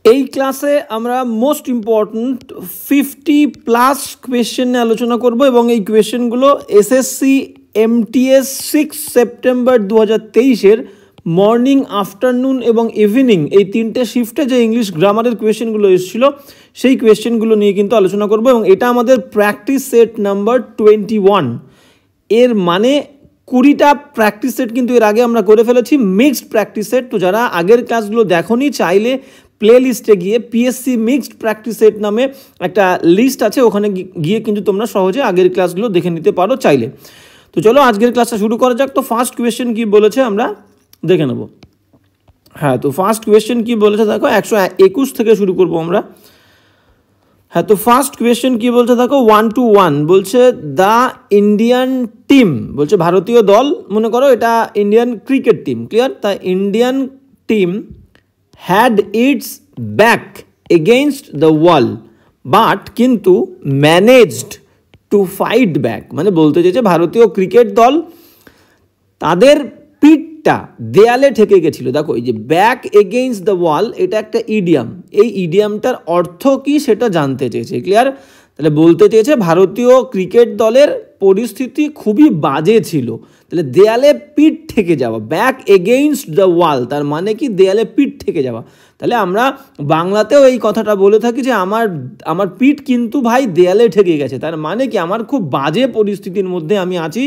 এই ক্লাসে আমরা মোস্ট ইম্পর্ট্যান্ট 50+ কোয়েশ্চেন নিয়ে আলোচনা করব এবং এই কোয়েশ্চেনগুলো এসএসসি এমটিএস 6 সেপ্টেম্বর 2023-এর মর্নিং, আফটারনুন এবং ইভিনিং এই তিনটে শিফটে যে ইংলিশ গ্রামারের কোয়েশ্চেনগুলো এসেছিলো সেই কোয়েশ্চেনগুলো নিয়ে কিন্তু আলোচনা করব এবং এটা আমাদের প্র্যাকটিস সেট নাম্বার 21। এর মানে 20টা প্র্যাকটিস সেট কিন্তু এর আগে আমরা করে ফেলেছি, মিক্সড প্র্যাকটিস সেট। তো যারা আগের ক্লাসগুলো দেখোনি চাইলে প্লে লিস্টে গিয়ে পিএসসি মিক্সড প্র্যাকটিস সেট নামে একটা লিস্ট আছে, ওখানে গিয়ে কিন্তু তোমরা সহজে আগের ক্লাসগুলো দেখে নিতে পারো চাইলে। তো চলো আজকের ক্লাসটা শুরু করা যাক। তো ফার্স্ট কোয়েশ্চেন কি বলেছে আমরা দেখে নেব। হ্যাঁ, তো ফার্স্ট কোয়েশ্চেন কি বলেছে দেখো, 121 থেকে শুরু করব আমরা। হ্যাঁ, তো ফার্স্ট কোয়েশ্চেন কি বলছে দেখো, 1 to 1 বলছে দ্য ইন্ডিয়ান টিম, বলছে ভারতীয় দল, মনে করো এটা ইন্ডিয়ান ক্রিকেট টিম, ক্লিয়ার? তা Indian team had its back against the wall but কিন্তু managed to fight back, মানে বলতে চাইছে ভারতীয় ক্রিকেট দল তাদের পিঠটা দেয়ালে ঠেকে গেছিল। দেখো এই যে ব্যাক এগেইনস্ট দ্য ওয়াল, এটা একটা ইডিয়াম, এই ইডিয়ামটার অর্থ কি সেটা জানতে চেয়েছে, ক্লিয়ার? তাহলে বলতে চেয়েছে ভারতীয় ক্রিকেট দলের পরিস্থিতি খুবই বাজে ছিল, তাহলে দেয়ালে পিঠ ঠেকে যাওয়া, ব্যাক এগেইনস্ট দ্য ওয়াল তার মানে কি দেয়ালে পিঠ ঠেকে যাওয়া। তাহলে আমরা বাংলাতেও এই কথাটা বলে থাকি যে আমার পিঠ কিন্তু ভাই দেয়ালে ঠেকে গেছে, তার মানে কি আমার খুব বাজে পরিস্থিতির মধ্যে আমি আছি,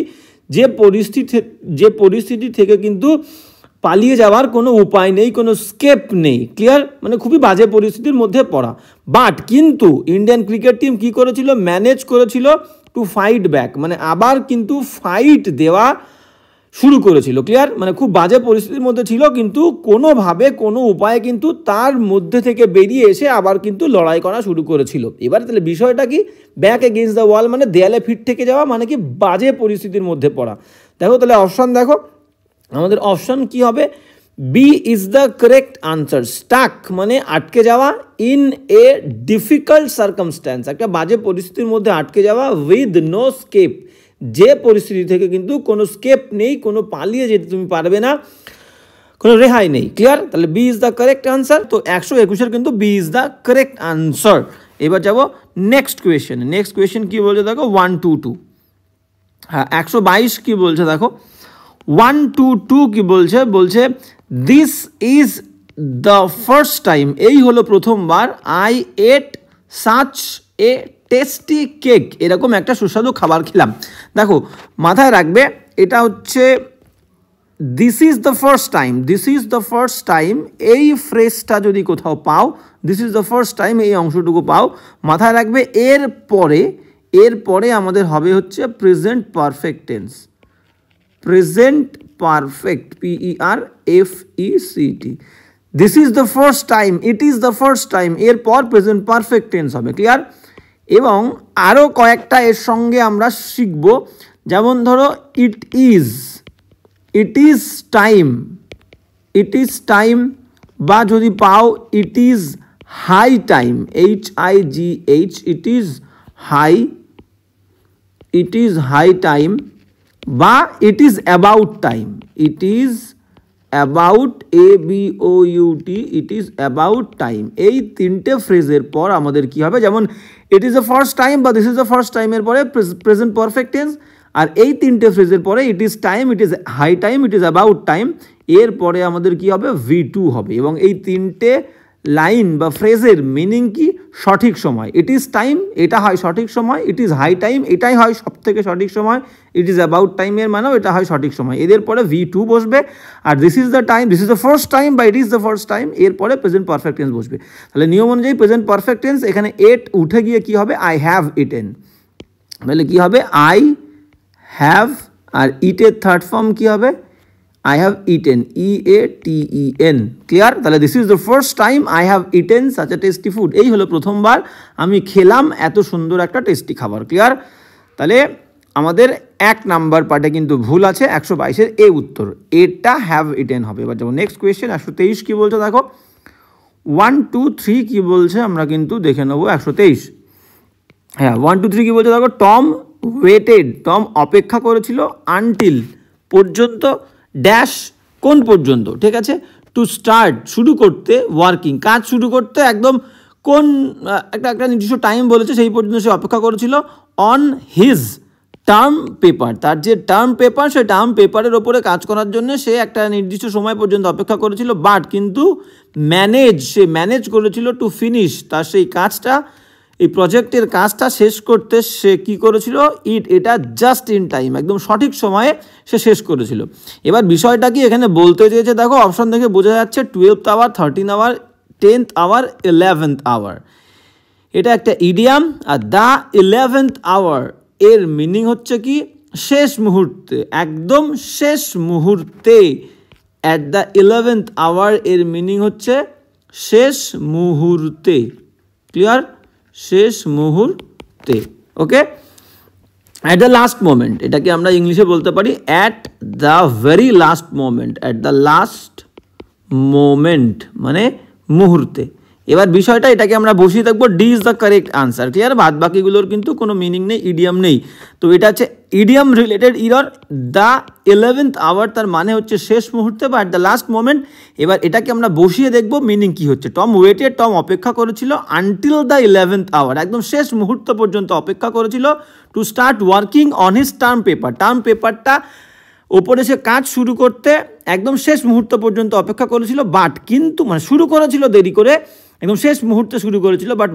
যে পরিস্থিতি থেকে কিন্তু পালিয়ে যাওয়ার কোনো উপায় নেই, কোনো স্কেপ নেই, ক্লিয়ার? মানে খুবই বাজে পরিস্থিতির মধ্যে পড়া। বাট কিন্তু ইন্ডিয়ান ক্রিকেট টিম কি করেছিল, ম্যানেজ করেছিল টু ফাইট ব্যাক, মানে আবার কিন্তু ফাইট দেওয়া শুরু করেছিল, ক্লিয়ার? মানে খুব বাজে পরিস্থিতির মধ্যে ছিল কিন্তু কোনোভাবে কোনো উপায়ে কিন্তু তার মধ্যে থেকে বেরিয়ে এসে আবার কিন্তু লড়াই করা শুরু করেছিল। এবার তাহলে বিষয়টা কি, ব্যাক এগেইনস্ট দ্য ওয়াল মানে দেয়ালে ফিট থেকে যাওয়া, মানে কি বাজে পরিস্থিতির মধ্যে পড়া। দেখো তাহলে অপশান দেখো, আমাদের অপশান কি হবে, B is the correct answer. Stuck মানে আটকে যাওয়া, ইন এ ডিফিকাল্ট সার্কামস্ট্যান্স একটা বাজে পরিস্থিতির মধ্যে আটকে যাওয়া, উইথ নো স্কেপ যে পরিস্থিতি থেকে কিন্তু কোনো স্কেপ নেই, কোনো পালিয়ে যেতে তুমি পারবে না, কোনো রেহাই নেই, ক্লিয়ার? তাহলে B is the correct answer. তো 121-এর কিন্তু B is the correct answer. এবার যাবো নেক্সট কোয়েশ্চেন। নেক্সট কোয়েশ্চেন কি বলছে দেখো, 122। হ্যাঁ, 122 কি বলছে দেখো, 122 কি বলছে, বলছে this is the first time, এই হলো প্রথমবার, I ate such a tasty cake, এরকম একটা সুস্বাদু খাবার খেলাম। দেখো মাথায় রাখবে এটা হচ্ছে this is the first time, this is the first time, এই ফ্রেজটা যদি কোথাও পাও, this is the first time এই অংশটুকু পাও, মাথায় রাখবে এরপরে আমাদের হবে হচ্ছে present perfect tense, present perfect, PERFECT। This is the first time, it is the first time, এরপর প্রেজেন্ট পারফেক্ট টেন্স হবে, ক্লিয়ার? এবং আরও কয়েকটা এর সঙ্গে আমরা শিখব, যেমন ধরো ইট ইজ টাইম, বা যদি পাও it is high time, HIGH, it is high time, বা it is about time, it is about, ABOUT, it is about time. এই তিনটে ফ্রেজের পর আমাদের কি হবে, যেমন it is the first time বা দিস ইজ দ্য ফার্স্ট টাইমের পরে প্রেজেন্ট পারফেক্ট টেন্স, আর এই তিনটে ফ্রেজের পরে it is time, it is high time, it is about time, এরপরে আমাদের কি হবে, V2 হবে। এবং এই তিনটে লাইন বা ফ্রেজের মিনিং কি, সঠিক সময়, ইট ইজ টাইম এটা হয় সঠিক সময়, ইট ইজ হাই টাইম এটাই হয় সব থেকে সঠিক সময়, ইট ইজ অ্যাবাউট টাইমের মানেও এটা হয় সঠিক সময়, এদের পরে V2 বসবে। আর this is the time, this is the first time বা it is the first time, এরপরে প্রেজেন্ট পারফেক্ট টেন্স বসবে। তাহলে নিয়ম অনুযায়ী প্রেজেন্ট পারফেক্ট টেন্স এখানে এট উঠে গিয়ে কি হবে, আই হ্যাভ ইটেন, তাহলে কি হবে, আই হ্যাভ, আর ইটের থার্ড ফর্ম কি হবে, I have eaten, EATEN, clear? তাহলে this is the first time I have eaten such a tasty food, এই হলো প্রথমবার আমি খেলাম এত সুন্দর একটা টেস্টি খাবার, ক্লিয়ার? তাহলে আমাদের 1 নাম্বার পার্টে কিন্তু ভুল আছে, 122-এর এ উত্তর, এটা হ্যাভ ইটেন হবে। এবার যাবো নেক্সট কোয়েশ্চেন, 123 কি বলছে দেখো, 1, 2, 3 কি বলছে আমরা কিন্তু দেখে নেবো। 123, হ্যাঁ 1, 2, 3 কি বলছে দেখো, টম ওয়েটেড, টম অপেক্ষা করেছিল, আনটিল পর্যন্ত, ড্যাশ কোন পর্যন্ত, ঠিক আছে? টু স্টার্ট শুরু করতে, ওয়ার্কিং কাজ শুরু করতে একদম কোন একটা নির্দিষ্ট টাইম বলেছে সেই পর্যন্ত সে অপেক্ষা করেছিল, অন হিজ টার্ম পেপার, তার যে টার্ম পেপার সেই টার্ম পেপারের ওপরে কাজ করার জন্য সে একটা নির্দিষ্ট সময় পর্যন্ত অপেক্ষা করেছিল, বাট কিন্তু সে ম্যানেজ করেছিল টু ফিনিশ, তার সেই কাজটা, এই প্রজেক্টের কাজটা শেষ করতে সে কি করেছিল, এটা জাস্ট ইন টাইম, একদম সঠিক সময়ে সে শেষ করেছিল। এবার বিষয়টা কি এখানে বলতে চেয়েছে, দেখো অপশন থেকে বোঝা যাচ্ছে 12th hour, 13th hour, 10th hour, 11th hour, এটা একটা ইডিয়াম। আর দ্য 11th আওয়ার এর মিনিং হচ্ছে কি, শেষ মুহূর্তে, একদম শেষ মুহূর্তে। অ্যাট দ্য 11th আওয়ার এর মিনিং হচ্ছে শেষ মুহূর্তে, ক্লিয়ার, শেষ মুহূর্তে, okay. At the last moment, এটাকে আমরা ইংলিশে বলতে পারি at the very last moment, at the last moment মানে মুহূর্তে। এবার বিষয়টা এটাকে আমরা বসিয়ে থাকবো, D is the correct answer, clear. বাদ বাকিগুলোর কিন্তু কোনো মিনিং নেই, ইডিয়াম নেই, তো এটা হচ্ছে idiom related error. The 11th hour তার মানে হচ্ছে শেষ মুহূর্তে বা অ্যাট দ্য লাস্ট মোমেন্ট। এবার এটাকে আমরা বসিয়ে দেখবো মিনিং কি হচ্ছে। টম ওয়েটেড, টম অপেক্ষা করেছিল, আনটিল দ্য 11th আওয়ার একদম শেষ মুহূর্ত পর্যন্ত অপেক্ষা করেছিল, to start working on his term paper, term পেপারটা ওপরে সে কাজ শুরু করতে একদম শেষ মুহূর্ত পর্যন্ত অপেক্ষা করেছিল, বাট কিন্তু মানে শুরু করেছিল দেরি করে, একদম শেষ মুহূর্তে শুরু করেছিল, বাট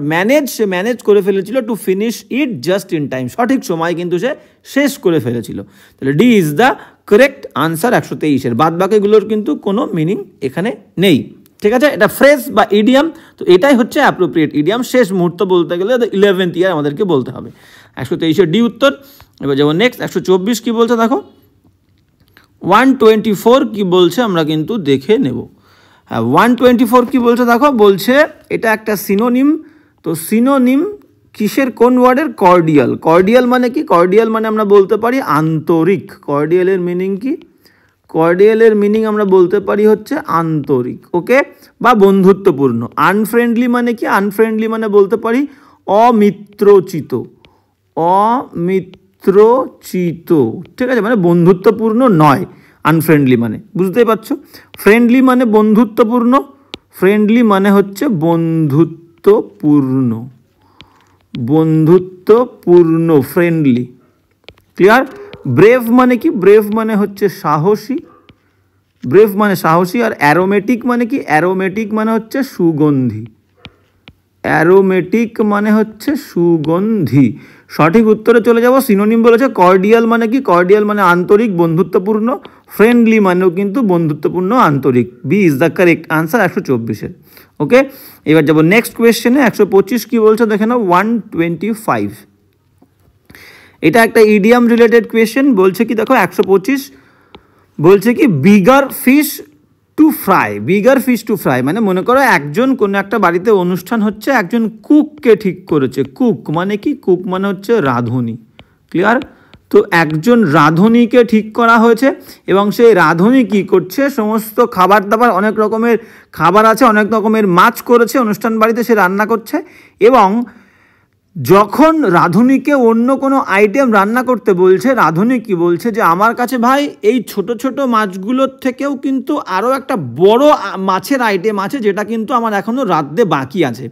সে ম্যানেজ করে ফেলেছিল to finish it just in time, সঠিক সময় কিন্তু সে শেষ করে ফেলেছিল। তাহলে D is the correct answer 123-এর। বাদ বাকিগুলোর কিন্তু কোনো মিনিং এখানে নেই, ঠিক আছে। এটা ফ্রেজ বা ইডিয়াম, তো এটাই হচ্ছে অ্যাপ্রোপ্রিয়েট ইডিয়াম। শেষ মুহূর্ত বলতে গেলে 11th ইয়ার আমাদেরকে বলতে হবে। 123-এর ডি উত্তর। এবার যাবো নেক্সট, 124 কি বলছে দেখো। 124 কি বলছে আমরা কিন্তু দেখে নেব। হ্যাঁ, 124 কি বলছে দেখো, বলছে এটা একটা সিনোনিম। তো সিনোনিম কিসের, কোন ওয়ার্ডের, কর্ডিয়াল। কর্ডিয়াল মানে কি, কর্ডিয়াল মানে আমরা বলতে পারি আন্তরিক। কর্ডিয়ালের মিনিং কি, কর্ডিয়ালের মিনিং আমরা বলতে পারি হচ্ছে আন্তরিক, ওকে, বা বন্ধুত্বপূর্ণ। আনফ্রেন্ডলি মানে কি, আনফ্রেন্ডলি মানে বলতে পারি অমিত্রচিত, অমিত্রচিত, ঠিক আছে, মানে বন্ধুত্বপূর্ণ নয়। আনফ্রেন্ডলি মানে বুঝতেই পারছো। ফ্রেন্ডলি মানে বন্ধুত্বপূর্ণ, ফ্রেন্ডলি মানে হচ্ছে বন্ধুত্বপূর্ণ, বন্ধুত্বপূর্ণ ফ্রেন্ডলি, ক্লিয়ার। ব্রেভ মানে কি, ব্রেভ মানে হচ্ছে সাহসী, ব্রেভ মানে সাহসী। আর অ্যারোমেটিক মানে কি, অ্যারোমেটিক মানে হচ্ছে সুগন্ধি, অ্যারোমেটিক মানে হচ্ছে সুগন্ধি। সঠিক উত্তরে চলে যাব। সিনোনিম বলেছে কর্ডিয়াল মানে কি, কর্ডিয়াল মানে আন্তরিক বন্ধুত্বপূর্ণ, ফ্রেন্ডলি মানেও কিন্তু বন্ধুত্বপূর্ণ আন্তরিক। B is the correct answer 124-এর, ওকে। এবার যাবো নেক্সট কোয়েশ্চেনে। 125 কি বলছে দেখে নাও। 125 এটা একটা ইডিয়াম রিলেটেড কোয়েশ্চেন। বলছে কি দেখো 125 বলছে কি, bigger fish two fry. Bigger fish two fry মানে মনে করো একজন কোনো একটা বাড়িতে অনুষ্ঠান হচ্ছে, একজন কুককে ঠিক করেছে। কুক মানে কি, কুক মানে হচ্ছে রাঁধুনি, ক্লিয়ার। তো একজন রাঁধুনিকে ঠিক করা হয়েছে এবং সেই রাঁধুনি কি করছে, সমস্ত খাবার দাবার, অনেক রকমের খাবার আছে, অনেক রকমের মাছ করেছে অনুষ্ঠান বাড়িতে, সে রান্না করছে। এবং যখন রাঁধুনিকে অন্য কোনো আইটেম রান্না করতে বলছে, রাঁধুনি কি বলছে যে আমার কাছে ভাই এই ছোট ছোট মাছগুলোর থেকেও কিন্তু আরও একটা বড় মাছের আইটেম আছে, যেটা কিন্তু আমার এখনও রাঁধতে বাকি আছে।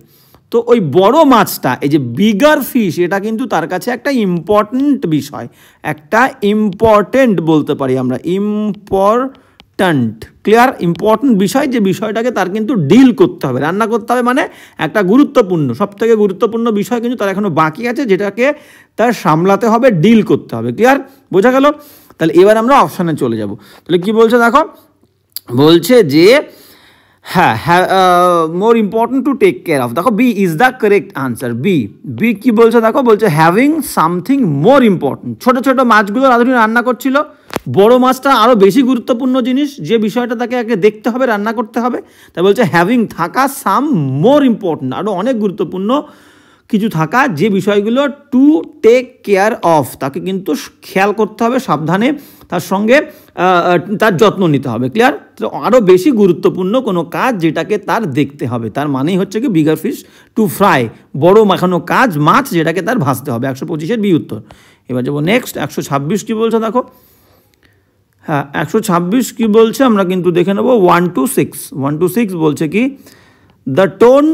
তো ওই বড় মাছটা, এই যে বিগার ফিশ, এটা কিন্তু তার কাছে একটা ইম্পর্ট্যান্ট বিষয়, একটা ইম্পর্ট্যান্ট বলতে পারি আমরা, ইম্পর্ট্যান্ট, ক্লিয়ার, ইম্পর্ট্যান্ট বিষয়, যে বিষয়টাকে তার কিন্তু ডিল করতে হবে, রান্না করতে হবে, মানে একটা গুরুত্বপূর্ণ, সবথেকে গুরুত্বপূর্ণ বিষয় কিন্তু তার এখনও বাকি আছে, যেটাকে তার সামলাতে হবে, ডিল করতে হবে, ক্লিয়ার, বোঝা গেল। তাহলে এবার আমরা অপশানে চলে যাব। তাহলে কি বলছে দেখো, বলছে যে হ্যাঁ, more important to take care of. দেখো B is the correct answer. B কি বলছে দেখো, বলছে হ্যাভিং সামথিং মোর ইম্পর্টেন্ট। ছোট ছোট মাছগুলো রাঁধুনি রান্না করছিল, বড় মাছটা আরও বেশি গুরুত্বপূর্ণ জিনিস, যে বিষয়টা তাকে আগে দেখতে হবে, রান্না করতে হবে। তাই বলছে হ্যাভিং, থাকা, সাম মোর ইম্পর্টেন্ট, আরও অনেক গুরুত্বপূর্ণ কিছু থাকা, যে বিষয়গুলো টু টেক কেয়ার অফ, তাকে কিন্তু খেয়াল করতে হবে, সাবধানে তার সঙ্গে তার যত্ন নিতে হবে, ক্লিয়ার। আরও বেশি গুরুত্বপূর্ণ কোনো কাজ যেটাকে তার দেখতে হবে, তার মানেই হচ্ছে কি বিগার ফিশ টু ফ্রাই, বড় মাখানো কাজ, মাছ যেটাকে তার ভাজতে হবে। 125-এর বি উত্তর। এবার যাবো নেক্সট 126 কি বলছে দেখো। হ্যাঁ 126 কি বলছে আমরা কিন্তু দেখে নেব 126 বলছে কি the tone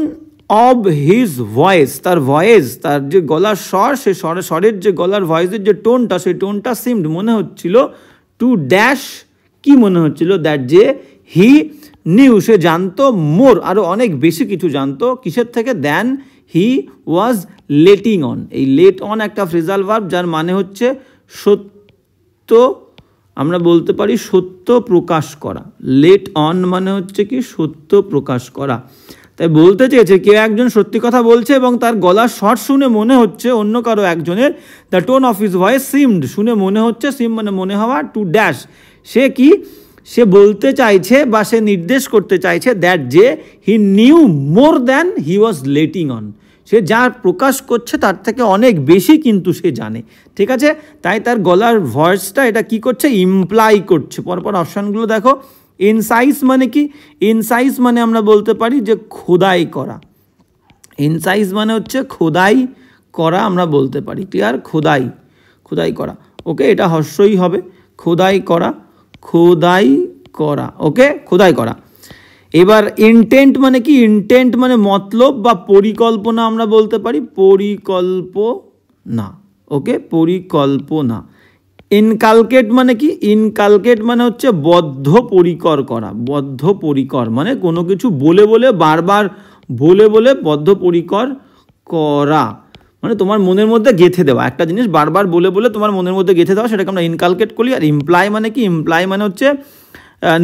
of his voice, তার ভয়েস, তার যে গলার স্বর, সে স্বরের যে গলার ভয়েসের যে টোনটা, সেই টোনটা সিমড মনে হচ্ছিল টু ড্যাশ, কি মনে হচ্ছিল, দ্যাট যে হি নিউ সে জানতো, মোর আরও অনেক বেশি কিছু জানতো, কিসের থেকে, than he was letting on. এই লেট অন একটা ফ্রেজাল ভার্ব যার মানে হচ্ছে সত্য, আমরা বলতে পারি সত্য প্রকাশ করা। লেট অন মানে হচ্ছে কি সত্য প্রকাশ করা। তাই বলতে চেয়েছে কেউ একজন সত্যি কথা বলছে এবং তার গলার স্বর শুনে মনে হচ্ছে অন্য কারো একজনের, the tone of his voice seemed, শুনে মনে হচ্ছে, সিম মানে মনে হওয়া, টু ড্যাশ সে কি, সে বলতে চাইছে বা সে নির্দেশ করতে চাইছে, দ্যাট যে he knew more than he was letting on, সে যা প্রকাশ করছে তার থেকে অনেক বেশি কিন্তু সে জানে। ঠিক আছে, তাই তার গলার ভয়েসটা এটা কি করছে, ইমপ্লাই করছে। পরপর অপশানগুলো দেখো। ইনসাইজ মানে কি, ইনসাইজ মানে আমরা বলতে পারি যে খোদাই করা। ইনসাইজ মানে হচ্ছে খোদাই করা আমরা বলতে পারি। ক্লিয়ার, খোদাই করা। ওকে, এটা হর্ষই হবে, খোদাই করা, ওকে, খোদাই করা। এবার ইনটেন্ট মানে কি, ইনটেন্ট মানে মতলব বা পরিকল্পনা আমরা বলতে পারি, পরিকল্পনা। ওকে, পরিকল্পনা। ইনকালকেট মানে কি, ইনকালকেট মানে হচ্ছে বদ্ধপরিকর করা, বদ্ধপরিকর মানে কোনো কিছু বলে বলে বারবার বলে বলে বদ্ধপরিকর করা, মানে তোমার মনের মধ্যে গেঁথে দেওয়া, একটা জিনিস বারবার বলে বলে তোমার মনের মধ্যে গেঁথে দেওয়া, সেটাকে আমরা ইনকালকেট করি। আর ইমপ্লাই মানে কি, ইমপ্লাই মানে হচ্ছে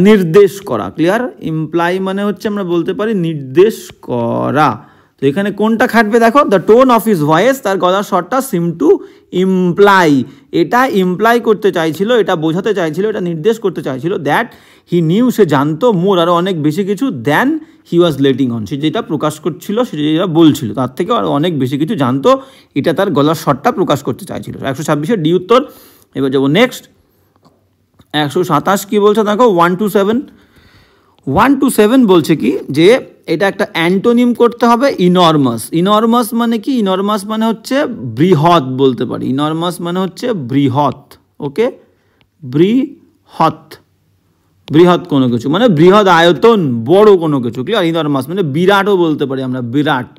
নির্দেশ করা। ক্লিয়ার, ইমপ্লাই মানে হচ্ছে আমরা বলতে পারি নির্দেশ করা। তো এখানে কোনটা খাটবে দেখো, the tone of his voice, তার গলার স্বরটা সিম টু ইমপ্লাই, এটা ইমপ্লাই করতে চাইছিল, এটা বোঝাতে চাইছিল, এটা নির্দেশ করতে চাইছিল, দ্যাট হি নিউ সে জানতো, মোর আরও অনেক বেশি কিছু, than he was letting on সে যেটা প্রকাশ করছিল, সে যেটা বলছিল তার থেকে আরও অনেক বেশি কিছু জানতো, এটা তার গলার স্বরটা প্রকাশ করতে চাইছিল। 126 ডি উত্তর। এবার যাবো নেক্সট। 127 কি বলছে দেখো, 127 বলছে কি যে এটা একটা অ্যান্টোনিম করতে হবে, ইনর্মাস। ইনর্মাস মানে কি, ইনর্মাস মানে হচ্ছে বৃহৎ বলতে পারি, ইনর্মাস মানে হচ্ছে বৃহৎ। ওকে, বৃহৎ কোনো কিছু মানে বৃহৎ আয়তন, বড় কোনো কিছু। ক্লিয়ার, ইনর্মাস মানে বিরাটও বলতে পারি আমরা, বিরাট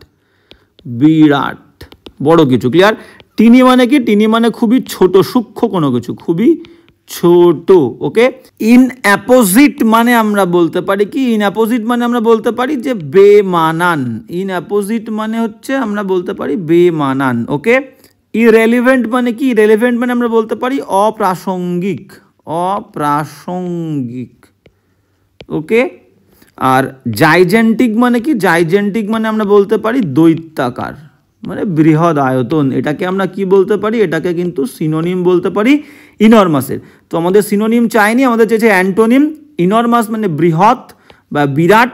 বড় কিছু। ক্লিয়ার, টিনি মানে কি, টিনি মানে খুবই ছোট সূক্ষ্ম কোনো কিছু, খুবই ছোট। ওকে, ইন অ্যাপোজিট মানে আমরা বলতে পারি কি, ইন অ্যাপোজিট মানে আমরা বলতে পারি যে বেমানান, ইন অ্যাপোজিট মানে হচ্ছে আমরা বলতে পারি বেমানান। ওকে, ইরেলিভেন্ট মানে কি, ইরেলিভেন্ট মানে আমরা বলতে পারি অপ্রাসঙ্গিক। ওকে, আর জাইজেন্টিক মানে কি, জাইজেন্টিক মানে আমরা বলতে পারি দৈত্যাকার, মানে বৃহৎ আয়তন। এটাকে আমরা কি বলতে পারি, এটাকে কিন্তু সিনোনিম বলতে পারি ইনর্মাসের। তো আমাদের সিনোনিম চাইনি, আমাদের চেয়েছে অ্যান্টোনিম। ইনর্মাস মানে বৃহৎ বা বিরাট।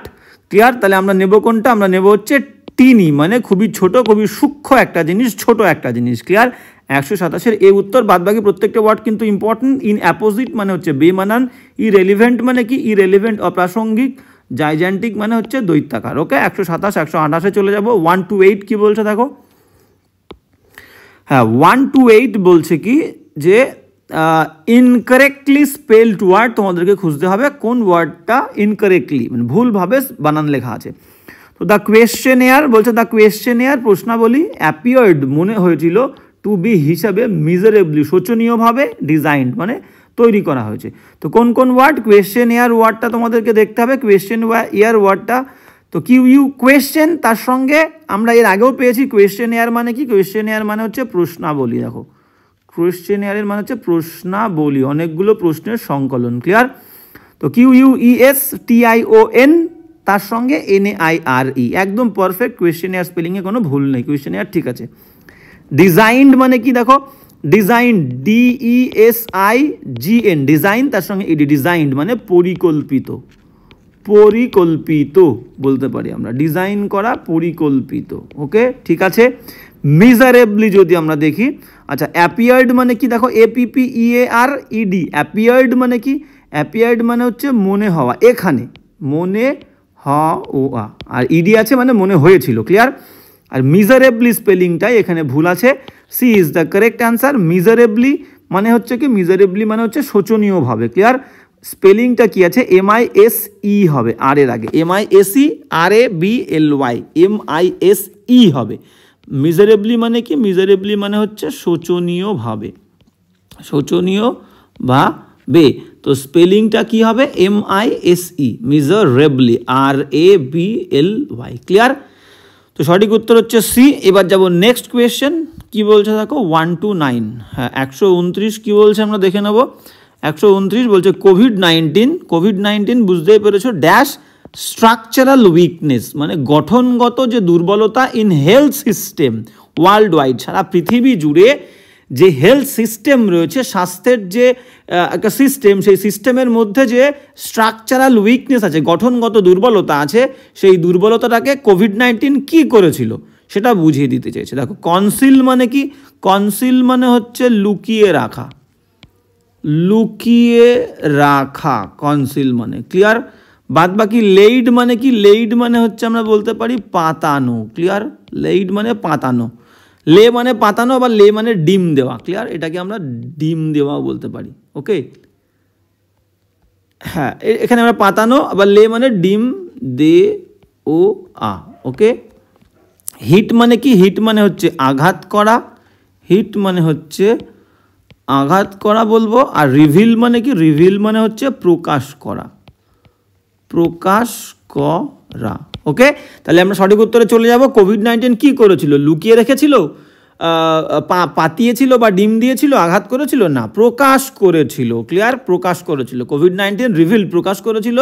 ক্লিয়ার, তাহলে আমরা নেব কোনটা, আমরা নেব হচ্ছে টিনি, মানে খুবই ছোট, খুবই সূক্ষ্ম একটা জিনিস, ছোট একটা জিনিস। ক্লিয়ার, 127 এই উত্তর। বাদবাকি প্রত্যেকটা ওয়ার্ড কিন্তু ইম্পর্টেন্ট। ইন অ্যাপোজিট মানে হচ্ছে বেমানান, ইরেলিভেন্ট মানে কি, ইরেলিভেন্ট অপ্রাসঙ্গিক, জাইজেন্টিক মানে হচ্ছে দৈত্যাকার। ওকে, 127 128 চলে যাব। 128 কি বলছে দেখো, হ্যাঁ 128 বলছে কি যে ইনকারেক্টলি স্পেলড ওয়ার্ড, তোমাদেরকে খুঁজতে হবে কোন ওয়ার্ডটা ইনকারেক্টলি মানে ভুলভাবে বানান লেখা আছে। তো দ্য কোয়েশ্চেনেয়ার বলছে, দ্য কোয়েশ্চেনেয়ার প্রশ্নাবলী অ্যাপিয়ার্ড মানে হয়েছিল, টু বি হিসাবে মিজারেবলি শোচনীয়ভাবে ডিজাইনড মানে তৈরি করা হয়েছে। তো কোন কোন ওয়ার্ড, কোয়েশ্চেনেয়ার ওয়ার্ডটা তোমাদেরকে দেখতে হবে, কোয়েশ্চেনেয়ার ওয়ার্ডটা। তো কিউ কোয়েশ্চেন, তার সঙ্গে আমরা এর আগেও পেয়েছি কোয়েশ্চেনেয়ার মানে কি, কোয়েশ্চেনেয়ার মানে হচ্ছে প্রশ্নাবলী। দেখো কোয়েশ্চেনেয়ারের মানে হচ্ছে প্রশ্নাবলী, অনেকগুলো প্রশ্নের সংকলন। ক্লিয়ার, তো QUESTION তার সঙ্গে NAIRE, একদম পারফেক্ট কোয়েশ্চেনেয়ার, স্পেলিংয়ে কোনো ভুল নেই, কোয়েশ্চেনেয়ার ঠিক আছে। ডিজাইনড মানে কি দেখো, ডিজাইন DESIGN, ডিজাইন তার সঙ্গে ED, ডিজাইনড মানে পরিকল্পিত বলতে পারি আমরা, ডিজাইন করা, পরিকল্পিত। ওকে, ঠিক আছে। মিজারেবলি যদি আমরা দেখি, আচ্ছা অ্যাপিয়ার্ড মানে কি দেখো, APPEARED, অ্যাপিয়ার্ড মানে কি, অ্যাপিয়ার্ড মানে হচ্ছে মনে হওয়া, এখানে মনে হওয়া, আর ইডি আছে মানে মনে হয়েছিল। ক্লিয়ার, আর মিজারেবলি স্পেলিংটাই এখানে ভুল আছে। C is the correct answer. Miserably মানে হচ্ছে কি মিজারেবলি মানে হচ্ছে শোচনীয়ভাবে। ক্লিয়ার? স্পেলিংটা কি আছে? MISE হবে আর এর আগে, MISE RABLY, MISE হবে। মিজারেবলি মানে কি? মিজারেবলি মানে হচ্ছে শোচনীয়ভাবে, শোচনীয়ভাবে। তো স্পেলিংটা কি হবে? MISE, miserably, RABLY। ক্লিয়ার? তো সঠিক উত্তর হচ্ছে সি। এবার যাব নেক্সট কোয়েশ্চেন, কি বলছে দেখো 1 to 9। হ্যাঁ 129 কি বলছে আমরা দেখে নেব। 129 বলছে কোভিড-19 বুঝতেই পেরেছো, ড্যাশ স্ট্রাকচারাল উইকনেস মানে গঠনগত যে দুর্বলতা in health system worldwide, সারা পৃথিবী জুড়ে যে হেলথ সিস্টেম রয়েছে, স্বাস্থ্যের যে একটা সিস্টেম, সেই সিস্টেমের মধ্যে যে স্ট্রাকচারাল উইকনেস আছে, গঠনগত দুর্বলতা আছে, সেই দুর্বলতাটাকে কোভিড-19 কি করেছিল সেটা বুঝিয়ে দিতে চেয়েছে। দেখো কনসিল মানে কি? কনসিল মানে হচ্ছে লুকিয়ে রাখা, লুকিয়ে রাখা কনসিল মানে। ক্লিয়ার? বাদ বাকি লেইড মানে কি? লেইড মানে হচ্ছে আমরা বলতে পারি পাতানো। ক্লিয়ার? লেইড মানে পাতানো, লে মানে পাতানো, আবার লে মানে ডিম দেওয়া। ক্লিয়ার? এটাকে আমরা ডিম দেওয়াও বলতে পারি। ওকে, হ্যাঁ এখানে আমরা পাতানো, আবার লে মানে ডিম দে ও আ। ওকে, হিট মানে কি? হিট মানে হচ্ছে আঘাত করা, হিট মানে হচ্ছে আঘাত করা বলবো। আর রিভিল মানে কি? রিভিল মানে হচ্ছে প্রকাশ করা, প্রকাশ করা। ওকে, তাহলে আমরা সঠিক উত্তরে চলে যাব। কোভিড-19 কি করেছিল? লুকিয়ে রেখেছিল, পাতিয়েছিল বা ডিম দিয়েছিল, আঘাত করেছিল? না, প্রকাশ করেছিল। ক্লিয়ার? প্রকাশ করেছিল। কোভিড-19 রিভিল প্রকাশ করেছিল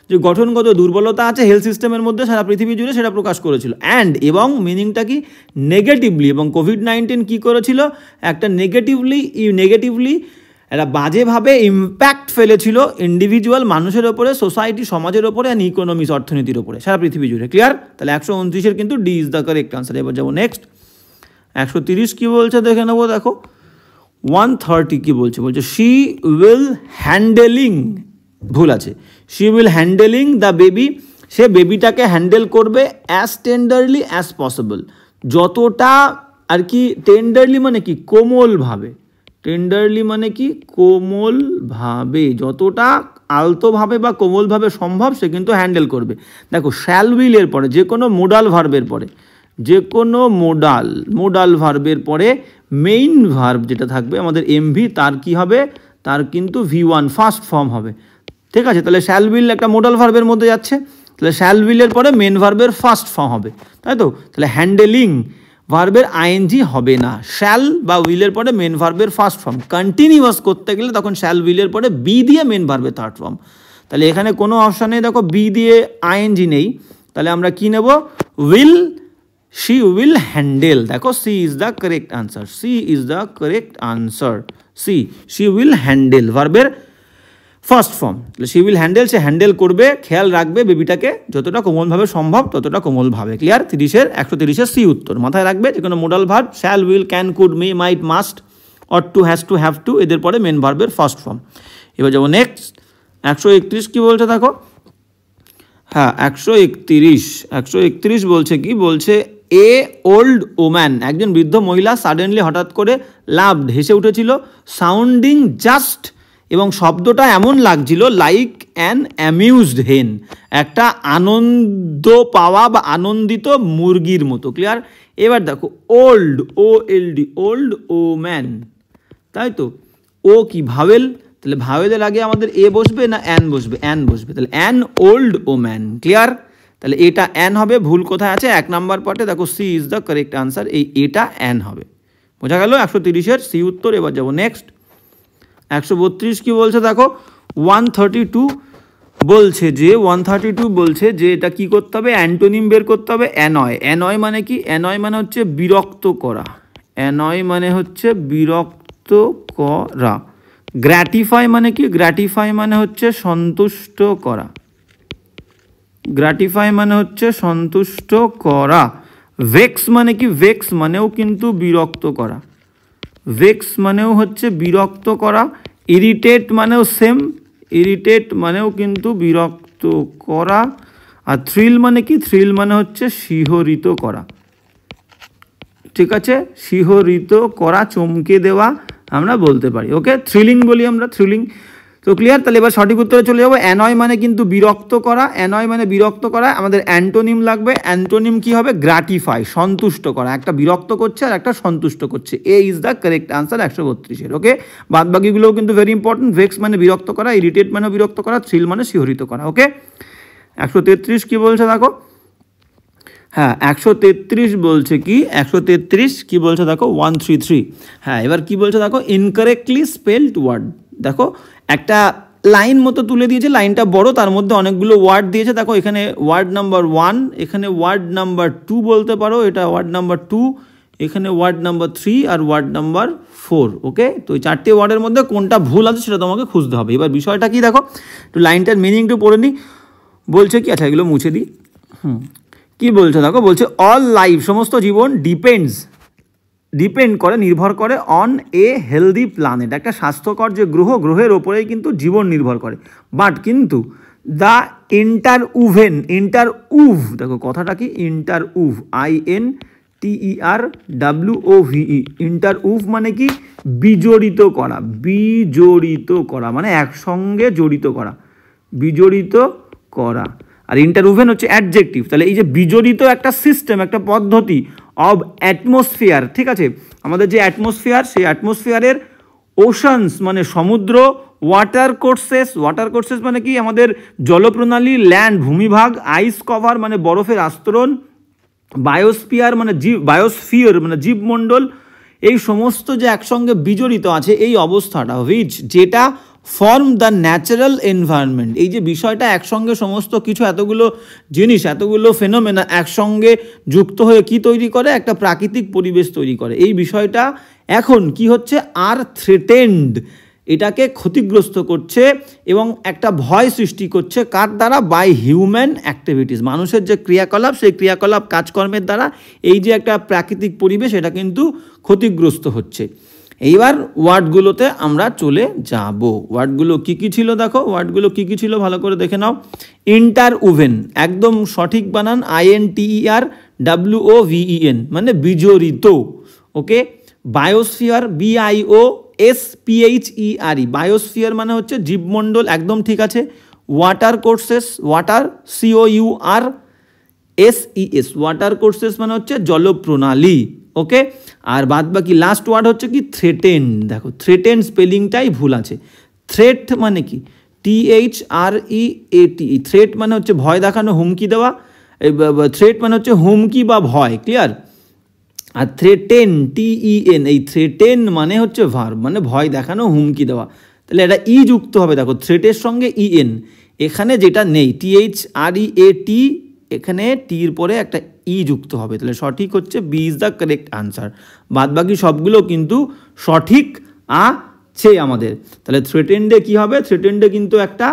যে গঠনগত দুর্বলতা আছে হেলথ সিস্টেমের মধ্যে সারা পৃথিবী জুড়ে, সেটা প্রকাশ করেছিল। অ্যান্ড এবং মিনিংটা কি? নেগেটিভলি। এবং কোভিড-19 কি করেছিল? একটা নেগেটিভলি একটা বাজেভাবে ইম্প্যাক্ট ফেলেছিল ইন্ডিভিজুয়াল মানুষের ওপরে, সোসাইটি সমাজের ওপরে, অ্যান্ড ইকোনমিস অর্থনীতির ওপরে সারা পৃথিবী জুড়ে। ক্লিয়ার? তাহলে 129-এর কিন্তু D is the correct answer. এবার যাবো নেক্সট। 130 কি বলছে দেখে নেবো। দেখো 130 কি বলছে? বলছে শি উইল হ্যান্ডেলিং, ভুল আছে, she will handling the baby, সে বেবিটাকে হ্যান্ডেল করবে অ্যাজ টেন্ডারলি অ্যাজ পসিবল, যতটা আর কি। টেন্ডারলি মানে কি? কোমলভাবে। টেন্ডারলি মানে কি? কোমলভাবে, যতটা আলতোভাবে বা কোমলভাবে সম্ভব সে কিন্তু হ্যান্ডেল করবে। দেখো শ্যাল উইলের পরে, যে কোনো মোডাল ভার্বের পরে, যে কোনো মোডাল ভার্বের পরে মেইন ভার্ব যেটা থাকবে আমাদের এমভি, তার কি হবে? তার কিন্তু V1 ফার্স্ট ফর্ম হবে। ঠিক আছে, তাহলে শ্যাল উইল একটা মোডাল ভার্বের মধ্যে যাচ্ছে, তাহলে শ্যাল উইলের পরে মেন ভার্বের ফার্স্ট ফর্ম হবে, তাই তো? তাহলে হ্যান্ডেলিং ভার্বের আইএনজি হবে না, শ্যাল বা উইলের পরে মেন ভার্বের ফার্স্ট ফর্ম। কন্টিনিউয়াস করতে গেলে তখন শ্যাল উইলের পরে বি দিয়ে মেন ভার্বের থার্ড ফর্ম। তাহলে এখানে কোনো অপশানে দেখো বি দিয়ে আইএনজি নেই, তাহলে আমরা কি নেব? Will, she will handle। দেখো C is the correct answer, C is the correct answer. C, she will handle ভার্বের ফার্স্ট ফর্ম। তাহলে she will handle, সে হ্যান্ডেল করবে, খেয়াল রাখবে বেবিটাকে যতটা কোমলভাবে সম্ভব ততটা কোমলভাবে। ক্লিয়ার? 130-এর সি উত্তর মাথায় রাখবে। যে কোনো modal verb shall, will, can, could, may, might, must, ought to, has to, have to, এদের পরে মেন ভার্বের ফার্স্ট ফর্ম। এবার যাবো নেক্সট। 131 কি বলছে দেখো। হ্যাঁ 131 বলছে কি? বলছে এ ওল্ড ওম্যান, একজন বৃদ্ধ মহিলা সাডেনলি হঠাৎ করে লাভড, হেসে উঠেছিল, সাউন্ডিং জাস্ট, এবং শব্দটা এমন লাগছিল লাইক অ্যান অ্যামিউজড হেন, একটা আনন্দ পাওয়া বা আনন্দিত মুরগির মতো। ক্লিয়ার? এবার দেখো ওল্ড, OLD, ওল্ড ওম্যান, তাই তো? ও কি ভাওয়েল? তাহলে ভাওয়েলের আগে আমাদের এ বসবে না অ্যান বসবে? অ্যান বসবে। তাহলে অ্যান ওল্ড ওম্যান। ক্লিয়ার? তাহলে এটা অ্যান হবে। ভুল কোথায় আছে? 1 নাম্বার পার্টে। দেখো C is the correct answer, এই এটা অ্যান হবে। বোঝা গেল 130-এর সি উত্তর। এবার যাবো নেক্সট। 132 কি বলছে দেখো। 132 বলছে যে এটা কি করতে হবে? অ্যান্টোনিম বের করতে হবে। অ্যানয়। অ্যানয় মানে কি? অ্যানয় মানে হচ্ছে বিরক্ত করা। অ্যানয় মানে হচ্ছে বিরক্ত করা। গ্র্যাটিফাই মানে কি? গ্র্যাটিফাই মানে হচ্ছে সন্তুষ্ট করা। গ্র্যাটিফাই মানে হচ্ছে সন্তুষ্ট করা। ভেক্স মানে কি? ভেক্স মানেও কিন্তু বিরক্ত করা। ভেক্স মানেও হচ্ছে বিরক্ত করা। ইরিটেট মানেও সেম, ইরিটেট মানেও কিন্তু বিরক্ত করা। আর থ্রিল মানে কি? থ্রিল মানে হচ্ছে শিহরিত করা। ঠিক আছে, শিহরিত করা, চমকে দেওয়া। আমরা বলতে পারি। ওকে, থ্রিলিং বলি আমরা, থ্রিলিং। তো ক্লিয়ার? তাহলে এবার সঠিক উত্তরে চলে যাবো। অ্যানয় মানে কিন্তু বিরক্ত করা, অ্যানয় মানে বিরক্ত করা। আমাদের অ্যান্টোনিম লাগবে, অ্যান্টোনিম কি হবে? গ্রাটিফাই, সন্তুষ্ট করা। একটা বিরক্ত করছে আর একটা সন্তুষ্ট করছে। এ ইজ দ্য কারেক্ট আনসার 132-এর। ওকে, বাদ বাকিগুলোও কিন্তু ভেরি ইম্পর্টেন্ট। ভেক্স মানে বিরক্ত করা, ইরিটেট মানে বিরক্ত করা, থ্রিল মানে শিহরিত করা। ওকে, 133 কি বলছে দেখো। হ্যাঁ, 133 বলছে কি, 133 কি বলছে দেখো, 133। হ্যাঁ, এবার কি বলছে দেখো, ইনকারেক্টলি স্পেলড ওয়ার্ড। দেখো একটা লাইন মতো তুলে দিয়েছে, লাইনটা বড়, তার মধ্যে অনেকগুলো ওয়ার্ড দিয়েছে। দেখো এখানে ওয়ার্ড নাম্বার 1, এখানে ওয়ার্ড নাম্বার 2 বলতে পারো, এটা ওয়ার্ড নাম্বার 2, এখানে ওয়ার্ড নাম্বার 3 আর ওয়ার্ড নাম্বার 4। ওকে, তো এই চারটে ওয়ার্ডের মধ্যে কোনটা ভুল আছে সেটা তোমাকে খুঁজতে হবে। এবার বিষয়টা কি দেখো, একটু লাইনটার মিনিং একটু পড়ে নিই। বলছে কি, আচ্ছা এগুলো মুছে দিই। কি বলছে দেখো, বলছে অল লাইফ, সমস্ত জীবন ডিপেন্ড করে, নির্ভর করে অন এ হেলদি প্ল্যানেট, একটা স্বাস্থ্যকর যে গ্রহ, গ্রহের ওপরেই কিন্তু জীবন নির্ভর করে। বাট কিন্তু দ্য ইন্টারউভ, দেখো কথাটা কি, ইন্টারউভ, INTERWOVE, ইন্টারউভ মানে কি, বিজড়িত করা, বিজড়িত করা মানে একসঙ্গে জড়িত করা, বিজড়িত করা। আর ইন্টারউভেন হচ্ছে অ্যাডজেক্টিভ। তাহলে এই যে বিজড়িত একটা সিস্টেম, একটা পদ্ধতি অব অ্যাটমসফিয়ার, ঠিক আছে, আমাদের যে অ্যাটমসফিয়ার, সেই অ্যাটমসফিয়ারের ওশানস মানে সমুদ্র, ওয়াটার কোর্সেস মানে কি, আমাদের জলপ্রণালী, ল্যান্ড ভূমিভাগ, আইস কভার মানে বরফের আস্তরণ, বায়োস্ফিয়ার মানে জীবমণ্ডল, এই সমস্ত যে একসঙ্গে বিজড়িত আছে এই অবস্থাটা, যেটা ফর্ম দ্য ন্যাচারাল এনভায়রনমেন্ট। এই যে বিষয়টা একসঙ্গে সমস্ত কিছু, এতগুলো জিনিস, এতগুলো ফেনোমেনা একসঙ্গে যুক্ত হয়ে কি তৈরি করে, একটা প্রাকৃতিক পরিবেশ তৈরি করে। এই বিষয়টা এখন কি হচ্ছে, আর থ্রেটেন্ড, এটাকে ক্ষতিগ্রস্ত করছে এবং একটা ভয় সৃষ্টি করছে। কার দ্বারা? বাই হিউম্যান অ্যাক্টিভিটিস, মানুষের যে ক্রিয়াকলাপ, সেই ক্রিয়াকলাপ কাজকর্মের দ্বারা এই যে একটা প্রাকৃতিক পরিবেশ, এটা কিন্তু ক্ষতিগ্রস্ত হচ্ছে। এইবার ওয়ার্ডগুলোতে আমরা চলে যাব। ওয়ার্ডগুলো কী কী ছিল দেখো, ওয়ার্ডগুলো কী কী ছিল ভালো করে দেখে নাও। ইন্টারউভেন, একদম সঠিক বানান, INTERWOVEN মানে বিজড়িত। ওকে, বায়োস্ফিয়ার, BIOSPHERE, বায়োস্ফিয়ার মানে হচ্ছে জীবমণ্ডল, একদম ঠিক আছে। Water courses, water COURSES, water courses মানে হচ্ছে জলপ্রণালী। ওকে, আর বাদ বাকি লাস্ট ওয়ার্ড হচ্ছে কি, থ্রেটেন। দেখো থ্রেটেন স্পেলিংটাই ভুল আছে। থ্রেট মানে কি, THREAT, থ্রেট মানে হচ্ছে ভয় দেখানো, হুমকি দেওয়া। থ্রেট মানে হচ্ছে হুমকি বা ভয়, ক্লিয়ার। আর থ্রেটেন, TEN, এই থ্রেটেন মানে হচ্ছে ভার্ব, মানে ভয় দেখানো, হুমকি দেওয়া। তাহলে এটা ই যুক্ত হবে, দেখো থ্রেটের সঙ্গে EN, এখানে যেটা নেই THREAT, এখানে টির পরে একটা ই যুক্ত হবে। তাহলে সঠিক হচ্ছে B is the correct answer. বাদ বাকি সবগুলো কিন্তু সঠিক আছে আমাদের। তাহলে থ্রেটেন্ডে কি হবে, থ্রেটেন্ডে কিন্তু একটা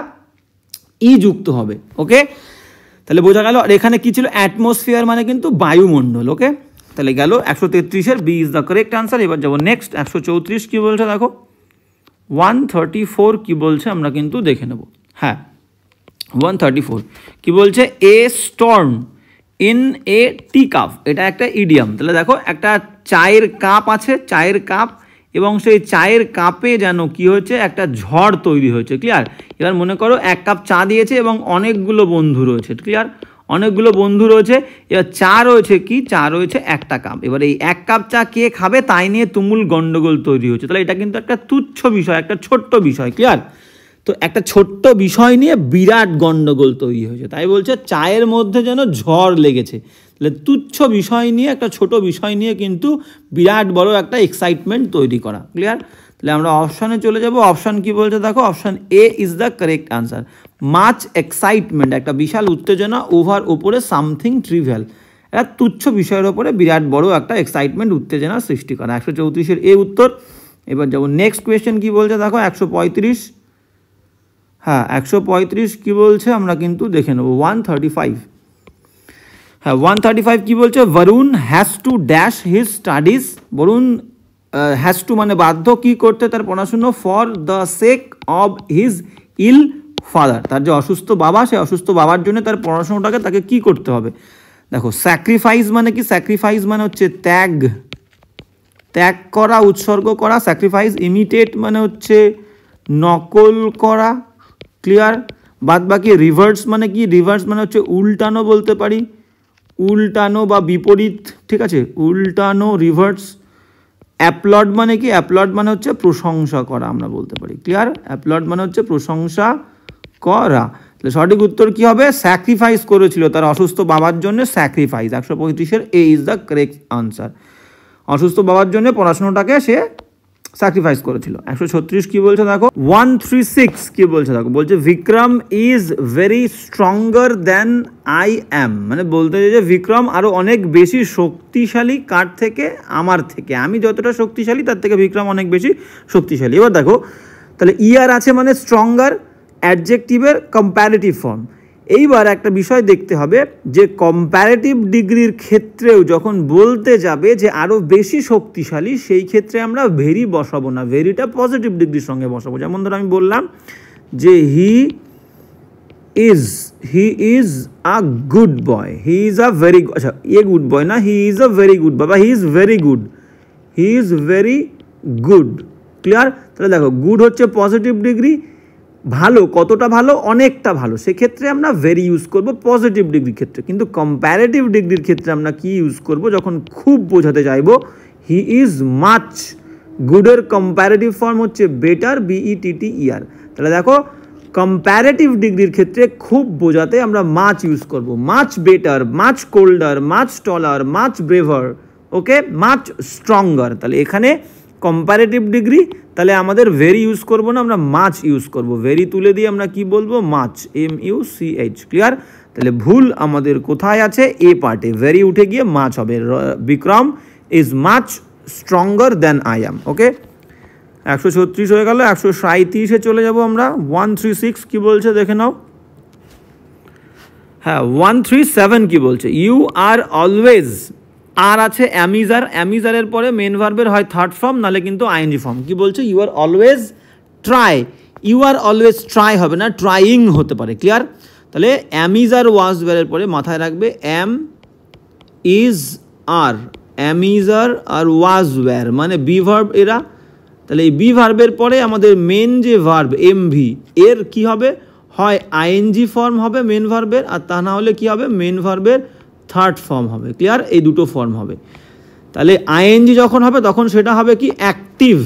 ই যুক্ত হবে। ওকে, তাহলে বোঝা গেল। আর এখানে কি ছিল, অ্যাটমসফিয়ার মানে কিন্তু বায়ুমণ্ডল। ওকে, তাহলে গেল 133-এর B is the correct answer. এবার যাবো নেক্সট, 134 কি বলছে দেখো। 134 কি বলছে আমরা কিন্তু দেখে নেব। হ্যাঁ, 134 কি বলছে, এ Sturm in a T cup, এটা একটা ইডিয়াম। তাহলে দেখো একটা চায়ের কাপ আছে, চায়ের কাপ, এবং সেই চায়ের কাপে যেন কি হয়েছে, একটা ঝড় তৈরি হয়েছে, ক্লিয়ার। এবার মনে করো এক কাপ চা দিয়েছে এবং অনেকগুলো বন্ধু রয়েছে, ক্লিয়ার, অনেকগুলো বন্ধু রয়েছে। এবার চা রয়েছে কি, চা রয়েছে একটা কাপ। এবার এই এক কাপ চা কে খাবে তাই নিয়ে তুমুল গন্ডগোল তৈরি হচ্ছে। তাহলে এটা কিন্তু একটা তুচ্ছ বিষয়, একটা ছোট্ট বিষয়, ক্লিয়ার। তো একটা ছোট্ট বিষয় নিয়ে বিরাট গন্ডগোল তৈরি হয়েছে, তাই বলছে চায়ের মধ্যে যেন ঝড় লেগেছে। তাহলে তুচ্ছ বিষয় নিয়ে, একটা ছোট বিষয় নিয়ে কিন্তু বিরাট বড় একটা এক্সাইটমেন্ট তৈরি করা, ক্লিয়ার। তাহলে আমরা অপশানে চলে যাব। অপশান কি বলছে দেখো, option A is the correct answer. Much excitement, একটা বিশাল উত্তেজনা, ওভার, ওপরে, সামথিং ট্রিভিয়াল, একটা তুচ্ছ বিষয়ের ওপরে বিরাট বড় একটা এক্সাইটমেন্ট, উত্তেজনা সৃষ্টি করা। 134-এর এ উত্তর। এবার যাবো নেক্সট কোয়েশ্চেন কি বলছে দেখো, 135। হ্যাঁ, 135 কি বলছে আমরা কিন্তু দেখে নেব। 135, হ্যাঁ 135 কি বলছে, Varun has to dash his studies. Varun has to মানে বাধ্য কি করতে, তার পড়াশুনো, for the sake of his ill father, তার যে অসুস্থ বাবা, সেই অসুস্থ বাবার জন্য তার পড়াশোনাটাকে তাকে কি করতে হবে। দেখো স্যাক্রিফাইস মানে কি, স্যাক্রিফাইস মানে হচ্ছে ত্যাগ, ত্যাগ করা, উৎসর্গ করা, স্যাক্রিফাইস। ইমিটেট মানে হচ্ছে নকল করা, ক্লিয়ার। বাদ বাকি রিভার্স মানে কি? রিভার্স মানে হচ্ছে উল্টানো বলতে পারি, উল্টানো বা বিপরীত, ঠিক আছে, উল্টানো, রিভার্স। অ্যাপ্লড মানে কি? অ্যাপ্লড মানে হচ্ছে প্রশংসা করা আমরা বলতে পারি, ক্লিয়ার। অ্যাপ্লড মানে হচ্ছে প্রশংসা করা। তাহলে সঠিক উত্তর কি হবে? স্যাক্রিফাইস করেছিল তার অসুস্থ বাবার জন্য, স্যাক্রিফাইস। 135-এর A is the correct answer. অসুস্থ বাবার জন্য পড়াশোনাটাকে সে স্যাক্রিফাইস করেছিল। 136 কি বলছে দেখো, 136 কি বলছে দেখো, বলছে Vikram is very stronger than I am. মানে বলতে যে বিক্রম আরও অনেক বেশি শক্তিশালী কার থেকে? আমার থেকে। আমি যতটা শক্তিশালী তার থেকে বিক্রম অনেক বেশি শক্তিশালী। এবার দেখো, তাহলে ইয়ার আছে মানে স্ট্রঙ্গার, অ্যাডজেক্টিভের কম্প্যারেটিভ ফর্ম। এইবার একটা বিষয় দেখতে হবে যে কম্প্যারেটিভ ডিগ্রির ক্ষেত্রেও যখন বলতে যাবে যে আরও বেশি শক্তিশালী, সেই ক্ষেত্রে আমরা ভেরি বসাবো না, ভেরিটা পজিটিভ ডিগ্রির সঙ্গে বসাবো। যেমন ধরো আমি বললাম যে he is a good boy, he is a very, আচ্ছা এ গুড বয় না, he is a very good boy, বা he is very good, he is very good, clear. তাহলে দেখো গুড হচ্ছে পজিটিভ ডিগ্রি, ভালো কতটা ভালো? অনেকটা ভালো। সেক্ষেত্রে আমরা ভেরি ইউজ করব পজিটিভ ডিগ্রির ক্ষেত্রে। কিন্তু কম্প্যারেটিভ ডিগ্রির ক্ষেত্রে আমরা কি ইউজ করব? যখন খুব বোঝাতে চাইবো, হি ইজ মাচ গুডের কম্প্যারেটিভ ফর্ম হচ্ছে বেটার, BETTER। তাহলে দেখো কম্প্যারেটিভ ডিগ্রির ক্ষেত্রে খুব বোঝাতে আমরা মাচ ইউজ করব, much better, much colder, much taller, much braver, okay, much stronger. তাহলে এখানে কম্প্যারেটিভ ডিগ্রি, তাহলে আমাদের ভেরি ইউজ করব না, আমরা মাচ ইউজ করব। ভেরি তুলে দিয়ে আমরা কি বলবো? Much, MUCH, clear. তাহলে ভুল আমাদের কোথায় আছে? এ পার্টে। ভেরি উঠে গিয়ে মাচ হবে। Vikram is much stronger than I am, okay. 136 হয়ে গেল। 137-এ চলে যাব আমরা। 136 কি বলছে দেখে নাও। হ্যাঁ, 137 কি বলছে? ইউ আর অলওয়েজ, আর আছে অ্যামিজার, অ্যামিজারের পরে মেন ভার্বের হয় থার্ড ফর্ম, নালে কিন্তু আইএনজি ফর্ম। কি বলছে? You are always try, you are always try হবে না, ট্রাইং হতে পারে, ক্লিয়ার। তাহলে অ্যামিজার ওয়াজ ওয়্যারের পরে মাথায় রাখবে এম ইজ আর, অ্যামিজার আর ওয়াজ ওয়্যার মানে বি ভার্ব এরা। তাহলে এই বি ভার্বের পরে আমাদের মেন যে ভার্ব এমভি, এর কি হবে? হয় আইএনজি ফর্ম হবে মেন ভার্বের, আর তা না হলে কি হবে? মেন ভার্বের থার্ড ফর্ম হবে, ক্লিয়ার। এই দুটো ফর্ম হবে। তাহলে আইএনজি যখন হবে তখন সেটা হবে কি? অ্যাক্টিভ,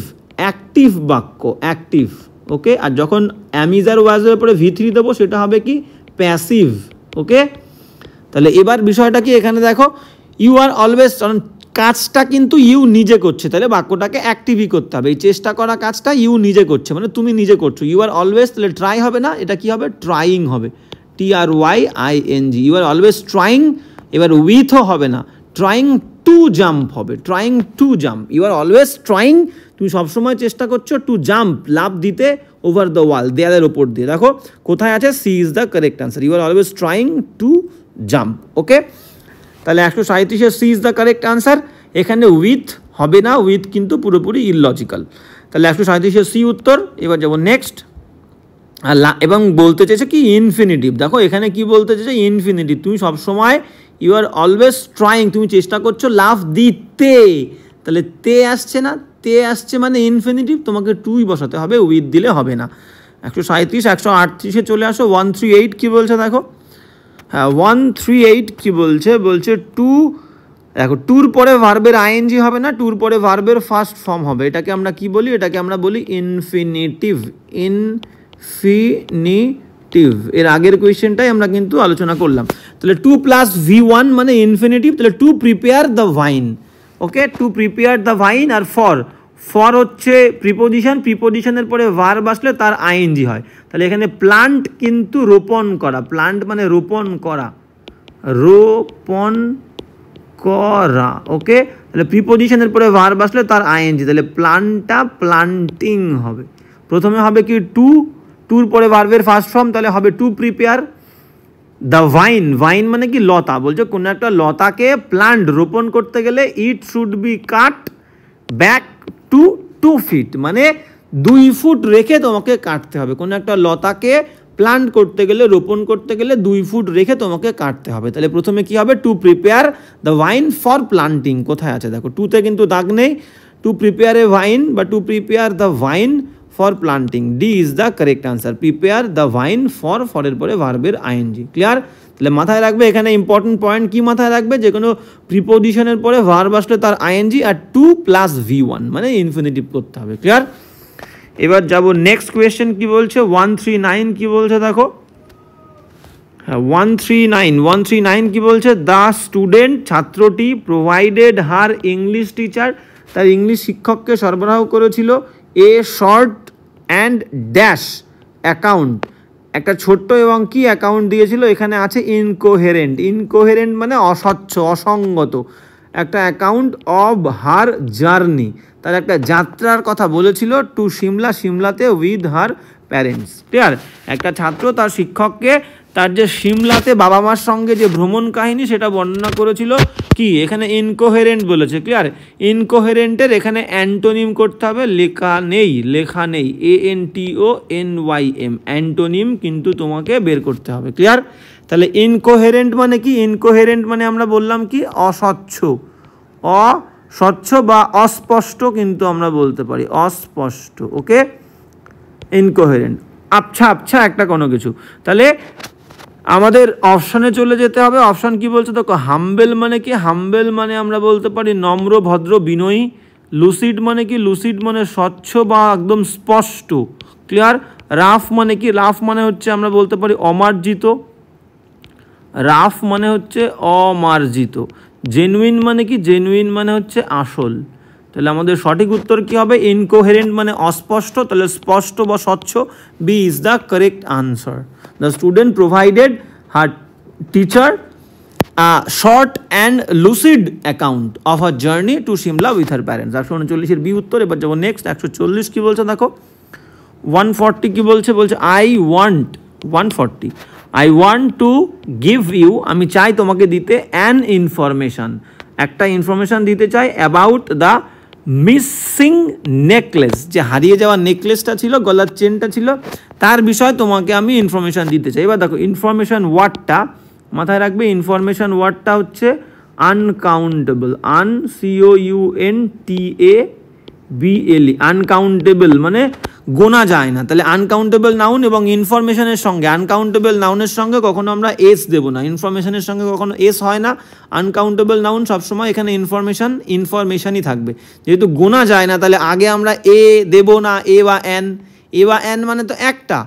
অ্যাক্টিভ বাক্য, অ্যাক্টিভ, ওকে। আর যখন অ্যামিজার ওয়াজের উপরে V3 দেবো সেটা হবে কি? প্যাসিভ, ওকে। তাহলে এবার বিষয়টা কি এখানে দেখো, ইউ আর অলওয়েজ, কারণ কাজটা কিন্তু ইউ নিজে করছে, তাহলে বাক্যটাকে অ্যাক্টিভই করতে হবে। এই চেষ্টা করা কাজটা ইউ নিজে করছে, মানে তুমি নিজে করছো। ইউ আর অলওয়েজ, তাহলে ট্রাই হবে না, এটা কি হবে? ট্রাইং হবে, TRYING। You are always trying, এবার উইথও হবে না, ট্রাইং টু জাম্প হবে, trying to jump. You are always trying, তুমি সবসময় চেষ্টা করছো টু জাম্প, লাফ দিতে, ওভার দ্য ওয়াল, দেয়ালের ওপর দিয়ে। দেখো কোথায় আছে? C is the correct answer. You are always trying to jump, okay. তাহলে 137-এ C is the correct answer. এখানে উইথ হবে না, উইথ কিন্তু পুরোপুরি ইললজিক্যাল। তাহলে 137-এ সি উত্তর। এবার যাবো নেক্সট। এবং বলতে চেয়েছে কি? ইনফিনিটিভ। দেখো এখানে কি বলতে চেয়েছে? ইনফিনিটিভ। তুমি সবসময়, ইউ আর অলওয়েজ ট্রাইং, তুমি চেষ্টা করছো লাফ দিতে, তাহলে তে আসছে না, তে আসছে মানে ইনফিনিটিভ, তোমাকে টুই বসাতে হবে, উইথ দিলে হবে না। 137, 138-এ চলে আসো। 138 কি বলছে দেখো। হ্যাঁ, 138 কি বলছে? বলছে টু, দেখো টুর পরে ভার্বের আইএনজি হবে না, টুর পরে ভার্বের ফার্স্ট ফর্ম হবে। এটাকে আমরা কি বলি? এটাকে আমরা বলি ইনফিনিটিভ, ইনফিনিটিভ। এর আগের কোয়েশ্চেনটাই আমরা কিন্তু আলোচনা করলাম। তাহলে 2 + V1 মানে ইনফিনিটিভ। তাহলে to prepare the vine, okay, to prepare the vine. আর ফর হচ্ছে প্রিপোজিশন, প্রিপোজিশনের পরে ভার্ব আসলে তার আইএনজি হয়। তাহলে এখানে প্লান্ট কিন্তু রোপণ করা, প্লান্ট মানে রোপণ করা, রোপণ করা, ওকে। তাহলে প্রিপোজিশনের পরে ভার্ব আসলে তার আইএনজি, তাহলে প্লান্টটা প্লান্টিং হবে। প্রথমে হবে কি? টু, টুর পরে ভার্বের ফার্স্ট ফর্ম, তাহলে হবে to prepare the vine. Vine মানে কি? লতা। বলছে কোনো একটা লতাকে প্লান্ট, রোপণ করতে গেলে it should be cut back to 2 feet, মানে 2 ফুট রেখে তোমাকে কাটতে হবে। কোনো একটা লতাকে প্লান্ট করতে গেলে, রোপণ করতে গেলে 2 ফুট রেখে তোমাকে কাটতে হবে। তাহলে প্রথমে কি হবে? To prepare the vine for planting. কোথায় আছে দেখো, টুতে কিন্তু দাগ নেই, টু প্রিপেয়ার এ ভাইন বা to prepare the vine for planting. D is the correct answer. Prepare the vine ফরের পরে ভার্বের আইএনজি। ক্লিয়ার? তাহলে মাথায় রাখবে এখানে ইম্পর্টেন্ট পয়েন্ট কি মাথায় রাখবে, যে কোনো প্রিপোজিশনের পরে ভার্ব আসলে তার আইএনজি আর 2 + V1 মানে ইনফিনিটিভ করতে হবে। ক্লিয়ার? এবার যাব নেক্সট কোয়েশ্চেন কি বলছে 139 কি বলছে দেখো। হ্যাঁ 139 কি বলছে, দ্য স্টুডেন্ট ছাত্রটি প্রোভাইডেড হার ইংলিশ টিচার তার ইংলিশ শিক্ষককে সরবরাহ করেছিল a short and dash account, একটা ছোট্ট এবং কি অ্যাকাউন্ট দিয়েছিল, এখানে আছে ইনকোহেরেন্ট মানে অস্বচ্ছ অসঙ্গত, একটা অ্যাকাউন্ট অফ হার জার্নি, তার একটা যাত্রার কথা বলেছিল টু সিমলাতে উইথ হার প্যারেন্টস। ক্লিয়ার? একটা ছাত্র তার শিক্ষককে তার যে সিমলাতে বাবা মার সঙ্গে যে ভ্রমণ কাহিনী সেটা বর্ণনা করেছিল কি, এখানে ইনকোহেরেন্ট বলেছে। ক্লিয়ার? ইনকোহেরেন্টের এখানে অ্যান্টোনিম করতে হবে, লেখা নেই ANTONYM অ্যান্টোনিম কিন্তু তোমাকে বের করতে হবে। ক্লিয়ার? তাহলে ইনকোহেরেন্ট মানে কি, ইনকোহেরেন্ট মানে আমরা বললাম কি অস্বচ্ছ বা অস্পষ্ট কিন্তু আমরা বলতে পারি অস্পষ্ট। ওকে, ইনকোহেরেন্ট আবছা একটা কোনো কিছু। তাহলে আমাদের অপশানে চলে যেতে হবে। অপশান কি বলছে দেখো, হাম্বেল মানে কি, হাম্বেল মানে আমরা বলতে পারি নম্র ভদ্র বিনয়ী। লুসিড মানে কি, লুসিড মানে স্বচ্ছ বা একদম স্পষ্ট। ক্লিয়ার? রাফ মানে কি, রাফ মানে হচ্ছে আমরা বলতে পারি অমার্জিত, রাফ মানে হচ্ছে অমার্জিত। জেনুইন মানে কি, জেনুইন মানে হচ্ছে আসল। তাহলে আমাদের সঠিক উত্তর কি হবে, ইনকোহেরেন্ট মানে অস্পষ্ট, তাহলে স্পষ্ট বা স্বচ্ছ, B is the correct answer. The student provided her teacher short and lucid account of her journey to Shimla with her parents. 139 B উত্তর। এবার যাবো নেক্সট 140 কি বলছে দেখো। 140 কি বলছে, I want to give you, আমি চাই তোমাকে দিতে অ্যান ইনফরমেশান, একটা ইনফরমেশান দিতে চাই অ্যাবাউট দ্য মিসিং নেকলেস, যে হারিয়ে যাওয়া নেকলেসটা ছিল, গলার চেনটা ছিল, তার বিষয়ে তোমাকে আমি ইনফরমেশান দিতে চাই। এবার দেখো ইনফরমেশান ওয়ার্ডটা মাথায় রাখবে, ইনফরমেশান ওয়ার্ডটা হচ্ছে আনকাউন্টেবল, COUNTABLE, আনকাউন্টেবল মানে গোনা যায় না। তাহলে আনকাউন্টেবল নাউন এবং ইনফরমেশনের সঙ্গে, আনকাউন্টেবল নাউনের সঙ্গে কখনো আমরা এস দেবো না, ইনফরমেশনের সঙ্গে কখনো এস হয় না। আনকাউন্টেবল নাউন সবসময় এখানে ইনফরমেশনই থাকবে। যেহেতু গোনা যায় না তাহলে আগে আমরা এ দেব না, এ বা এন মানে তো একটা,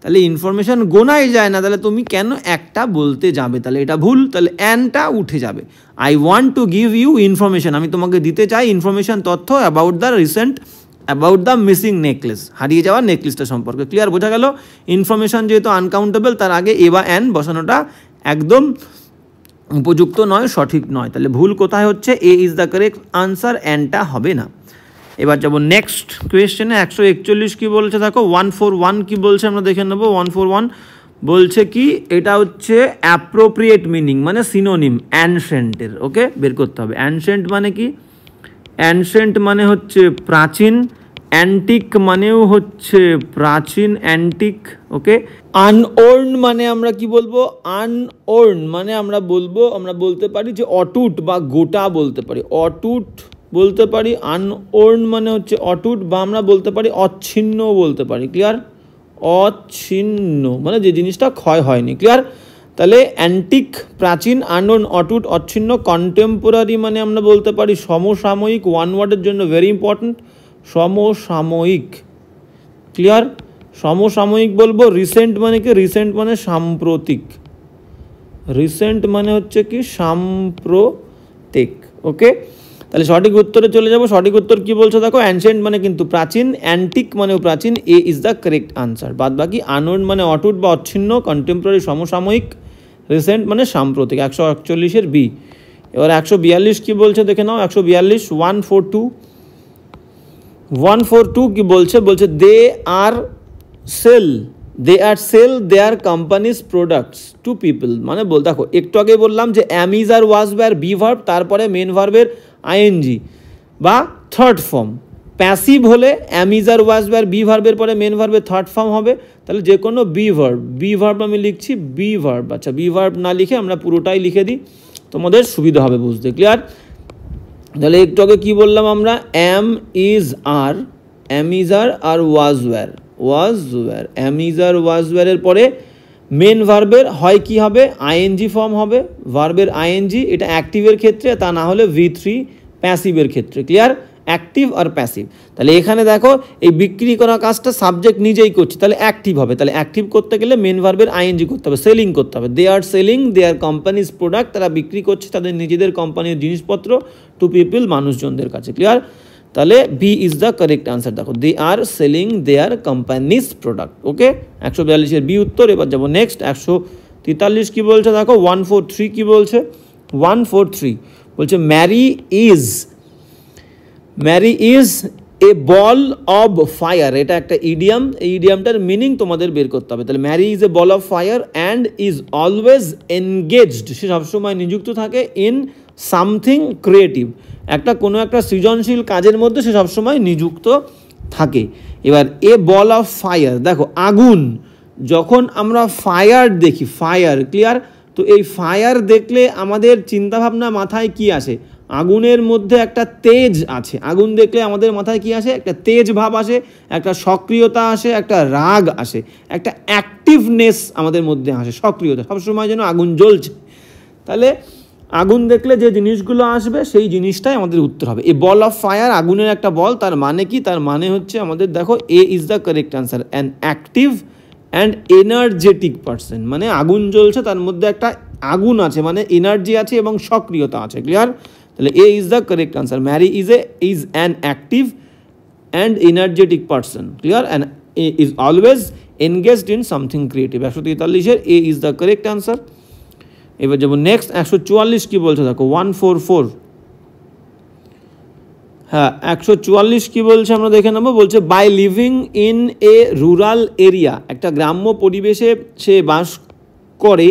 তাহলে ইনফরমেশন গোনাই যায় না, তাহলে তুমি কেন একটা বলতে যাবে, তাহলে এটা ভুল, তাহলে অ্যানটা উঠে যাবে। I want to give you information, আমি তোমাকে দিতে চাই ইনফরমেশন, তথ্য অ্যাবাউট দ্য মিসিং নেকলেস, হারিয়ে যাওয়া নেকলেসটা সম্পর্কে। ক্লিয়ার? বোঝা গেল? ইনফরমেশন যেহেতু আনকাউন্টেবল, তার আগে এ বা অ্যান বসানোটা একদম উপযুক্ত নয়, সঠিক নয়। তাহলে ভুল কোথায় হচ্ছে, এ ইজ দ্য কারেক্ট আনসার, অ্যানটা হবে না। এবার যাবো নেক্সট কোয়েশ্চেনে। 141 কি বলছে দেখো। 141 কি বলছে আমরা দেখে নেবো। 141 বলছে কি, এটা হচ্ছে অ্যাপ্রোপ্রিয়েট মিনিং মানে সিনোনিম অ্যানশেন্টের। ওকে, বের করতে হবে। অ্যানশেন্ট মানে কি, অ্যানশেন্ট মানে হচ্ছে প্রাচীন, অ্যান্টিক মানেও হচ্ছে প্রাচীন, অ্যান্টিক। ওকে, আনওর্ন মানে আমরা কি বলবো, আনওর্ন মানে আমরা বলতে পারি যে অটুট বা গোটা বলতে পারি, অটুট বলতে পারি। আনওর্ন মানে হচ্ছে অটুট, বা আমরা বলতে পারি অচ্ছিন্ন বলতে পারি। ক্লিয়ার? অচ্ছিন্ন মানে যে জিনিসটা ক্ষয় হয়নি। ক্লিয়ার? তাহলে অ্যান্টিক প্রাচীন, আননোন অটুট, অচ্ছিন্ন। কন্টেম্পোরারি মানে আমরা বলতে পারি সমসাময়িক, ওয়ান ওয়ার্ডের জন্য ভেরি ইম্পর্ট্যান্ট, সমসাময়িক। ক্লিয়ার? সমসাময়িক বলবো। রিসেন্ট মানে কি, রিসেন্ট মানে সাম্প্রতিক, রিসেন্ট মানে হচ্ছে কি সাম্প্রতিক। ওকে, তাহলে সঠিক উত্তরে চলে যাব। সঠিক উত্তর কি বলছে দেখো, অ্যানশেন্ট মানে কিন্তু প্রাচীন, অ্যান্টিক মানেও প্রাচীন, এ ইজ দ্য কারেক্ট আনসার। বাদ বাকি আননোন মানে অটুট বা অচ্ছিন্ন, কন্টেম্পোরারি সমসাময়িক, রিসেন্ট মানে সাম্প্রতিক। 141 বি। এবার 142 কি বলছে দেখে নাও। 142 142 কি বলছে, they are sell their companies products to people, মানে দেখো একটু আগে বললাম যে অ্যাম ইজ আর ওয়াজ বার বি ভার্ব, তারপরে মেন ভার্বের আইএনজি বা থার্ড ফর্ম। প্যাসিভ হলে অ্যাম ইজ আর ওয়াজ বার বি ভার্বের পরে মেন ভার্বের থার্ড ফর্ম হবে। তাহলে যে কোনো বি ভার্ব আমি লিখছি বি ভার্ব। আচ্ছা, বি ভার্ব না লিখে আমরা পুরোটাই লিখে দিই, তোমাদের সুবিধা হবে বুঝতে। ক্লিয়ার? তাহলে একটু আগে কী বললাম আমরা, অ্যাম ইজ আর আর was were am is are was ওয়্যারের পরে মেন ভার্বের হয় কি হবে, আইএনজি ফর্ম হবে, ভার্বের আইএনজি, এটা অ্যাক্টিভের ক্ষেত্রে, তা না হলে V3 প্যাসিভের ক্ষেত্রে। ক্লিয়ার? অ্যাক্টিভ আর প্যাসিভ। তাহলে এখানে দেখো এই বিক্রি করা কাজটা সাবজেক্ট নিজেই করছে, তাহলে অ্যাক্টিভ হবে। তাহলে অ্যাক্টিভ করতে গেলে মেন ভার্বের আইএনজি করতে হবে, সেলিং করতে হবে। দে are selling their companies product, তারা বিক্রি করছে তাদের নিজেদের কোম্পানির জিনিসপত্র টু পিপল, মানুষজনদের কাছে। ক্লিয়ার? তাহলে B is the correct answer. দেখো they are selling their companies product. Okay, 142-এর বি উত্তর। এবার যাবো নেক্সট 143 কি বলছে দেখো, 143 কি বলছে, 143 বলছে Mary is a ball of fire. এটা একটা ইডিয়াম, এই ইডিয়ামটার মিনিং তোমাদের বের করতে হবে। তাহলে Mary is a ball of fire and is always engaged, সে সবসময় নিযুক্ত থাকে ইন সামথিং ক্রিয়েটিভ, কোনো একটা সৃজনশীল কাজের মধ্যে সে সবসময় নিযুক্ত থাকে। এবার এ বল অফ ফায়ার, দেখো আগুন, যখন আমরা ফায়ার দেখি, ফায়ার, ক্লিয়ার? তো এই ফায়ার দেখলে আমাদের চিন্তাভাবনা মাথায় কি আসে, আগুনের মধ্যে একটা তেজ আছে। আগুন দেখলে আমাদের মাথায় কি আসে, একটা তেজ ভাব আসে, একটা সক্রিয়তা আসে, একটা রাগ আসে, একটা অ্যাক্টিভনেস আমাদের মধ্যে আসে, সক্রিয়তা, সবসময় যেন আগুন জ্বলছে। তাহলে আগুন দেখলে যে জিনিসগুলো আসবে সেই জিনিসটাই আমাদের উত্তর হবে। এ বল অফ ফায়ার, আগুনের একটা বল, তার মানে কি, তার মানে হচ্ছে আমাদের দেখো A is the correct answer, an active and energetic person. মানে আগুন জ্বলছে, তার মধ্যে একটা আগুন আছে, মানে এনার্জি আছে এবং সক্রিয়তা আছে। ক্লিয়ার? তাহলে A is the correct answer. Mary is an active and energetic person. Clear? And is always engaged in something creative. 143-এর A is the correct answer. এবার যাবো নেক্সট 144 কি বলছে দেখো, 144, হ্যাঁ 144 কি বলছে আমরা দেখে নেবো। বলছে by living in a rural area, একটা গ্রাম্য পরিবেশে সে বাস করে,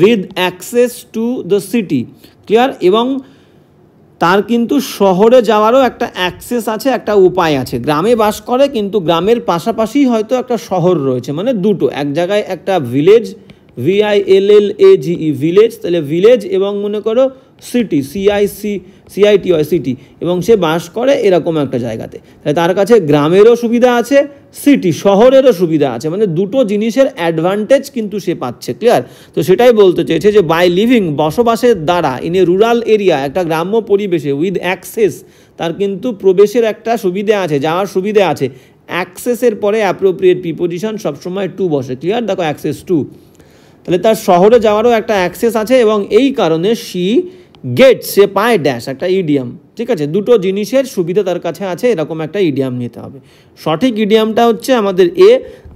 with access to the city. Clear? এবং তার কিন্তু শহরে যাওয়ারও একটা অ্যাক্সেস আছে, একটা উপায় আছে। গ্রামে বাস করে কিন্তু গ্রামের পাশাপাশি হয়তো একটা শহর রয়েছে, মানে দুটো, এক জায়গায় একটা ভিলেজ, VILLAGE ভিলেজ, তাহলে ভিলেজ, এবং মনে করো সিটি, CITY সিটি, এবং সে বাস করে এরকম একটা জায়গাতে। তাহলে তার কাছে গ্রামেরও সুবিধা আছে, সিটি শহরেরও সুবিধা আছে, মানে দুটো জিনিসের অ্যাডভান্টেজ কিন্তু সে পাচ্ছে। ক্লিয়ার? তো সেটাই বলতে চেয়েছে যে বাই লিভিং, বসবাসের দ্বারা, ইন এ রুরাল এরিয়া, একটা গ্রাম্য পরিবেশে, উইথ অ্যাক্সেস, তার কিন্তু প্রবেশের একটা সুবিধা আছে, যাওয়ার সুবিধা আছে। অ্যাক্সেসের পরে অ্যাপ্রোপ্রিয়েট প্রিপোজিশন সবসময় টু বসে। ক্লিয়ার? দেখো অ্যাক্সেস টু, তাহলে তার শহরে যাওয়ারও একটা অ্যাক্সেস আছে, এবং এই কারণে সি গেট, সে পায় ড্যাশ, একটা ইডিয়াম। ঠিক আছে, দুটো জিনিসের সুবিধা তার কাছে আছে, এরকম একটা ইডিয়াম নিতে হবে। সঠিক ইডিয়ামটা হচ্ছে আমাদের A,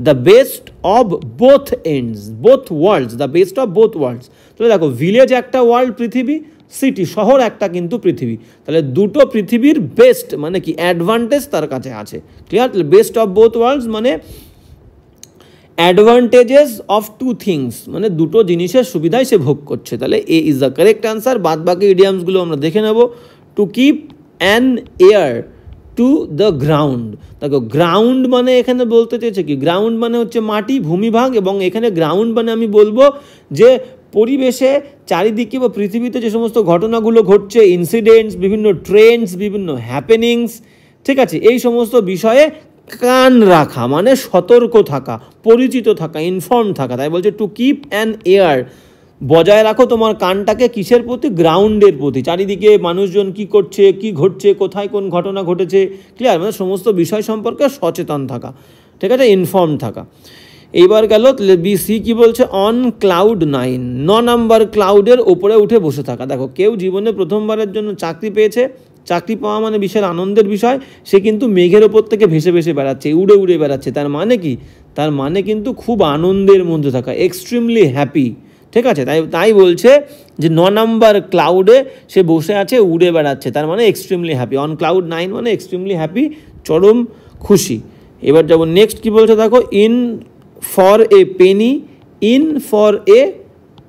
the best of both ends, both worlds, the best of both worlds. তাহলে দেখো ভিলেজ একটা ওয়ার্ল্ড, পৃথিবী, সিটি শহর একটা কিন্তু পৃথিবী, তাহলে দুটো পৃথিবীর বেস্ট মানে কি, অ্যাডভান্টেজ তার কাছে আছে। ক্লিয়ার? তাহলে বেস্ট অফ বোথ ওয়ার্ল্ডস মানে অ্যাডভান্টেজেস অফ টু থিংস, মানে দুটো জিনিসের সুবিধাই সে ভোগ করছে। তাহলে A is the correct answer. বাদ বাকি ইডিয়ামসগুলো আমরা দেখে নেব। To keep an air to the ground, দেখো গ্রাউন্ড মানে এখানে বলতে চেয়েছে কি, গ্রাউন্ড মানে হচ্ছে মাটি, ভূমিভাগ, এবং এখানে গ্রাউন্ড মানে আমি বলবো যে পরিবেশে চারিদিকে বা পৃথিবীতে যে সমস্ত ঘটনাগুলো ঘটছে, ইনসিডেন্টস, বিভিন্ন ট্রেন্ডস, বিভিন্ন হ্যাপেনিংস, ঠিক আছে, এই সমস্ত বিষয়ে কান রাখা, মানে সতর্ক থাকা, পরিচিত থাকা, ইনফর্ম থাকা। তাই বলছে টু কিপ অ্যান এয়ার, বজায় রাখো তোমার কানটাকে, কিসের প্রতি, গ্রাউন্ডের প্রতি, চারিদিকে মানুষজন কি করছে, কি ঘটছে, কোথায় কোন ঘটনা ঘটেছে। ক্লিয়ার? মানে সমস্ত বিষয় সম্পর্কে সচেতন থাকা, ঠিক আছে, ইনফর্ম থাকা। এইবার গেল BC কি বলছে, অন ক্লাউড 9, 9 নাম্বার ক্লাউডের ওপরে উঠে বসে থাকা। দেখো কেউ জীবনে প্রথমবারের জন্য চাকরি পেয়েছে, চাকরি পাওয়া মানে বিশাল আনন্দের বিষয়, সে কিন্তু মেঘের ওপর থেকে ভেসে ভেসে বেড়াচ্ছে, উড়ে উড়ে বেড়াচ্ছে। তার মানে কি, তার মানে কিন্তু খুব আনন্দের মধ্যে থাকা, এক্সট্রিমলি হ্যাপি। ঠিক আছে, তাই বলছে যে 9 নাম্বার ক্লাউডে সে বসে আছে, উড়ে বেড়াচ্ছে, তার মানে এক্সট্রিমলি হ্যাপি। অন ক্লাউড 9 মানে এক্সট্রিমলি হ্যাপি, চরম খুশি। এবার যাবো নেক্সট কি বলছে দেখো, in for a Penney, in for a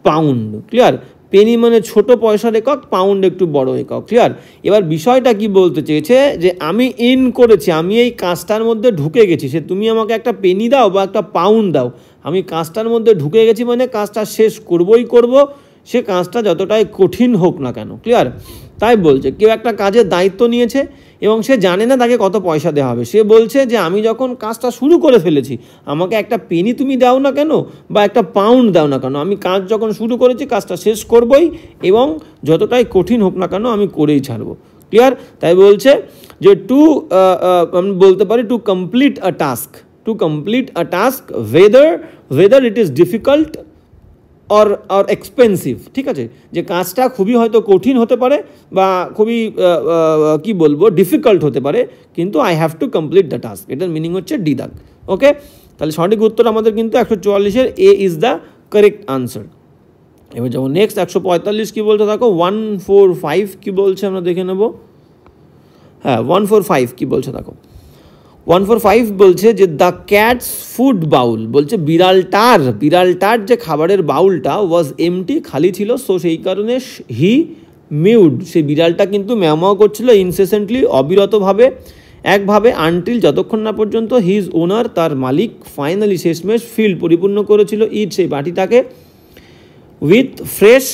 pound. Clear? Penney মানে ছোট পয়সার একক, পাউন্ড একটু বড় একক। ক্লিয়ার? এবার বিষয়টা কি বলতে চেয়েছে যে আমি ইন করেছি, আমি এই কাজটার মধ্যে ঢুকে গেছি, সে তুমি আমাকে একটা পেনি দাও বা একটা পাউন্ড দাও, আমি কাজটার মধ্যে ঢুকে গেছি, মানে কাজটা শেষ করবই করব, সে কাজটা যতটাই কঠিন হোক না কেন। ক্লিয়ার? তাই বলছে কেউ একটা কাজের দায়িত্ব নিয়েছে এবং সে জানে না তাকে কত পয়সা দেওয়া হবে। সে বলছে যে আমি যখন কাজটা শুরু করে ফেলেছি, আমাকে একটা পেনি তুমি দাও না কেন বা একটা পাউন্ড দাও না কেন, আমি কাজ যখন শুরু করেছি কাজটা শেষ করবই এবং যতটাই কঠিন হোক না কেন আমি করেই ছাড়বো। ক্লিয়ার? তাই বলছে যে আমি বলতে পারি to complete a task whether it is difficult or expensive, ঠিক আছে, যে কাজটা খুবই হয়তো কঠিন হতে পারে বা খুবই কি বলবো ডিফিকাল্ট হতে পারে, কিন্তু I have to complete the task, এটার মিনিং হচ্ছে ডি দাগ। ওকে, তাহলে সঠিক উত্তর আমাদের কিন্তু 144-এর এ ইজ দ্য কারেক্ট আনসার। এবার যেমন নেক্সট 145 কী বলছে দেখো, 145 কী বলছে আমরা দেখে নেব। হ্যাঁ, 145 কী বলছে দেখো, 145 বলছে যে দ্য ক্যাটস ফুড বাউল, বলছে বিড়ালটার যে খাবারের বাউলটা ওয়াজ এমটি, খালি ছিল, সো সেই কারণে হি মিউড, সেই বিড়ালটা কিন্তু ম্যাও করছিল ইনসেসেন্টলি, অবিরতভাবে, একভাবে, আনটিল, যতক্ষণ না পর্যন্ত হিজ ওনার, তার মালিক, ফাইনালি, শেষমেশ, ফিল্ড, পরিপূর্ণ করেছিল, ইট, সেই বাটিটাকে, উইথ ফ্রেশ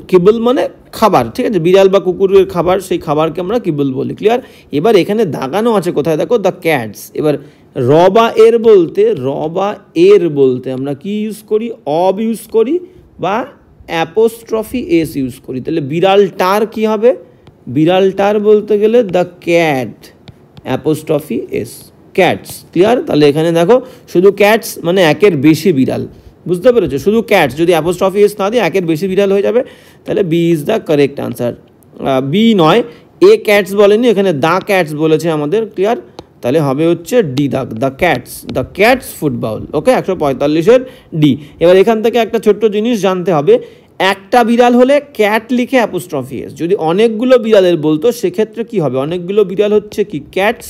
কিবল মানে খাবার, ঠিক আছে, বিড়াল বা কুকুরের খাবার, সেই খাবারকে আমরা কিবল বলি। ক্লিয়ার? এবার এখানে দাগানো আছে কোথায় দেখো, দ্য ক্যাটস। এবার র বা এর বলতে আমরা কি ইউজ করি, অব ইউজ করি বা অ্যাপোস্ট্রফি এস ইউজ করি। তাহলে বিড়ালটার কি হবে, বিড়ালটার বলতে গেলে the cat, apostrophe S, cats. Clear? তাহলে এখানে দেখো শুধু ক্যাটস মানে একের বেশি বিড়াল, বুঝতে পেরেছো? শুধু ক্যাটস, যদি অ্যাপোস্ট্রফি এস না দিয়ে একের বেশি বিড়াল হয়ে যাবে, তাহলে B is the correct answer. B নয়, এ ক্যাটস বলেনি, এখানে দ্য ক্যাটস বলেছে আমাদের। ক্লিয়ার? তাহলে হবে হচ্ছে ডি দাগ, the cat's food bowl. Okay, 145-এর ডি। এবার এখান থেকে একটা ছোট্ট জিনিস জানতে হবে, একটা বিড়াল হলে ক্যাট লিখে অ্যাপোস্ট্রফি এস, যদি অনেকগুলো বিড়ালের বলতো সেক্ষেত্রে কি হবে, অনেকগুলো বিড়াল হচ্ছে কি ক্যাটস,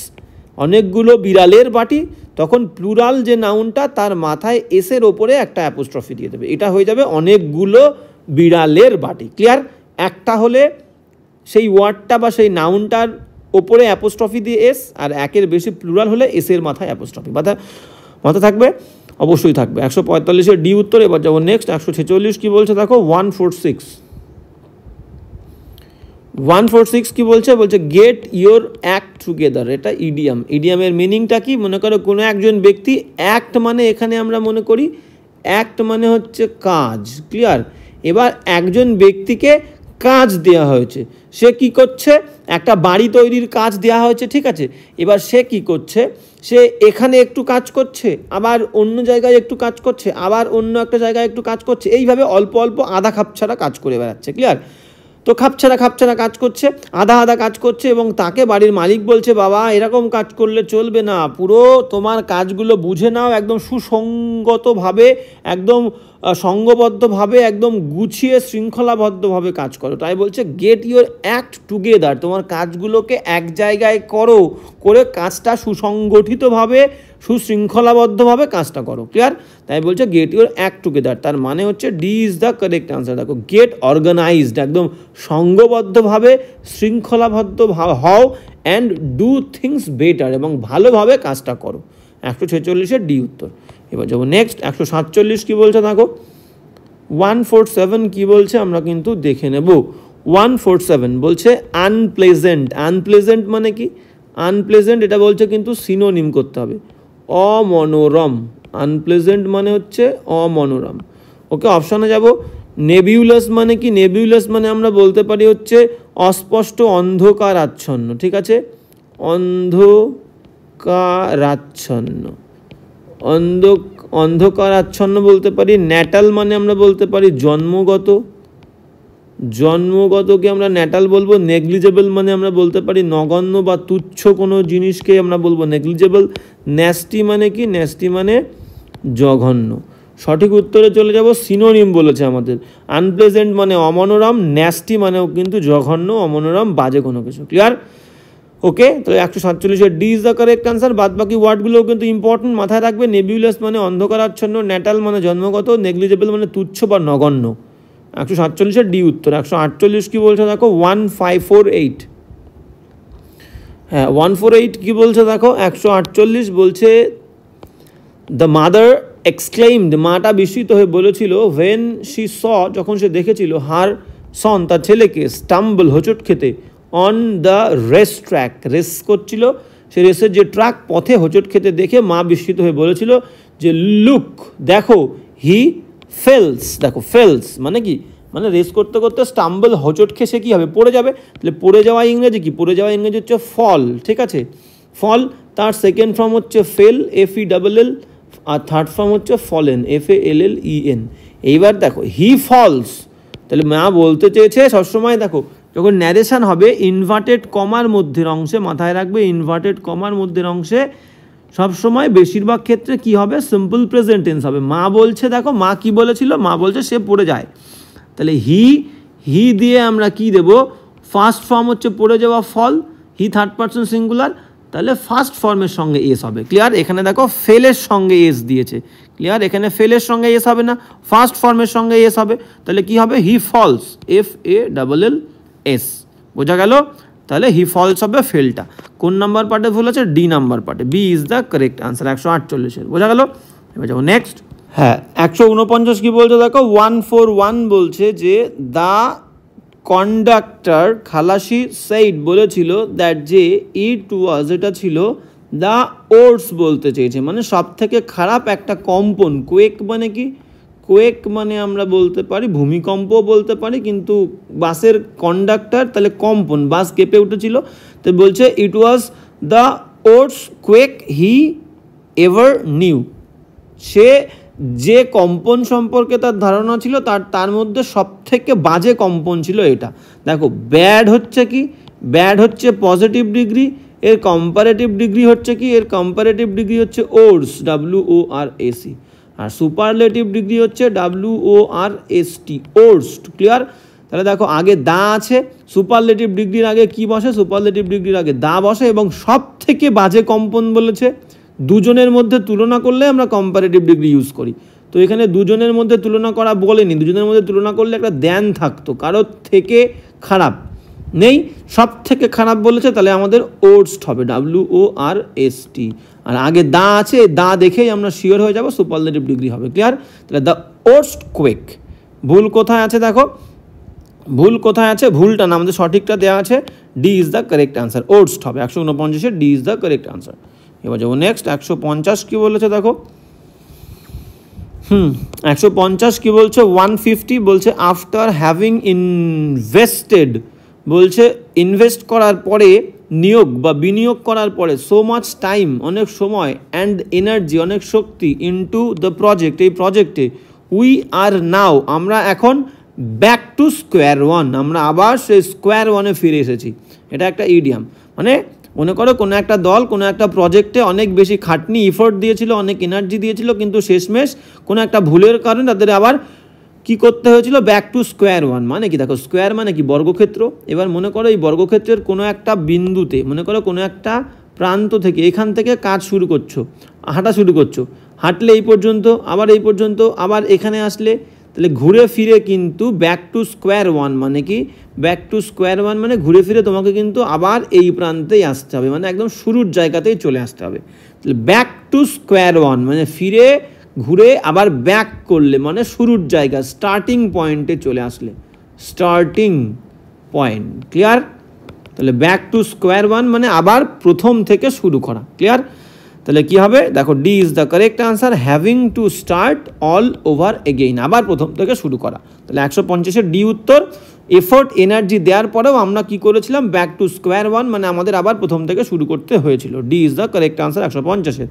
অনেকগুলো বিড়ালের বাটি, তখন প্লুরাল যে নাউনটা তার মাথায় এসের ওপরে একটা অ্যাপোস্ট্রফি দিয়ে দেবে, এটা হয়ে যাবে অনেকগুলো বিড়ালের বাটি। ক্লিয়ার? একটা হলে সেই ওয়ার্ডটা বা সেই নাউনটার ওপরে অ্যাপোস্ট্রফি দিয়ে এস, আর একের বেশি প্লুরাল হলে এসের মাথায় অ্যাপোস্ট্রফি। মাথা থাকবে? অবশ্যই থাকবে। 145-এর ডি উত্তর। এবার যাবো নেক্সট 146 কি বলছে দেখো, 146 কি বলছে, গেট ইয়োর অ্যাক্ট টুগেদার। এটা ইডিয়ামের মিনিংটা কি, মনে করো কোনো একজন ব্যক্তি, অ্যাক্ট মানে এখানে আমরা মনে করি অ্যাক্ট মানে হচ্ছে কাজ। ক্লিয়ার? এবার একজন ব্যক্তিকে কাজ দেওয়া হয়েছে, সে কি করছে, একটা বাড়ি তৈরির কাজ দেওয়া হয়েছে, ঠিক আছে, এবার সে কি করছে, সে এখানে একটু কাজ করছে, আবার অন্য জায়গায় একটু কাজ করছে, আবার অন্য একটা জায়গায় একটু কাজ করছে, এইভাবে অল্প অল্প আধা খাপছাড়া কাজ করে বেড়াচ্ছে। ক্লিয়ার? তো খাপছাড়া কাজ করছে, আধা কাজ করছে, এবং তাকে বাড়ির মালিক বলছে, বাবা এরকম কাজ করলে চলবে না, পুরো তোমার কাজগুলো বুঝে নাও, একদম সুসংগতভাবে, একদম সঙ্গবদ্ধভাবে, একদম গুছিয়ে শৃঙ্খলাবদ্ধভাবে কাজ করো। তাই বলছে গেট ইউর অ্যাক্ট টুগেদার, তোমার কাজগুলোকে এক জায়গায় করে কাজটা সুসংগঠিতভাবে, সুশৃঙ্খলাবদ্ধভাবে কাজটা করো। ক্লিয়ার? তাই বলছে গেট ইউর অ্যাক্ট টুগেদার, তার মানে হচ্ছে D is the correct answer. দেখো, গেট অর্গানাইজড, একদম সঙ্গবদ্ধভাবে, শৃঙ্খলাবদ্ধ হও, অ্যান্ড ডু থিংস বেটার, এবং ভালোভাবে কাজটা করো। 146-এর ডি উত্তর। এবার যাবো নেক্সট 147 কি বলছে দেখো, 147 কি বলছে আমরা কিন্তু দেখে নেব। 147 বলছে আনপ্লেজেন্ট মানে কি, আনপ্লেজেন্ট এটা বলছে কিন্তু সিনোনিম করতে হবে, অমনোরম। আনপ্লেজেন্ট মানে হচ্ছে অমনোরম। ওকে, অপশানে যাব। নেবিউলাস মানে কি, নেবিউলাস মানে আমরা বলতে পারি হচ্ছে অস্পষ্ট, অন্ধকারাচ্ছন্ন। ঠিক আছে, অন্ধকারাচ্ছন্ন বলতে পারি। ন্যাটাল মানে আমরা বলতে পারি জন্মগতকে আমরা ন্যাটাল বলবো। নেগলিজেবল মানে আমরা বলতে পারি নগণ্য বা তুচ্ছ কোনো জিনিসকে আমরা বলবো নেগলিজেবল। ন্যাস্টি মানে কি, ন্যাস্টি মানে জঘন্য। সঠিক উত্তরে চলে যাব। সিনোনিম বলেছে আমাদের, আনপ্লেজেন্ট মানে অমনোরম, ন্যাস্টি মানেও কিন্তু জঘন্য, অমনোরম, বাজে কোনো কিছু। ক্লিয়ার? ওকে, তাহলে 147-এর D is the correct answer. বাদ বাকি ওয়ার্ডগুলোও কিন্তু ইম্পর্টেন্ট, মাথায় রাখবে। নেবিউলাস মানে অন্ধকারাচ্ছন্ন, ন্যাটাল মানে জন্মগত, নেগলিজেবল মানে তুচ্ছ বা নগণ্য। 147-এর ডি উত্তর। 148 কি বলছে দেখো, 1548। হ্যাঁ, 148 কি বলছে দেখো, 148 বলছে দ্য মাদার এক্সক্লেইমড, মাটা বিস্মিত হয়ে বলেছিল, ওয়েন শি স, যখন সে দেখেছিল, হার সন তার ছেলেকে স্টাম্বল হোঁচট খেতে on the race track, race করছিল, সে রেসের যে ট্র্যাক পথে হোঁচট খেতে দেখে মা বিস্মিত হয়ে বলেছিল যে লুক দেখো, হি ফেলস, দেখো ফেলস মানে কি, মানে রেস করতে করতে স্টাম্বল হোঁচট খেয়ে সে কী হবে, পড়ে যাবে। তাহলে পড়ে যাওয়া ইংরেজি কি, পড়ে যাওয়া ইংরেজি হচ্ছে ফল, ঠিক আছে, ফল। তার সেকেন্ড ফর্ম হচ্ছে ফেল, FELL, আর থার্ড ফর্ম হচ্ছে ফলেন, FALLEN। এইবার দেখো হি ফলস, তাহলে মা বলতে চেয়েছে সবসময় দেখো যখন ন্যারেশান হবে ইনভার্টেড কমার মধ্যের অংশে, মাথায় রাখবে ইনভার্টেড কমার মধ্যের অংশে সবসময় বেশিরভাগ ক্ষেত্রে কি হবে, সিম্পল প্রেজেন্ট টেন্স হবে। মা বলছে, দেখো মা কি বলেছিল, মা বলছে সে পড়ে যায়, তাহলে হি দিয়ে আমরা কি দেব, ফার্স্ট ফর্ম হচ্ছে পড়ে যাওয়া ফল, হি থার্ড পারসন সিঙ্গুলার, তাহলে ফার্স্ট ফর্মের সঙ্গে এস হবে। ক্লিয়ার? এখানে দেখো ফেলের সঙ্গে এস দিয়েছে, ক্লিয়ার? এখানে ফেলের সঙ্গে এস হবে না, ফার্স্ট ফর্মের সঙ্গে এস হবে, তাহলে কি হবে, হি ফলস, FALLS, বোঝা গেল? তাহলে হি ফলস হবে ফেলটা। কোন নাম্বার পার্টে ভুল আছে, ডি নাম্বার পার্টে, B is the correct answer 148-এর, বোঝা গেল? এবার যাবো নেক্সট। হ্যাঁ, 149 কি বলছে দেখো, 141 বলছে যে দ্য কন্ডাক্টর খালাসি সেইড বলেছিল দ্যাট যে ইট ওয়াজ, এটা ছিল দ্য ওর্স বলতে চেয়েছে, মানে সব থেকে খারাপ একটা কম্পন। কোয়েক মানে কি, কোয়েক মানে আমরা বলতে পারি ভূমিকম্প বলতে পারি, কিন্তু বাসের কন্ডাক্টর তাহলে কম্পন, বাস কেঁপে উঠেছিল, তো বলছে it was the worse quake he ever knew, সে যে কম্পন সম্পর্কে তার ধারণা ছিল তার মধ্যে সব থেকে বাজে কম্পন ছিল এটা। দেখো ব্যাড হচ্ছে কি, ব্যাড হচ্ছে পজিটিভ ডিগ্রি, এর কম্পারেটিভ ডিগ্রি হচ্ছে কি, এর কম্পারেটিভ ডিগ্রি হচ্ছে ওর্স, WORST, আর সুপারলেটিভ ডিগ্রি হচ্ছে WORST, ওর্স্ট। ক্লিয়ার? তাহলে দেখো আগে দা আছে, সুপারলেটিভ ডিগ্রির আগে কি বসে, সুপারলেটিভ ডিগ্রির আগে দা বসে, এবং সব থেকে বাজে কম্পন বলেছে। দুজনের মধ্যে তুলনা করলে আমরা কম্পারেটিভ ডিগ্রি ইউজ করি, তো এখানে দুজনের মধ্যে তুলনা করা বলেনি, দুজনের মধ্যে তুলনা করলে একটা দ্যান থাকতো, কারোর থেকে খারাপ নেই, সব থেকে খারাপ বলেছে, তাহলে আমাদের ওর্স্ট হবে, WORST, আর আগে দা আছে, দা দেখেই আমরা শিওর হয়ে যাব সুপারলেটিভ ডিগ্রি হবে। ক্লিয়ার? তাহলে দ্য ওর্স্ট কোয়েক। ভুল কোথায় আছে দেখো, ভুল কোথায় আছে, ভুলটা না, আমাদের সঠিকটা দেওয়া আছে, D is the correct answer, worst হবে 149-এর, D is the correct answer. এবার যাবো নেক্সট। 150 কি বলেছে দেখো, 150 কি বলছে, 150 বলছে আফটার হ্যাভিং ইনভেস্টেড, বলছে ইনভেস্ট করার পরে, নিয়োগ বা বিনিয়োগ করার পরে, সো মাচ টাইম অনেক সময়, অ্যান্ড এনার্জি অনেক শক্তি, ইনটু দ্য প্রজেক্ট এই প্রজেক্টে, উই আর নাও আমরা এখন ব্যাক টু স্কোয়ার ওয়ান, আমরা আবার সেই স্কোয়ার ওয়ানে ফিরে এসেছি। এটা একটা ইডিয়াম, মানে মনে করো কোনো একটা দল কোনো একটা প্রজেক্টে অনেক বেশি খাটনি এফোর্ট দিয়েছিল, অনেক এনার্জি দিয়েছিল, কিন্তু শেষমেশ কোনো একটা ভুলের কারণে তাদের আবার কি করতে হয়েছিল, ব্যাক টু স্কোয়ার ওয়ান। মানে কি দেখো, স্কোয়ার মানে কি, বর্গক্ষেত্র। এবার মনে করো এই বর্গক্ষেত্রের কোনো একটা বিন্দুতে, মনে করো কোনো একটা প্রান্ত থেকে, এখান থেকে কাজ শুরু করছো, হাঁটা শুরু করছো, হাঁটলে এই পর্যন্ত, আবার এই পর্যন্ত, আবার এখানে আসলে, তাহলে ঘুরে ফিরে কিন্তু ব্যাক টু স্কোয়ার ওয়ান মানে কি, ব্যাক টু স্কোয়ার ওয়ান মানে ঘুরে ফিরে তোমাকে কিন্তু আবার এই প্রান্তেই আসতে হবে, মানে একদম শুরুর জায়গাতেই চলে আসতে হবে। তাহলে ব্যাক টু স্কোয়ার ওয়ান মানে ফিরে ঘুরে আবার ব্যাক করলে মানে শুরুর জায়গা, স্টার্টিং পয়েন্টে চলে আসলে, স্টার্টিং পয়েন্ট। ক্লিয়ার? তাহলে ব্যাক টু স্কোয়ার ওয়ান মানে আবার প্রথম থেকে শুরু করা। ক্লিয়ার? তাহলে কি হবে দেখো, D is the correct answer, having to start all over again, আবার প্রথম থেকে শুরু করা। তাহলে 150-এর ডি উত্তর। এফোর্ট এনার্জি দেওয়ার পরেও আমরা কি করেছিলাম, ব্যাক টু স্কোয়ার ওয়ান মানে আমাদের আবার প্রথম থেকে শুরু করতে হয়েছিল। D is the correct answer 150-এর।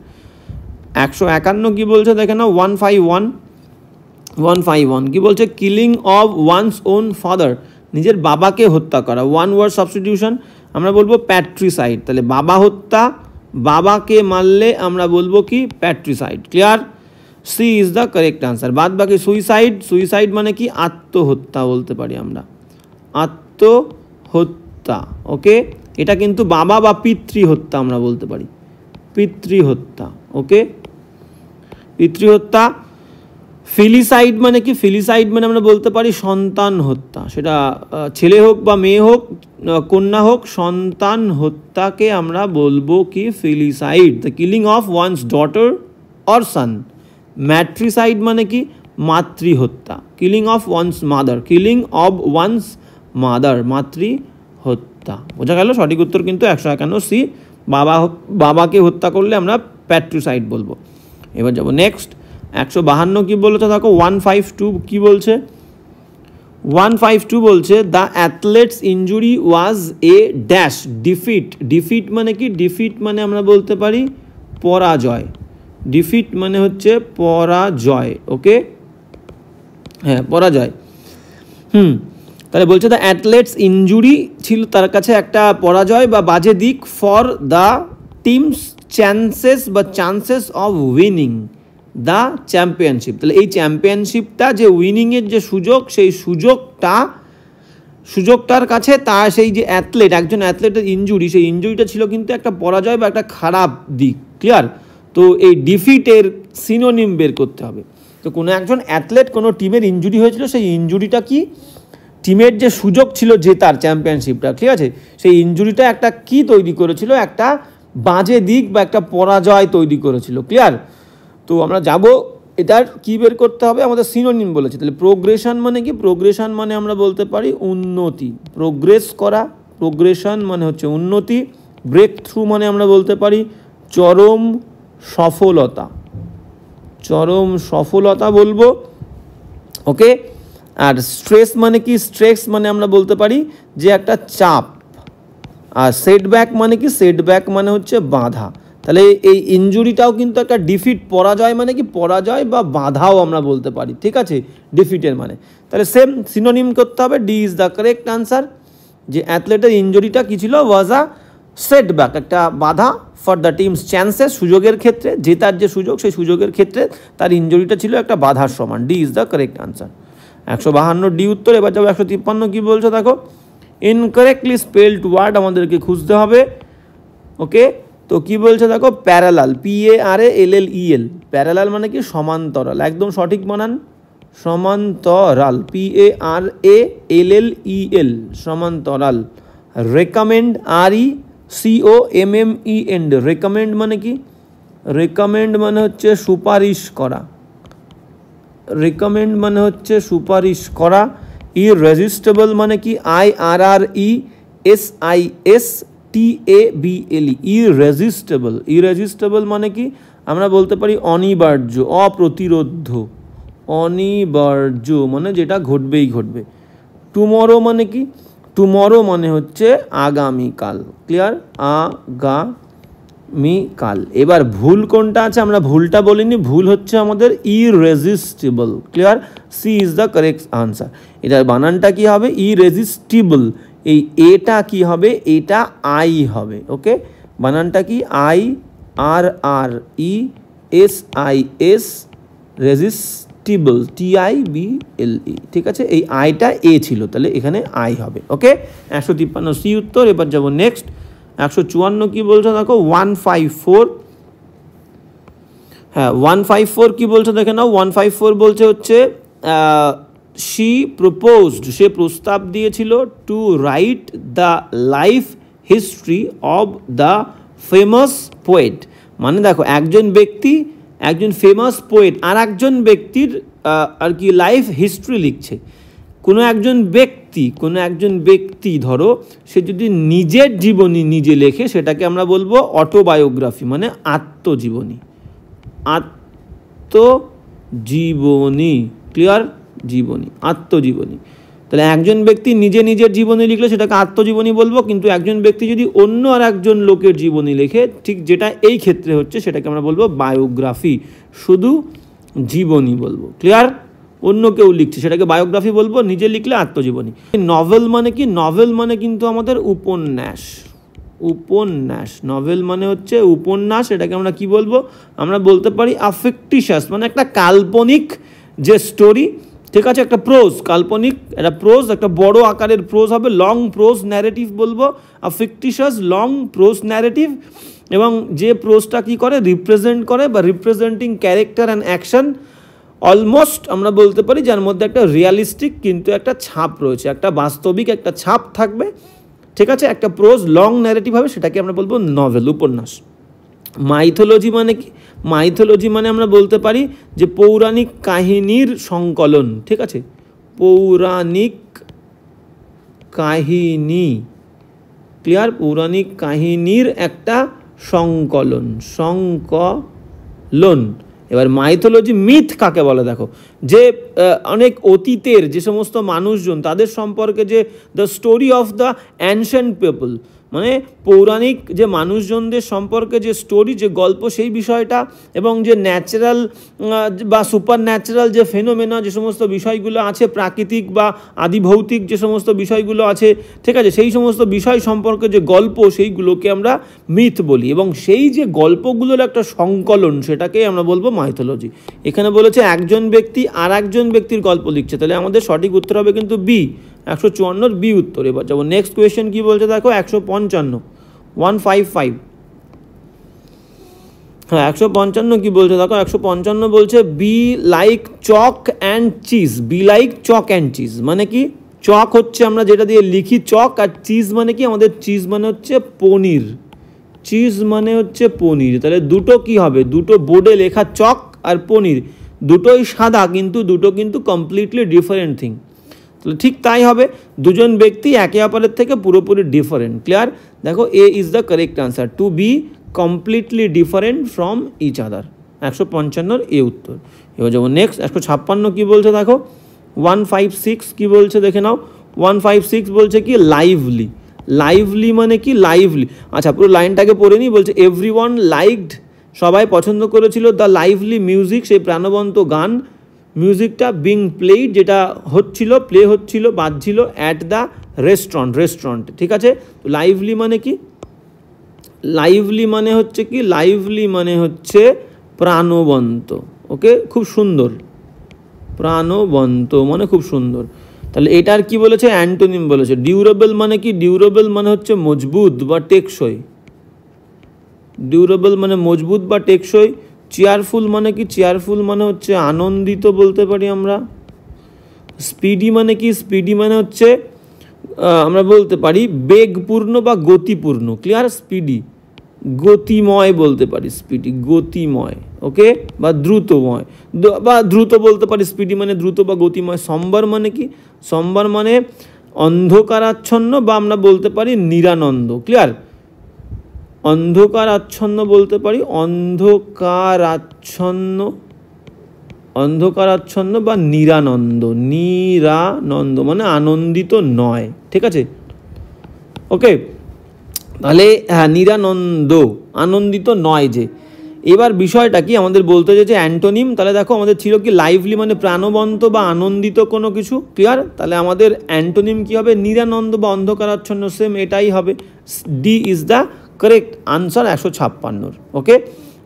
151 কি বলছে দেখে নাও, 151 কি বলছে, killing of one's own father, নিজের বাবাকে হত্যা করা। ওয়ান ওয়ার্ড সাবস্টিটিউশন আমরা বলবো প্যাট্রিসাইড, তাহলে বাবা হত্যা, বাবাকে মারলে আমরা বলবো কি, patricide. Clear? C is the correct answer. বাদ বাকি সুইসাইড, সুইসাইড মানে কি, আত্মহত্যা বলতে পারি আমরা, আত্মহত্যা। ওকে, এটা কিন্তু বাবা বা পিতৃহত্যা আমরা বলতে পারি, পিতৃহত্যা। ওকে, পিতৃহত্যা। ফিলিসাইড মানে কি, ফিলিসাইড মানে আমরা বলতে পারি সন্তান হত্যা, সেটা ছেলে হোক বা মেয়ে হোক, কন্যা হোক, সন্তান হত্যাকে আমরা বলবো কি, filicide, the killing of one's daughter or son. Matricide মানে কি, মাতৃহত্যা, killing of one's mother, killing of one's mother, মাতৃহত্যা। বোঝা গেল? সঠিক উত্তর কিন্তু 151 সি, বাবাকে হত্যা করলে আমরা প্যাট্রিসাইড বলবো। এবার যাবো নেক্সট 152 কি বলছে দেখো, 152 কি বলছে, 152 বলছে the athlete's injury was a dash defeat. Defeat মানে কি? ডিফিট মানে আমরা বলতে পারি পরাজয়। ডিফিট মানে হচ্ছে পরাজয়। ওকে, হ্যাঁ পরাজয়। তাহলে বলছে দ্য অ্যাথলেটস ইনজুরি ছিল তার কাছে একটা পরাজয় বা বাজে দিক for the teams chances of winning the championship. তাহলে এই চ্যাম্পিয়নশিপটা যে উইনিংয়ের যে সুযোগ, সেই সুযোগটার কাছে তার সেই যে একজন অ্যাথলেটের ইনজুরি, সেই ইনজুরিটা ছিল কিন্তু একটা পরাজয় বা একটা খারাপ দিক। ক্লিয়ার? তো এই ডিফিটের সিনোনিম বের করতে হবে। তো কোনো একজন অ্যাথলেট, কোনো টিমের ইনজুরি হয়েছিল, সেই ইনজুরিটা কি? টিমের যে সুযোগ ছিল জেতার চ্যাম্পিয়নশিপটা, ঠিক আছে, সেই ইনজুরিটা একটা কি তৈরি করেছিল? একটা বাজে দিক বা একটা পরাজয় তৈরি করেছিল। ক্লিয়ার? তো আমরা যাব এটার কি বের করতে হবে, আমাদের সিনোনিম বলেছে। তাহলে প্রোগ্রেশন মানে কি? প্রোগ্রেশন মানে আমরা বলতে পারি উন্নতি, প্রোগ্রেস করা। প্রোগ্রেশন মানে হচ্ছে উন্নতি। ব্রেক থ্রু মানে আমরা বলতে পারি চরম সফলতা, চরম সফলতা বলবো। ওকে, আর স্ট্রেস মানে কি? স্ট্রেস মানে আমরা বলতে পারি যে একটা চাপ। আর সেটব্যাক মানে কি? সেটব্যাক মানে হচ্ছে বাধা। তাহলে এই ইনজুরিটাও কিন্তু একটা ডিফিট, পরাজয় মানে কি? পরাজয় বা বাধাও আমরা বলতে পারি। ঠিক আছে, ডিফিটের মানে। তাহলে সেম সিনোনিম করতে হবে। D is the correct answer. যে অ্যাথলেটের ইনজুরিটা কী ছিল? ওয়াজ আ সেটব্যাক, একটা বাধা ফর দ্য টিমস চান্সেস, সুযোগের ক্ষেত্রে, জেতার যে সুযোগ, সেই সুযোগের ক্ষেত্রে তার ইনজুরিটা ছিল একটা বাধার সমান। D is the correct answer. 152 D উত্তর। এবার যাবো 153 কি বলছো দেখো, ইনকারেক্টলি স্পেলড ওয়ার্ড আমাদেরকে খুঁজতে হবে। ওকে, তো কি বলছে দেখো, প্যারালাল, PARALLEL। প্যারালাল মানে কি? সমান্তরাল। একদম সঠিক বানান, সমান্তরাল, PARALLEL, সমান্তরাল। রেকমেন্ড, RECOMMEND, রেকমেন্ড মানে কি? রেকমেন্ড মানে হচ্ছে সুপারিশ করা। রেকমেন্ড মানে হচ্ছে সুপারিশ করা। ইররেজিস্টেবল মানে কি? IRRESISTABLE, ইররেজিস্টেবল। ইররেজিস্টেবল মানে কি? আমরা বলতে পারি অনিবার্য, অপ্রতিরোধ্য। অনিবার্য মানে যেটা ঘটবেই ঘটবে। টুমরো মানে কি? টুমরো মানে হচ্ছে আগামীকাল। ক্লিয়ার? আগামীকাল। এবার ভুল কোনটা আছে? আমরা ভুলটা বলিনি, ভুল হচ্ছে আমাদের irresistible. Clear? C is the correct answer. এটার বানানটা কি হবে? ইররেজিস্টিবল। এই এটা কি হবে? এটা আই হবে। ওকে, বানানটা কি? IRRESIS, রেজিস্টিবল, TIBLE। ঠিক আছে, এই আইটা এ ছিল, তাহলে এখানে আই হবে। ওকে, 153 সি উত্তর। এবার যাবো নেক্সট 154 কি বলছো দেখো, 154। হ্যাঁ 154 কি বলছো দেখে নাও। 154 বলছে হচ্ছে she proposed, সে প্রস্তাব দিয়েছিল to write the life history of the famous poet. মানে দেখো একজন ব্যক্তি, একজন ফেমাস পোয়েট আর একজন ব্যক্তির আর কি লাইফ হিস্ট্রি লিখছে। কোনো একজন ব্যক্তি ধরো সে যদি নিজের জীবনী নিজে লেখে, সেটাকে আমরা বলবো অটোবায়োগ্রাফি, মানে আত্মজীবনী। আত্মজীবনী। ক্লিয়ার? জীবনী, আত্মজীবনী। তাহলে একজন ব্যক্তি নিজের জীবনী লিখলে সেটাকে আত্মজীবনী বলবো, কিন্তু একজন ব্যক্তি যদি অন্য আর একজন লোকের জীবনী লেখে, ঠিক যেটা এই ক্ষেত্রে হচ্ছে, সেটাকে আমরা বলবো বায়োগ্রাফি। শুধু জীবনী বলবো। ক্লিয়ার? অন্য কেউ লিখছে সেটাকে বায়োগ্রাফি বলবো, নিজে লিখলে আত্মজীবনী। নভেল মানে কি? নভেল মানে কিন্তু আমাদের উপন্যাস। উপন্যাস, নভেল মানে হচ্ছে উপন্যাস। এটাকে আমরা কি বলবো? আমরা বলতে পারি আফিকটিশাস, মানে একটা কাল্পনিক যে স্টোরি। ঠিক আছে, একটা প্রোজ, কাল্পনিক একটা প্রোজ, একটা বড় আকারের প্রোজ হবে, লং প্রোজ ন্যারেটিভ বলবো, আফিকটিশাস লং প্রোজ ন্যারেটিভ। এবং যে প্রোজটা কি করে? রিপ্রেজেন্ট করে বা representing character and action almost আমরা বলতে পারি, যার মধ্যে একটা রিয়ালিস্টিক কিন্তু একটা ছাপ রয়েছে, একটা বাস্তবিক একটা ছাপ থাকবে। ঠিক আছে, একটা প্রোজ লং ন্যারেটিভ হবে, সেটাকে আমরা বলবো নভেল, উপন্যাস। মাইথোলজি মানে কি? মাইথোলজি মানে আমরা বলতে পারি যে পৌরাণিক কাহিনীর সংকলন, ঠিক আছে, পৌরাণিক কাহিনী, ক্লিয়ার, পৌরাণিক কাহিনীর একটা সংকলন, সংকলন। এবার মাইথোলজি, মিথ কাকে বলে দেখো, যে অনেক অতীতের যে সমস্ত মানুষজন তাদের সম্পর্কে যে the story of the ancient people, মানে পৌরাণিক যে মানুষজনদের সম্পর্কে যে স্টোরি, যে গল্প, সেই বিষয়টা, এবং যে ন্যাচারাল বা সুপার ন্যাচারাল যে ফেনোমেনা, যে সমস্ত বিষয়গুলো আছে, প্রাকৃতিক বা আদিভৌতিক যে সমস্ত বিষয়গুলো আছে, ঠিক আছে, সেই সমস্ত বিষয় সম্পর্কে যে গল্প, সেইগুলোকে আমরা মিথ বলি, এবং সেই যে গল্পগুলোর একটা সংকলন, সেটাকেই আমরা বলবো মাইথোলজি। এখানে বলেছে একজন ব্যক্তি আর একজন ব্যক্তির গল্প লিখছে, তাহলে আমাদের সঠিক উত্তর হবে কিন্তু বি, 154 বি উত্তর। এবার যাবো নেক্সট কোয়েশ্চেন, কি বলছে দেখো, 155, 155, হ্যাঁ 155 কি বলছে দেখো, 155 বলছে be like chalk and cheese. Be like chalk and cheese মানে কি? চক হচ্ছে আমরা যেটা দিয়ে লিখি চক, আর চিজ মানে কি? আমাদের চিজ মানে হচ্ছে পনির, চিজ মানে হচ্ছে পনির। তাহলে দুটো কি হবে? দুটো বোর্ডে লেখা চক আর পনির, দুটোই সাদা, কিন্তু দুটো কিন্তু কমপ্লিটলি ডিফারেন্ট থিং। তাহলে ঠিক তাই হবে, দুজন ব্যক্তি একে অপরের থেকে পুরোপুরি ডিফারেন্ট। ক্লিয়ার? দেখো A is the correct answer, to be completely different from each other. 155 A উত্তর। এবার যাবো নেক্সট, 156 কী বলছে দেখো, 156 কী বলছে দেখে নাও। 156 বলছে কি? লাইভলি। লাইভলি মানে কি? লাইভলি, আচ্ছা পুরো লাইনটাকে পড়ে নিই। বলছে এভরিওয়ান লাইকড, সবাই পছন্দ করেছিল, দ্য লাইভলি মিউজিক, সেই প্রাণবন্ত গান, মিউজিকটা বিং প্লেড, যেটা হচ্ছিল, প্লে হচ্ছিল, বাজছিল, অ্যাট দ্য রেস্টুরেন্ট, রেস্টুরেন্টে, ঠিক আছে। লাইভলি মানে কি? লাইভলি মানে হচ্ছে কি? লাইভলি মানে হচ্ছে প্রাণবন্ত। ওকে, খুব সুন্দর, প্রাণবন্ত মানে খুব সুন্দর। তাহলে এটার কি বলেছে? অ্যান্টোনিম বলেছে। ডিউরেবল মানে কি? ডিউরেবল মানে হচ্ছে মজবুত বা টেকসই, ডিউরেবল মানে মজবুত বা টেকসই। চেয়ারফুল মানে কি? চেয়ারফুল মানে হচ্ছে আনন্দিত বলতে পারি আমরা। স্পিডি মানে কি? স্পিডি মানে হচ্ছে আমরা বলতে পারি বেগপূর্ণ বা গতিপূর্ণ। ক্লিয়ার? স্পিডি, গতিময় বলতে পারি, স্পিডি গতিময়, ওকে, বা দ্রুতময়, বা দ্রুত বলতে পারি। স্পিডি মানে দ্রুত বা গতিময়। সম্বার মানে কি? সম্বার মানে অন্ধকারাচ্ছন্ন, বা আমরা বলতে পারি নিরানন্দ। ক্লিয়ার? অন্ধকারাচ্ছন্ন বলতে পারি, অন্ধকারাচ্ছন্ন, অন্ধকারাচ্ছন্ন বা নিরানন্দ। নিরানন্দ মানে আনন্দিত নয়, ঠিক আছে, ওকে। তাহলে হ্যাঁ, নিরানন্দ, আনন্দিত নয় যে। এবার বিষয়টা কি আমাদের বলতে হয়েছে? অ্যান্টোনিম। তাহলে দেখো আমাদের ছিল কি? লাইভলি মানে প্রাণবন্ত বা আনন্দিত কোনো কিছু। ক্লিয়ার? তাহলে আমাদের অ্যান্টোনিম কি হবে? নিরানন্দ বা অন্ধকারাচ্ছন্ন, সেম এটাই হবে। D is the correct answer 156। ওকে,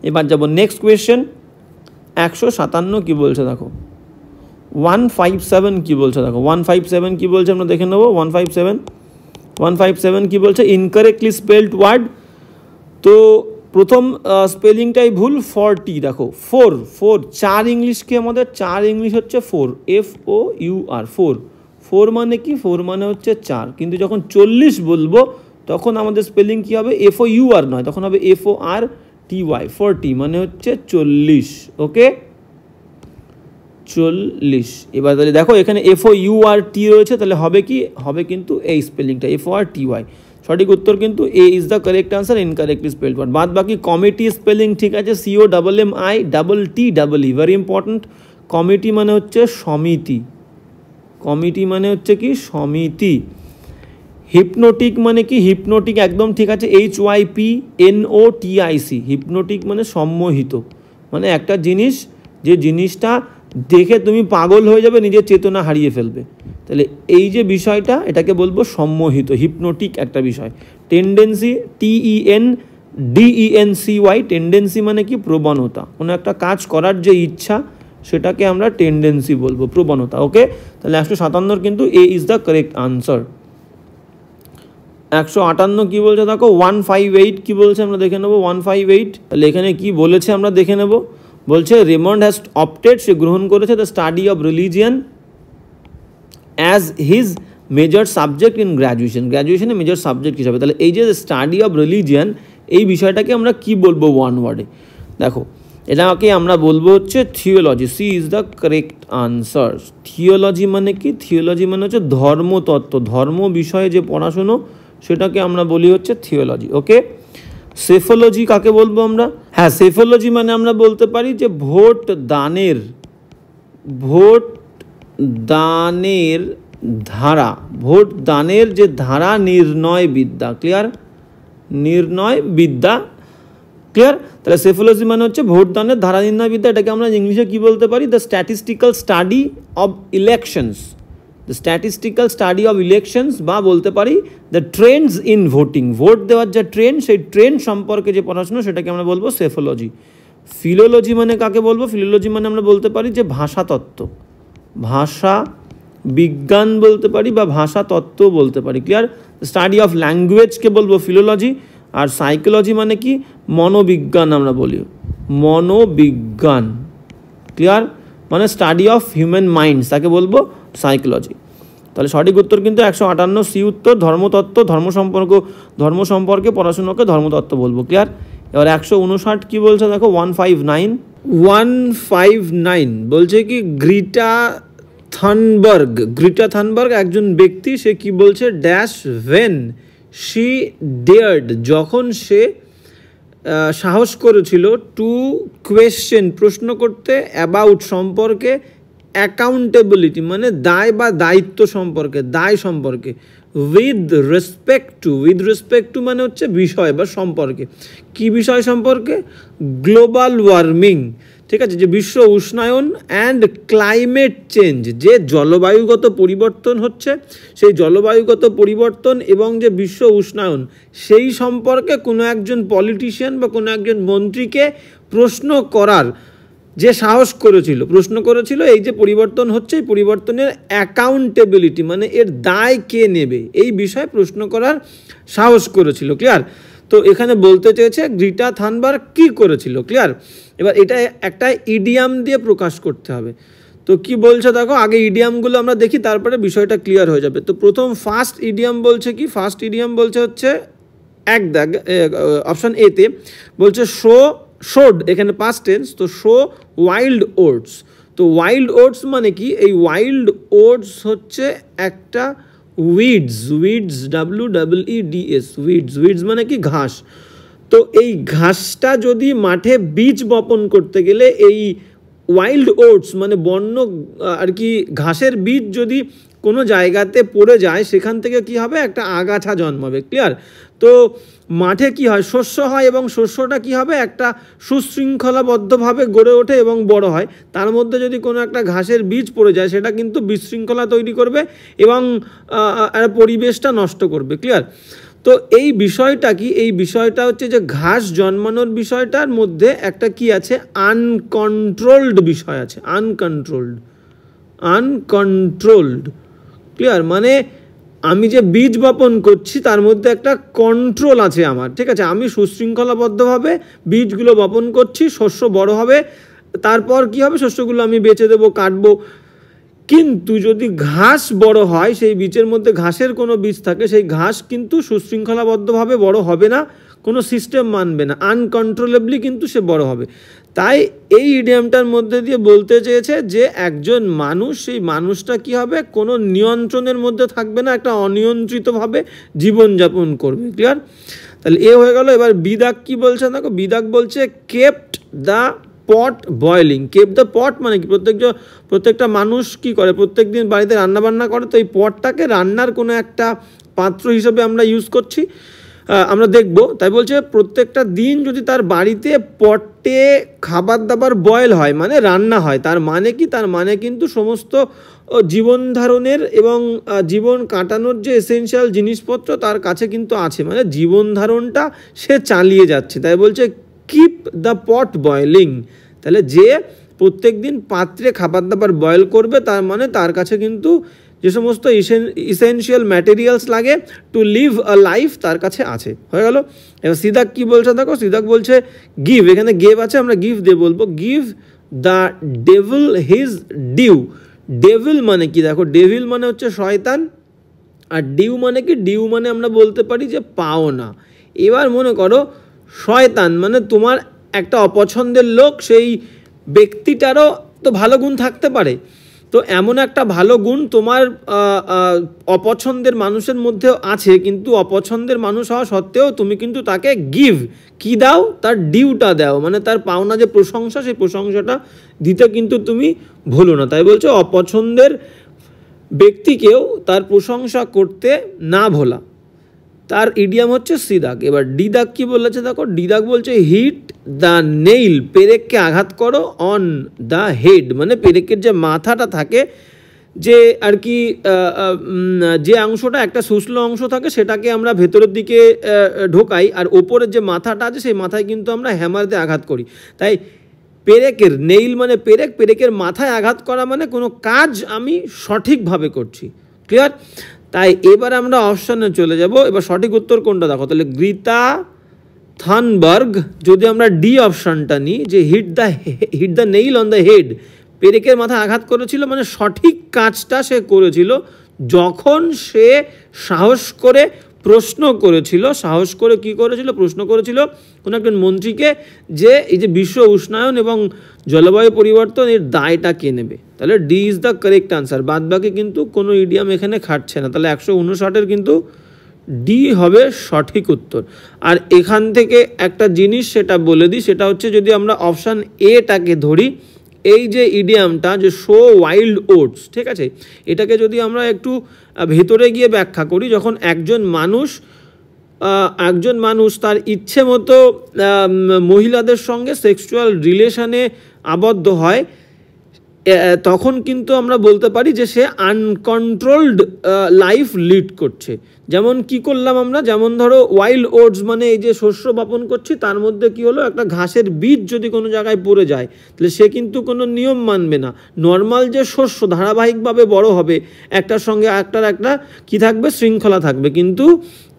এবার যাবো নেক্সট কোয়েশ্চেন, 157 কি বলছে দেখো। 157 কি বলছে দেখো। 157 কি বলছে আমরা দেখে নেবো। 157 কি বলছে? Incorrectly spelled word. তো প্রথম স্পেলিংটাই ভুল। 40 দেখো, 4, 4 ইংলিশকে আমাদের, 4 ইংলিশ হচ্ছে 4, FOUR, 4 মানে কি? 4 মানে হচ্ছে 4, কিন্তু যখন 40 বলবো তখন আমাদের স্পেলিং কি হবে? FOUR নয়, তখন হবে FORTY। 40 মানে হচ্ছে 40, ওকে, 40। এবার তাহলে দেখো এখানে FOURT রয়েছে, তাহলে হবে কি? হবে কিন্তু এই স্পেলিংটা, FORTY। সঠিক উত্তর কিন্তু A is the correct answer, incorrectly spelled word. বাদ বাকি কমিটি স্পেলিং ঠিক আছে, COMMITTEE, ভেরি ইম্পর্টেন্ট। কমিটি মানে হচ্ছে সমিতি, কমিটি মানে হচ্ছে কি? সমিতি। হিপনোটিক মানে কি? হিপনোটিক একদম ঠিক আছে, HYPNOTIC। হিপনোটিক মানে সম্মোহিত, মানে একটা জিনিস, যে জিনিসটা দেখে তুমি পাগল হয়ে যাবে, নিজের চেতনা হারিয়ে ফেলবে। তাহলে এই যে বিষয়টা, এটাকে বলবো সম্মোহিত, হিপনোটিক একটা বিষয়। টেন্ডেন্সি, TENDENCY, টেন্ডেন্সি মানে কি? প্রবণতা, কোনো একটা কাজ করার যে ইচ্ছা, সেটাকে আমরা টেন্ডেন্সি বলবো, প্রবণতা। ওকে, তাহলে 157 কিন্তু A is the correct answer. 158 কি বলছে দেখো। 158 কি বলছে আমরা দেখে নেবো। 158, তাহলে এখানে কি বলেছে আমরা দেখে নেব। বলছে রেমন্ড হ্যাজ অপটেড, সে গ্রহণ করেছে, the study of religion as his major subject in graduation. গ্র্যাজুয়েশনে মেজর সাবজেক্ট হিসাবে। তাহলে এই যে স্টাডি অফ রিলিজিয়ান, এই বিষয়টাকে আমরা কি বলবো ওয়ান ওয়ার্ডে? দেখো, এটাকে আমরা বলবো হচ্ছে theology. C is the correct answer. Theology মানে কি? থিওলজি মানে হচ্ছে ধর্মতত্ত্ব, ধর্ম বিষয়ে যে পড়াশুনো সেটাকে আমরা বলি হচ্ছে থিওলজি। ওকে, সেফোলজি কাকে বলবো আমরা? হ্যাঁ, সেফোলজি মানে আমরা বলতে পারি যে ভোট দানের ধারা, ভোট দানের যে ধারা নির্ণয় বিদ্যা। ক্লিয়ার? নির্ণয় বিদ্যা। ক্লিয়ার? তাহলে সেফোলজি মানে হচ্ছে ভোট দানের ধারা নির্ণয় বিদ্যা। এটাকে আমরা ইংলিশে কি বলতে পারি? The statistical study of elections. The statistical study of elections, বা বলতে পারি the Trends in voting. Vote দেওয়ার যে ট্রেন্ড, সেই ট্রেন্ড সম্পর্কে যে পড়াশোনা সেটাকে আমরা বলবো সেফোলজি। ফিলোলজি মানে কাকে বলবো? ফিলোলজি মানে আমরা বলতে পারি যে ভাষাতত্ত্ব, ভাষা বিজ্ঞান বলতে পারি বা ভাষা তত্ত্ব বলতে পারি। ক্লিয়ার? স্টাডি অফ ল্যাঙ্গুয়েজকে বলবো ফিলোলজি। আর সাইকোলজি মানে কি? মনোবিজ্ঞান আমরা বলি, মনোবিজ্ঞান। ক্লিয়ার? মানে স্টাডি অফ হিউম্যান মাইন্ডস, তাকে বলবো সাইকোলজি। তাহলে সঠিক উত্তর কিন্তু 158 সি উত্তর। ধর্মতত্ত্ব, ধর্ম সম্পর্কে পড়াশোনাকে ধর্মতত্ত্ব বলবো। ক্লিয়ার? এবার 159 কি বলছে দেখো, 159 বলছে কি গ্রিটা থানবার্গ একজন ব্যক্তি, সে কি বলছে? ড্যাশ ভেন শি ডেয়ার্ড, যখন সে সাহস করেছিল, টু কোয়েশ্চেন প্রশ্ন করতে, অ্যাবাউট সম্পর্কে, অ্যাকাউন্টেবিলিটি মানে দায় বা দায়িত্ব সম্পর্কে, দায় সম্পর্কে, উইথ রেসপেক্ট টু মানে হচ্ছে বিষয় বা সম্পর্কে। কি বিষয় সম্পর্কে? Global warming. ঠিক আছে, যে বিশ্ব উষ্ণায়ন অ্যান্ড ক্লাইমেট চেঞ্জ, যে জলবায়ুগত পরিবর্তন হচ্ছে, সেই জলবায়ুগত পরিবর্তন এবং যে বিশ্ব উষ্ণায়ন, সেই সম্পর্কে কোনো একজন পলিটিশিয়ান বা কোনো একজন মন্ত্রীকে প্রশ্ন করার যে সাহস প্রশ্ন করেছিল এই যে পরিবর্তন হচ্ছে, এই পরিবর্তনের অ্যাকাউন্টেবিলিটি মানে এর দায় কে নেবে, এই বিষয়ে প্রশ্ন করার সাহস করেছিল। ক্লিয়ার? তো এখানে বলতে চেয়েছে গ্রিটা থানবার্গ কি করেছিল। ক্লিয়ার? এবার এটা একটা ইডিয়াম দিয়ে প্রকাশ করতে হবে। তো কি বলছে দেখো, আগে ইডিয়ামগুলো আমরা দেখি, তারপরে বিষয়টা ক্লিয়ার হয়ে যাবে। তো প্রথম ফার্স্ট ইডিয়াম বলছে কি? ফার্স্ট ইডিয়াম বলছে হচ্ছে অপশান এতে বলছে শোড, এখানে পাস্ট টেন্স, তো শো ওয়াইল্ড ওটস। তো ওয়াইল্ড ওটস মানে কি? এই ওয়াইল্ড ওটস হচ্ছে একটা উইডস, WEEDS, উইডস মানে কি? ঘাস। তো এই ঘাসটা যদি মাঠে বীজ বপন করতে গেলে, এই ওয়াইল্ড ওটস মানে বন্য আর কি ঘাসের বীজ যদি কোনো জায়গাতে পড়ে যায়, সেখান থেকে কি হবে? একটা আগাছা জন্মাবে। ক্লিয়ার? তো মাঠে কি হয়? শস্য হয়, এবং শস্যটা কি হবে? একটা সুশৃঙ্খলাবদ্ধভাবে গড়ে ওঠে এবং বড় হয়। তার মধ্যে যদি কোনো একটা ঘাসের বীজ পড়ে যায়, সেটা কিন্তু বিশৃঙ্খলা তৈরি করবে এবং পরিবেশটা নষ্ট করবে। ক্লিয়ার? তো এই বিষয়টা কি? এই বিষয়টা হচ্ছে যে ঘাস জন্মানোর বিষয়টার মধ্যে একটা কি আছে? আনকন্ট্রোলড বিষয় আছে, আনকন্ট্রোলড। ক্লিয়ার? মানে আমি যে বীজ বপন করছি তার মধ্যে একটা কন্ট্রোল আছে আমার। ঠিক আছে, আমি সুশৃঙ্খলাবদ্ধভাবে বীজগুলো বপন করছি, শস্য বড় হবে, তারপর কি হবে? শস্যগুলো আমি বেচে দেবো, কাটবো। কিন্তু যদি ঘাস বড় হয়, সেই বীজের মধ্যে ঘাসের কোনো বীজ থাকে, সেই ঘাস কিন্তু সুশৃঙ্খলাবদ্ধভাবে বড় হবে না, কোনো সিস্টেম মানবে না, আনকন্ট্রোলেবলি কিন্তু সে বড় হবে। তাই এই ইডিয়ামটার মধ্যে দিয়ে বলতে চেয়েছে যে একজন মানুষ, সেই মানুষটা কি হবে? কোনো নিয়ন্ত্রণের মধ্যে থাকবে না, একটা অনিয়ন্ত্রিতভাবে জীবনযাপন করবে। ক্লিয়ার? তাহলে এ হয়ে গেল। এবার বিদাক কি বলছে দেখো, বিদাক বলছে kept the pot boiling. Kept the pot মানে কি? প্রত্যেকটা মানুষ কি করে? প্রত্যেক দিন বাড়িতে রান্নাবান্না করে, তো এই পটটাকে রান্নার কোনো একটা পাত্র হিসেবে আমরা ইউজ করছি, আমরা দেখব। তাই বলছে প্রত্যেকটা দিন যদি তার বাড়িতে পটে খাবার দাবার বয়েল হয়, মানে রান্না হয়, তার মানে কি? তার মানে কিন্তু সমস্ত জীবন ধারণের এবং জীবন কাটানোর যে এসেনশিয়াল জিনিসপত্র তার কাছে কিন্তু আছে, মানে জীবন ধারণটা সে চালিয়ে যাচ্ছে। তাই বলছে কিপ দ্য পট বয়েলিং। তাহলে যে প্রত্যেক দিন পাত্রে খাবার দাবার বয়েল করবে, তার মানে তার কাছে কিন্তু যে সমস্ত ইসেনশিয়াল ম্যাটেরিয়ালস লাগে টু লিভ আ লাইফ তার কাছে আছে। হয়ে গেল। এবার সিদাক কি বলছে দেখো, সিদাক বলছে গিভ, এখানে গেভ আছে, আমরা গিভ দিয়ে বলবো, give the devil his due. Devil মানে কি? দেখো, ডেভিল মানে হচ্ছে শয়তান, আর ডিউ মানে কি? ডিউ মানে আমরা বলতে পারি যে পাওনা। এবার মনে করো শয়তান মানে তোমার একটা অপছন্দের লোক, সেই ব্যক্তিটারও তো ভালো গুণ থাকতে পারে। তো এমন একটা ভালো গুণ তোমার অপছন্দের মানুষের মধ্যেও আছে, কিন্তু অপছন্দের মানুষ হওয়া সত্ত্বেও তুমি কিন্তু তাকে কি দাও, তার ডিউটা দাও, মানে তার পাওনা যে প্রশংসা, সেই প্রশংসাটা দিতে কিন্তু তুমি ভুলো না। তাই বলছো অপছন্দের ব্যক্তিকেও তার প্রশংসা করতে না ভোলা। তার ইডিয়াম হচ্ছে সি দাগ। এবার ডি দাগ কি বলেছে দেখো, ডি দাগ বলছে হিট দ্য নেইল, পেরেককে আঘাত করো, অন দ্য হেড, মানে পেরেকের যে মাথাটা থাকে, যে আর কি যে অংশটা একটা শুষ্ক অংশ থাকে সেটাকে আমরা ভেতরের দিকে ঢোকাই, আর ওপরের যে মাথাটা আছে সেই মাথায় কিন্তু আমরা হ্যামার দিয়ে আঘাত করি। তাই পেরেকের নেইল মানে পেরেকের মাথায় আঘাত করা মানে কোনো কাজ আমি সঠিকভাবে করছি। ক্লিয়ার? তাই এবার আমরা অপশানে চলে যাব। এবার সঠিক উত্তর কোনটা দেখো, তাহলে গ্রিতা থানবার্গ, যদি আমরা ডি অপশানটা নিই, যে hit the nail on the head, পেরেকের মাথায় আঘাত করেছিল, মানে সঠিক কাজটা সে করেছিল যখন সে সাহস করে প্রশ্ন করেছিল। সাহস করে কি করেছিল? প্রশ্ন করেছিল কোনো একজন মন্ত্রীকে, যে এই যে বিশ্ব উষ্ণায়ন এবং জলবায়ু পরিবর্তন এর দায়টা কে নেবে। তাহলে D is the correct answer. বাদ বাকি কিন্তু কোনো ইডিয়াম এখানে খাটছে না। তাহলে 159-এর কিন্তু ডি হবে সঠিক উত্তর। আর এখান থেকে একটা জিনিস সেটা বলে দিই, সেটা হচ্ছে যদি আমরা অপশান এটাকে ধরি, এই যে ইডিয়ামটা যে শো ওয়াইল্ড ওটস, ঠিক আছে, এটাকে যদি আমরা একটু ভেতরে গিয়ে ব্যাখ্যা করি, যখন একজন মানুষ তার ইচ্ছে মতো মহিলাদের সঙ্গে সেক্সুয়াল রিলেশনে আবদ্ধ হয়, তখন কিন্তু আমরা বলতে পারি যে সে আনকন্ট্রোলড লাইফ লিড করছে। যেমন কি করলাম আমরা, যেমন ধরো ওয়াইল্ড ওটস মানে এই যে শস্য বপন করছি, তার মধ্যে কি হলো, একটা ঘাসের বীজ যদি কোনো জায়গায় পড়ে যায়, তাহলে সে কিন্তু কোনো নিয়ম মানবে না। নর্মাল যে শস্য ধারাবাহিকভাবে বড় হবে, একটার সঙ্গে একটা কি থাকবে, শৃঙ্খলা থাকবে, কিন্তু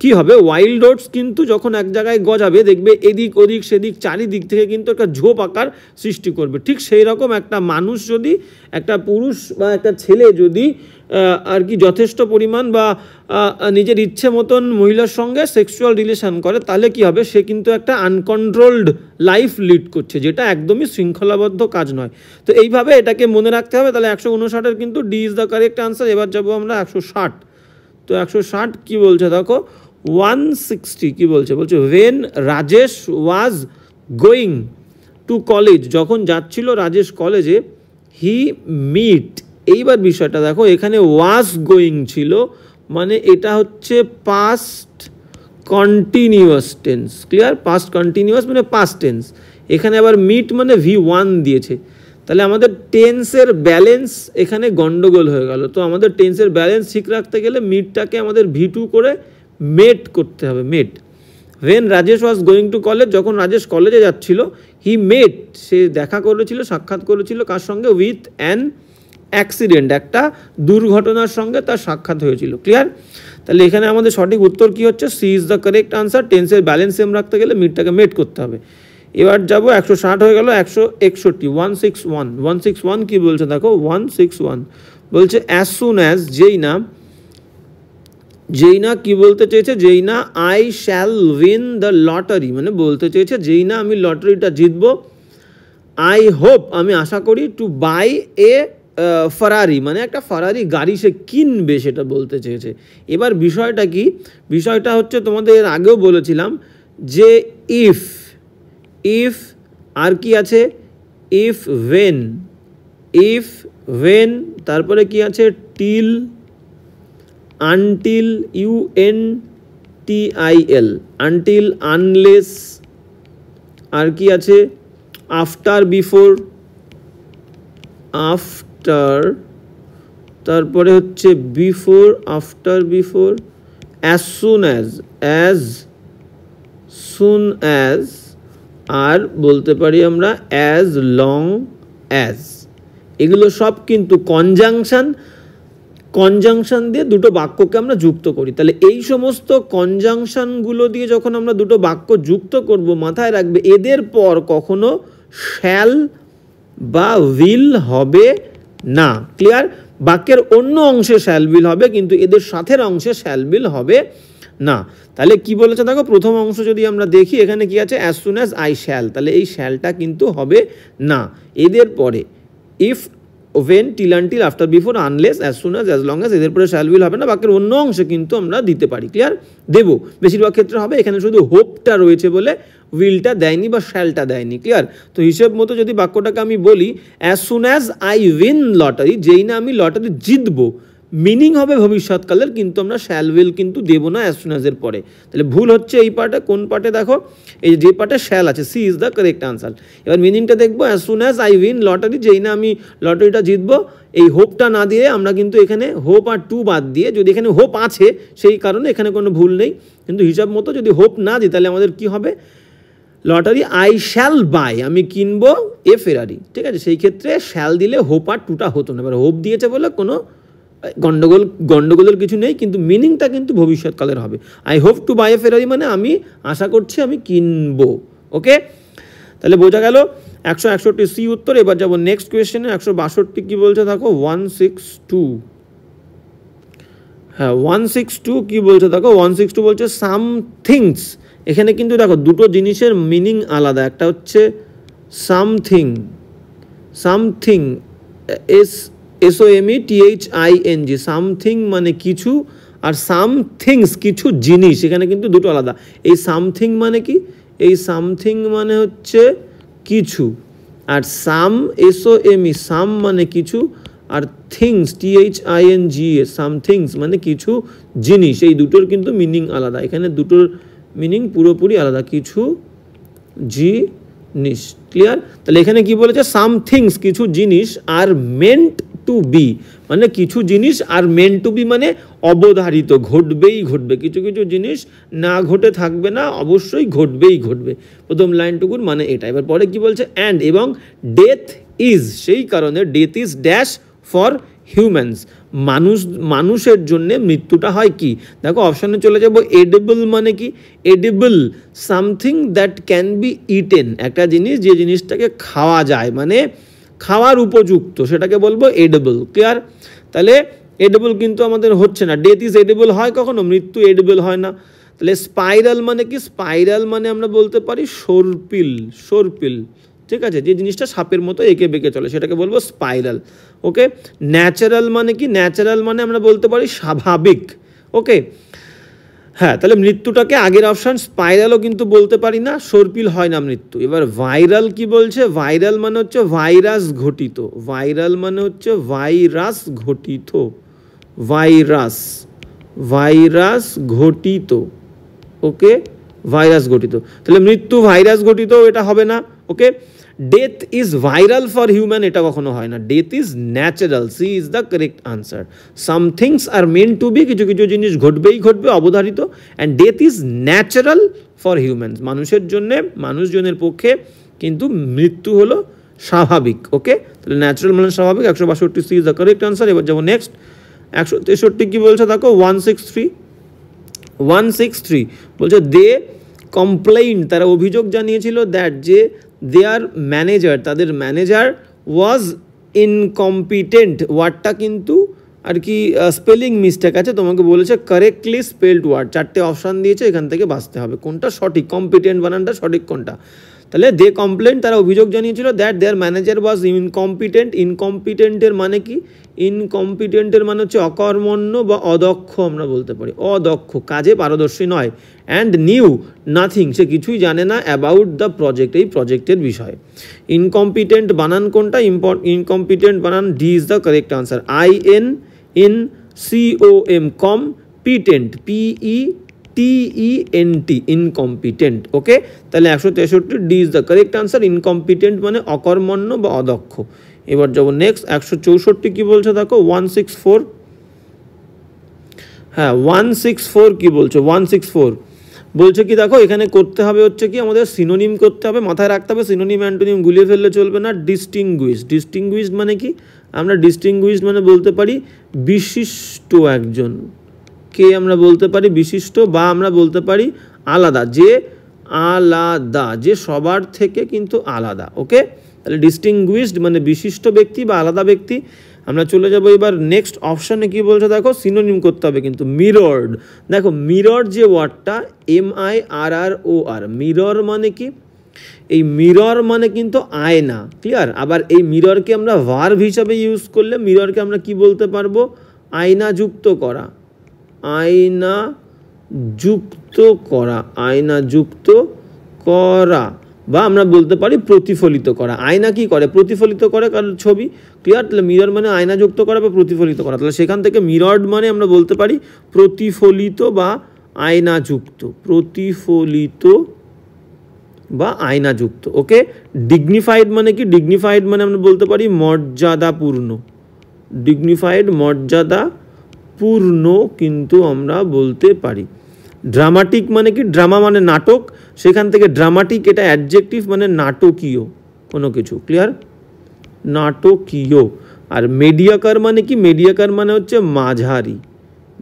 কি হবে, ওয়াইল্ড ওটস কিন্তু যখন এক জায়গায় গজাবে, দেখবে এদিক ওদিক সেদিক চারিদিক থেকে কিন্তু একটা ঝোপ আকার সৃষ্টি করবে। ঠিক সেই রকম একটা মানুষ যদি, একটা পুরুষ বা একটা ছেলে যদি আর কি যথেষ্ট পরিমাণ বা নিজের ইচ্ছে মতন মহিলার সঙ্গে সেক্সুয়াল রিলেশন করে, তাহলে কি হবে, সে কিন্তু একটা আনকন্ট্রোলড লাইফ লিড করছে, যেটা একদমই শৃঙ্খলাবদ্ধ কাজ নয়। তো এইভাবে এটাকে মনে রাখতে হবে। তাহলে 159-এর কিন্তু D is the correct answer. এবার যাবো আমরা 160। তো 160 কি বলছে দেখো, 160 কি বলছে, when Rajesh was going to college, যখন যাচ্ছিল রাজেশ কলেজে, হি মিট, এইবার বিষয়টা দেখো, এখানে ওয়াজ গোয়িং ছিল, মানে এটা হচ্ছে past continuous tense. Clear? Past continuous মানে পাস্ট টেন্স। এখানে আবার মিট মানে V1 দিয়েছে, তাহলে আমাদের টেন্সের ব্যালেন্স এখানে গন্ডগোল হয়ে গেল। তো আমাদের টেন্সের ব্যালেন্স ঠিক রাখতে গেলে মিটটাকে আমাদের V2 করে মেট করতে হবে। মেট, when Rajesh was going to college, যখন রাজেশ কলেজে যাচ্ছিল, হি মেট, সে দেখা করেছিল, সাক্ষাৎ করেছিল কার সঙ্গে, উইথ অ্যান অ্যাক্সিডেন্ট, একটা দুর্ঘটনার সঙ্গে তার সাক্ষাৎ হয়েছিল। ক্লিয়ার? তাহলে এখানে আমাদের সঠিক উত্তর কি হচ্ছে, C is the correct answer. টেন্সের ব্যালেন্স সেম রাখতে গেলে মিটটাকে মেট করতে হবে। এবার যাবো 160 হয়ে গেল, 161, 161 কি বলছে দেখো, 161 বলছে অ্যাজ সুন অ্যাজ, যেই না কি বলতে চেয়েছে, যেই না I shall win the lottery, মানে বলতে চেয়েছে যেই না আমি লটারিটা জিতবো, আই হোপ, আমি আশা করি, টু বাই এ ফারারি, মানে একটা ফারারি গাড়ি সে কিনবে, সেটা বলতে চেয়েছে। এবার বিষয়টা কি, বিষয়টা হচ্ছে তোমাদের এর আগেও বলেছিলাম যে ইফ আর কি আছে, ইফ ওয়েন, তারপরে কি আছে, till, until, UNTIL, until, unless, আর কি আছে, আফটার, বিফোর, তারপরে হচ্ছে before, after, before, as soon as, আর বলতে পারি আমরা অ্যাজ লং অ্যাজ। এগুলো সব কিন্তু কনজাংশন দিয়ে দুটো বাক্যকে আমরা যুক্ত করি। তাহলে এই সমস্ত কনজাংশনগুলো দিয়ে যখন আমরা দুটো বাক্য যুক্ত করব, মাথায় রাখবে এদের পর কখনো শ্যাল বা উইল হবে না। ক্লিয়ার? বাক্যের অন্য অংশে শ্যাল উইল হবে, কিন্তু এদের সাথের অংশে শ্যাল উইল হবে না। তাহলে কি বলেছে দেখো, প্রথম অংশ যদি আমরা দেখি এখানে কি আছে, as soon as I shall, তাহলে এই শ্যালটা কিন্তু হবে না। এদের পরে if, when, till, until, after, before, unless, as soon as long as, এদের পরে শ্যাল উইল হবে না। বাক্যের অন্য অংশে কিন্তু আমরা দিতে পারি, ক্লিয়ার, দেবো, বেশিরভাগ ক্ষেত্রে হবে। এখানে শুধু হোপটা রয়েছে বলে উইলটা দেয়নি বা শ্যালটা দেয়নি, ক্লিয়ার। তো হিসেব মতো যদি বাক্যটাকে আমি বলি, as soon as I win lottery, যেই না আমি লটারি জিতবো, মিনিং হবে ভবিষ্যৎকালের, কিন্তু আমরা শ্যাল উইল কিন্তু দেবো না অ্যাজ সুন অ্যাজ এর পরে। তাহলে ভুল হচ্ছে এই পার্টে। কোন পার্টে দেখো, এই যে পার্টে শ্যাল আছে, C is the correct answer. এবার মিনিংটা দেখবো, as soon as I win lottery, যেই না আমি লটারিটা জিতবো, এই হোপটা না দিয়ে আমরা কিন্তু এখানে হোপ আর টু বাদ দিয়ে, যদি এখানে হোপ আছে সেই কারণে এখানে কোনো ভুল নেই, কিন্তু হিসাব মতো যদি হোপ না দিই তাহলে আমাদের কি হবে, লটারি আই শ্যাল বাই, আমি কিনবো এ ফেরারি, ঠিক আছে। সেই ক্ষেত্রে শ্যাল দিলে হোপ আর টুটা হতো না। এবার হোপ দিয়েছে বলে কোনো গন্ডগোলের কিছু নেই, কিন্তু মিনিংটা কিন্তু ভবিষ্যৎকালের হবে। আই হোপ টু বাই এ ফেরারি মানে আমি আশা করছি আমি কিনবো, ওকে। তাহলে বোঝা গেল 161 সি উত্তর। এবার যাবো নেক্সট কোয়েশ্চেনে। 162 কি বলছে দেখো, 162, হ্যাঁ 162 কি বলছে দেখো, 162 বলছে সাম থিংস। এখানে কিন্তু দেখো দুটো জিনিসের মিনিং আলাদা, একটা হচ্ছে সামথিং, সামথিং SOMETHING, সামথিং মানে কিছু, আর সামথিংস কিছু জিনিস, এখানে কিন্তু দুটো আলাদা। এই সামথিং মানে কি, এই সামথিং মানে হচ্ছে কিছু, আর সাম SOME সাম মানে কিছু, আর থিংস THINGS সামথিংস মানে কিছু জিনিস। এই দুটোর কিন্তু মিনিং আলাদা, এখানে দুটোর মিনিং পুরোপুরি আলাদা, কিছু জিনিস, ক্লিয়ার। তাহলে এখানে কি বলেছে, সামথিংস কিছু জিনিস, আর মেন্ট টু বি মানে কিছু জিনিস, আর মেন্ট টু বি মানে অবধারিত, ঘটবেই ঘটবে, কিছু কিছু জিনিস না ঘটে থাকবে না, অবশ্যই ঘটবেই ঘটবে। প্রথম লাইনটুকুর মানে এটা। এবার পরে কি বলছে, অ্যান্ড এবং ডেথ ইজ, সেই কারণে death is dash for humans, মানুষের জন্য মৃত্যুটা হয় কি, দেখো অপশানে চলে যাবো। এডিবল মানে কি, edible something that can be eaten, একটা জিনিস যে জিনিসটাকে খাওয়া যায়, মানে খাওয়ার উপযুক্ত, সেটাকে বলবো এডিবল, ক্লিয়ার। তাহলে এডিবল কিন্তু আমাদের হচ্ছে না। ডেথ ইজ এডিবল হয় কখনো, মৃত্যু এডিবল হয় না। তাহলে স্পাইরাল মানে কি, স্পাইরাল মানে আমরা বলতে পারি সর্পিল, সর্পিল, ঠিক আছে, যে জিনিসটা সাপের মতো এঁকে বেঁকে চলে সেটাকে বলবো স্পাইরাল, ওকে। ন্যাচারাল মানে কি, ন্যাচারাল মানে আমরা বলতে পারি স্বাভাবিক, ওকে। হ্যাঁ, তাহলে মৃত্যুটাকে আগের অপশান স্পাইরালও কিন্তু বলতে পারি না, সর্পিল হয় না মৃত্যু। এবার ভাইরাল কি বলছে, ভাইরাল মানে হচ্ছে ভাইরাস ঘটিত, ভাইরাল মানে হচ্ছে ভাইরাস ঘটিত, ভাইরাস, ভাইরাস ঘটিত, ওকে, ভাইরাস ঘটিত। তাহলে মৃত্যু ভাইরাস ঘটিত, এটা হবে না, okay. Death is viral for human, এটা কখনো হয় না। Death is natural, C is the correct answer. Some things are meant to be, কিছু কিছু জিনিস ঘটবেই ঘটবে, অবধারিত। And death is natural for humans, মানুষের জন্যে, মানুষজনের পক্ষে কিন্তু মৃত্যু হলো স্বাভাবিক, ওকে। তাহলে ন্যাচারাল মানে স্বাভাবিক, 162 C is the correct answer. এবার যাবো নেক্সট 163 কি বলছে দেখো, 163 বলছে দে কমপ্লেইন, তারা অভিযোগ জানিয়েছিল, দ্যাট যে দেয়ার ম্যানেজার, তাদের ম্যানেজার ওয়াজ ইনকম্পিটেন্ট, ওয়ার্ডটা কিন্তু আর কি স্পেলিং মিস্টেক আছে, তোমাকে বলেছে কারেক্টলি স্পেলড ওয়ার্ড, চারটে অপশান দিয়েছে, এখান থেকে বাঁচতে হবে কোনটা সঠিক, কম্পিটেন্ট বানানটা সঠিক কোনটা। তাহলে দে কমপ্লেন, তারা অভিযোগ জানিয়েছিল, that their manager was incompetent. ইনকম্পিটেন্টের মানে কি, ইনকম্পিটেন্টের মানে হচ্ছে অকর্মণ্য বা অদক্ষ, আমরা বলতে পারি অদক্ষ, কাজে পারদর্শী নয়। অ্যান্ড নিউ নাথিং, সে কিছুই জানে না, অ্যাবাউট দ্য প্রজেক্ট, এই প্রজেক্টের বিষয়ে। ইনকম্পিটেন্ট বানান কোনটা, ইনকম্পিটেন্ট বানান D is the correct answer. INCOM competent, PETENT, incompetent, okay. তাহলে 163 D is the correct answer. Incompetent মানে অকর্মণ্য বা অদক্ষ। এবার যাবো নেক্সট 164 কি বলছে দেখো, 164, হ্যাঁ 164 কি বলছে, 164 বলছে কি দেখো, এখানে করতে হবে হচ্ছে কি, আমাদের সিনোনিম করতে হবে, মাথায় রাখতে হবে, সিনোনিম অ্যান্টোনিম গুলিয়ে ফেললে চলবে না। ডিস্টিংগুইশড, ডিস্টিংগুইশড মানে কি, আমরা ডিস্টিংগুইশড মানে বলতে পারি বিশিষ্ট একজন, কে আমরা বলতে পারি বিশিষ্ট, বা আমরা বলতে পারি আলাদা, যে আলাদা, যে সবার থেকে কিন্তু আলাদা, ওকে। তাহলে ডিস্টিংগুইশড মানে বিশিষ্ট ব্যক্তি বা আলাদা ব্যক্তি। আমরা চলে যাব এবার নেক্সট অপশানে। কি বলছে দেখো, সিনোনিম করতে হবে কিন্তু। মিরর্ড, দেখো মিরর যে ওয়ার্ডটা MIRROR, মিরর মানে কি, এই মিরর মানে কিন্তু আয়না, ক্লিয়ার। আবার এই মিররকে আমরা ভার্ব হিসাবে ইউজ করলে মিররকে আমরা কি বলতে পারবো, আয়না যুক্ত করা, আয়না যুক্ত করা, আয়না যুক্ত করা, বা আমরা বলতে পারি প্রতিফলিত করা। আয়না কি করে, প্রতিফলিত করে কারণ ছবি, ক্লিয়ার। তাহলে মিরর মানে আয়না যুক্ত করা বা প্রতিফলিত করা, তাহলে সেখান থেকে মিরর্ড মানে আমরা বলতে পারি প্রতিফলিত বা আয়নাযুক্ত, প্রতিফলিত বা আয়নাযুক্ত। ওকে। ডিগনিফাইড মানে কি, ডিগনিফাইড মানে আমরা বলতে পারি মর্যাদাপূর্ণ, ডিগনিফাইড মর্যাদাপূর্ণ কিন্তু আমরা বলতে পারি। ড্রামাটিক মানে কি, ড্রামা মানে নাটক, সেখান থেকে ড্রামাটিক এটা অ্যাডজেক্টিভ মানে নাটকীয় কোনো কিছু, ক্লিয়ার, নাটকীয়। আর মিডিয়াকার মানে কি, মিডিয়াকার মানে হচ্ছে মাঝারি,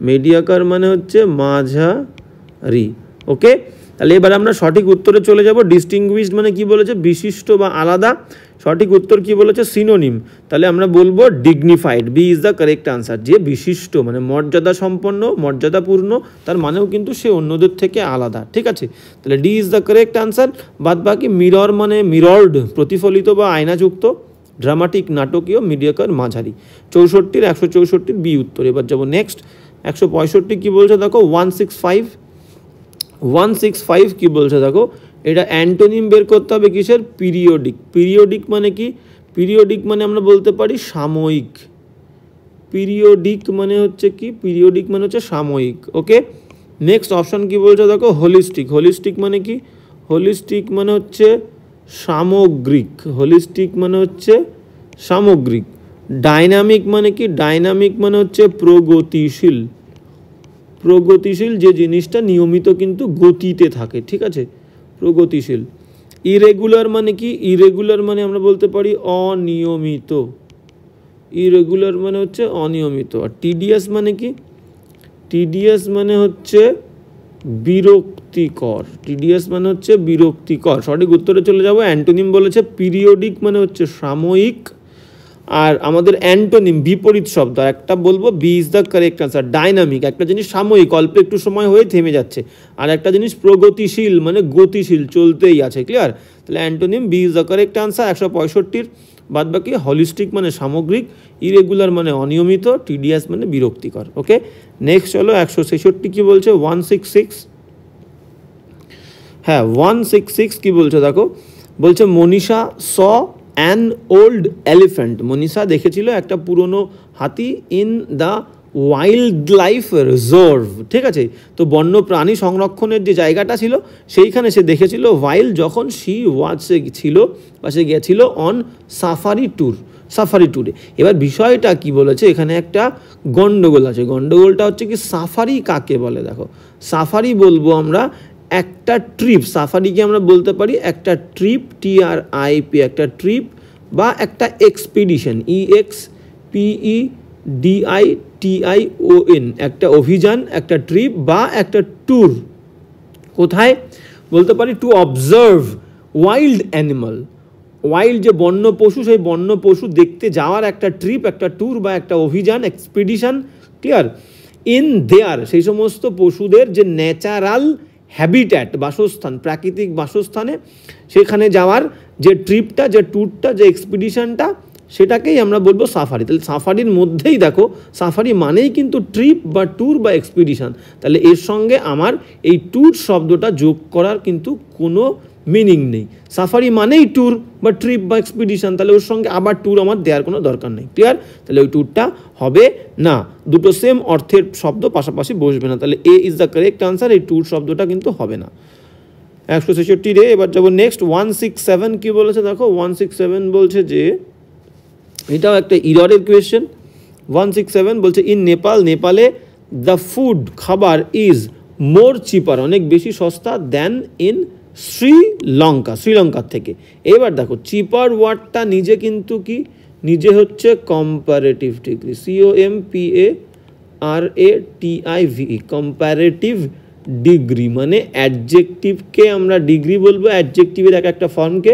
মিডিয়াকার মানে হচ্ছে মাঝারি। ওকে, তাহলে এবার আমরা সঠিক উত্তরে চলে যাব। ডিস্টিংগুইশড মানে কি বলেছে, বিশিষ্ট বা আলাদা। সঠিক উত্তর কি বলেছে, সিনোনিম। তাহলে আমরা বলবো dignified, B is the correct answer. যে বিশিষ্ট মানে মর্যাদা সম্পন্ন, মর্যাদাপূর্ণ, তার মানেও কিন্তু সে অন্যদের থেকে আলাদা, ঠিক আছে। তাহলে D is the correct answer. বাদ বাকি মিরর মানে মিরর্ড, প্রতিফলিত বা আয়নাযুক্ত, ড্রামাটিক নাটকীয়, মিডিয়াকার মাঝারি। 64-র 164-র বি উত্তর। এবার যাবো নেক্সট 165 কি বলছে দেখো, 165 কি বলছে দেখো, এটা অ্যান্টোনিম বের করতে হবে কিসের, পিরিয়ডিক। পিরিয়ডিক মানে কি, পিরিয়ডিক মানে আমরা বলতে পারি সাময়িক, পিরিয়ডিক মানে হচ্ছে কি, পিরিয়ডিক মানে হচ্ছে সাময়িক। ওকে, নেক্সট অপশন কি বলছে দেখো, হোলিস্টিক। হোলিস্টিক মানে কি, হোলিস্টিক মানে হচ্ছে সামগ্রিক, হোলিস্টিক মানে হচ্ছে সামগ্রিক। ডাইনামিক মানে কি, ডাইনামিক মানে হচ্ছে প্রগতিশীল, প্রগতিশীল যে জিনিসটা নিয়মিত কিন্তু গতিতে থাকে, ঠিক আছে, প্রগতিশীল। ইরেগুলার মানে কি, ইরেগুলার মানে আমরা বলতে পারি অনিয়মিত, ইরেগুলার মানে হচ্ছে অনিয়মিত। আর টিডিএস মানে কি, টিডিএস মানে হচ্ছে বিরক্তিকর, টিডিএস মানে হচ্ছে বিরক্তিকর। সঠিক উত্তরে চলে যাব। অ্যান্টোনিম বলেছে পিরিয়ডিক মানে হচ্ছে সাময়িক, আর আমাদের অ্যান্টোনিম বিপরীত শব্দ একটা বলবো, B is the correct answer. Dynamic একটা জিনিস সাময়িক, অল্প একটু সময় হয়ে থেমে যাচ্ছে, আর একটা জিনিস প্রগতিশীল মানে গতিশীল, চলতেই আছে, ক্লিয়ার। তাহলে antonym B is the correct answer 165-র। বাদ বাকি হলিস্টিক মানে সামগ্রিক, ইরেগুলার মানে অনিয়মিত, টিডিএস মানে বিরক্তিকর। ওকে, নেক্সট চলো 166 কি বলছে, 166। হ্যাঁ 166 কি বলছে দেখো, বলছে Manisha saw an old elephant. Manisha দেখেছিল একটা পুরনো হাতি in the wild life reserve, ঠিক আছে। তো বন্য প্রাণী সংরক্ষণের যে জায়গাটা ছিল সেইখানে সে দেখেছিল ওয়াইল, যখন সে ছিল বা সে গেছিল অন সাফারি ট্যুর, সাফারি ট্যুরে। এবার বিষয়টা কি বলেছে, এখানে একটা গন্ডগোল আছে। গন্ডগোলটা হচ্ছে কি, সাফারি কাকে বলে দেখো, সাফারি বলবো আমরা একটা ট্রিপ, সাফারিকে আমরা বলতে পারি একটা ট্রিপ, TRIP, একটা ট্রিপ, বা একটা এক্সপিডিশন, EXPEDITION, একটা অভিযান, একটা ট্রিপ বা একটা ট্যুর। কোথায় বলতে পারি, to observe wild animal, wild যে বন্য পশু, সেই বন্য পশু দেখতে যাওয়ার একটা ট্রিপ, একটা ট্যুর বা একটা অভিযান, এক্সপিডিশন, ক্লিয়ার। ইন দেয়ার, সেই সমস্ত পশুদের যে ন্যাচারাল হ্যাবিট্যাট, বাসস্থান, প্রাকৃতিক বাসস্থানে, সেখানে যাওয়ার যে ট্রিপটা, যে ট্যুরটা, যে এক্সপিডিশনটা, সেটাকেই আমরা বলবো সাফারি। তাহলে সাফারির মধ্যেই দেখো, সাফারি মানেই কিন্তু ট্রিপ বা ট্যুর বা এক্সপিডিশন। তাহলে এর সঙ্গে আমার এই ট্যুর শব্দটা যোগ করার কিন্তু কোনো মিনিং নেই। সাফারি মানেই ট্যুর বা ট্রিপ বা এক্সপিডিশন, তাহলে ওর সঙ্গে আবার ট্যুর আমার দেওয়ার কোনো দরকার নেই, ক্লিয়ার। তাহলে ওই ট্যুরটা হবে না, দুটো সেম অর্থের শব্দ পাশাপাশি বসবে না, তাহলে A is the correct answer. এই ট্যুর শব্দটা কিন্তু হবে না। 166 রে। এবার যাবো নেক্সট 167 কি বলেছে দেখো, 167 বলছে যে, এটাও একটা ইররের কোয়েশ্চেন। 167 বলছে ইন নেপাল, নেপালে দ্য ফুড, খাবার, ইজ মোর চিপার, অনেক বেশি সস্তা, দেন ইন শ্রীলঙ্কা, শ্রীলঙ্কার থেকে। এবার দেখো চিপার ওয়ার্ডটা নিজে কিন্তু কি, নিজে হচ্ছে comparative degree, COMPARATIVE, comparative degree মানে অ্যাডজেক্টিভকে আমরা ডিগ্রি বলবো, অ্যাডজেক্টিভের একটা ফর্মকে,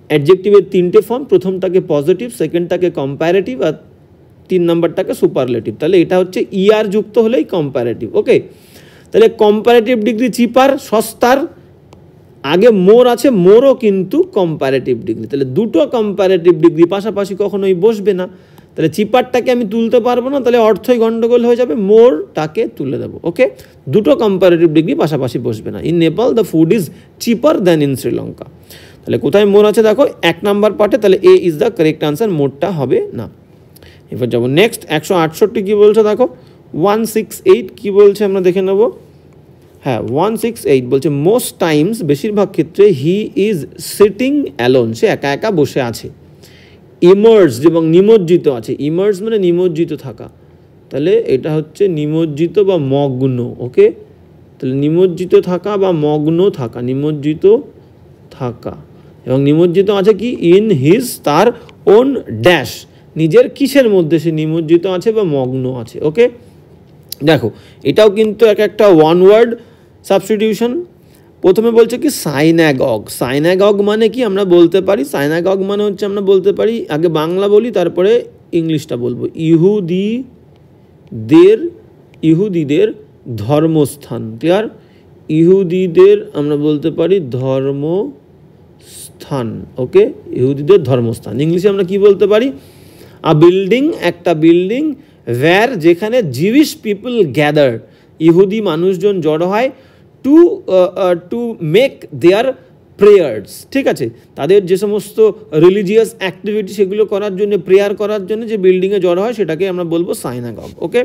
অ্যাডজেক্টিভের তিনটে ফর্ম, প্রথমটাকে পজিটিভ, সেকেন্ডটাকে কম্পারেটিভ, আর 3 নাম্বারটাকে সুপারলেটিভ। তাহলে এটা হচ্ছে ইয়ার যুক্ত হলেই কম্পারেটিভ। ওকে, তাহলে কম্পারেটিভ ডিগ্রি চিপার, সস্তার, আগে মোর আছে, মোরও কিন্তু কম্পারেটিভ ডিগ্রি। তাহলে দুটো কম্পারেটিভ ডিগ্রি পাশাপাশি কখনোই বসবে না। তাহলে চিপারটাকে আমি তুলতে পারবো না, তাহলে অর্থই গন্ডগোল হয়ে যাবে, মোরটাকে তুলে দেবো। ওকে, দুটো কম্পারেটিভ ডিগ্রি পাশাপাশি বসবে না। In Nepal the food is cheaper than in Sri Lanka. তাহলে কোথায় মোর আছে দেখো 1 নাম্বার পার্টে, তাহলে A is the correct answer, মোরটা হবে না। এবার যাবো নেক্সট 168 কি বলছে দেখো, 168 কি বলছে আমরা দেখে নেব। হ্যাঁ 168 বলছে মোস্ট টাইমস, বেশিরভাগ ক্ষেত্রে, হি ইজ সিটিং অ্যালোন, সে একা একা বসে আছে। ইমার্জড এবং নিমজ্জিত আছে, ইমার্জ মানে নিমজ্জিত থাকা, তাহলে এটা হচ্ছে নিমজ্জিত বা মগ্ন। ওকে, তাহলে নিমজ্জিত থাকা বা মগ্ন থাকা, নিমজ্জিত থাকা এবং নিমজ্জিত আছে কি ইন হিজ, তার ওন ড্যাশ, নিজের কিসের মধ্যে সে নিমজ্জিত আছে বা মগ্ন আছে। ওকে, দেখো এটাও কিন্তু একটা ওয়ান ওয়ার্ড সাবস্টিটিউশন। প্রথমে বলছে কি সাইনাগগ, সাইনাগগ মানে কি আমরা বলতে পারি, সাইনাগগ মানে হচ্ছে আমরা বলতে পারি, আগে বাংলা বলি তারপরে ইংলিশটা বলবো, ইহুদিদের ধর্মস্থান। ক্লিয়ার, ইহুদিদের আমরা বলতে পারি ধর্মস্থান। ওকে, ইহুদিদের ধর্মস্থান। ইংলিশে আমরা কি বলতে পারি, আ বিল্ডিং, একটা বিল্ডিং, ওয়্যার যেখানে জিউইশ পিপল গ্যাদার, ইহুদি মানুষজন জড়ো হয়, টু মেক দেয়ার প্রেয়ার্স। ঠিক আছে, তাদের যে সমস্ত রিলিজিয়াস অ্যাক্টিভিটি সেগুলো করার জন্য, প্রেয়ার করার জন্য যে বিল্ডিংয়ে জড়ো হয় সেটাকে আমরা বলবো সাইনাগগ। ওকে,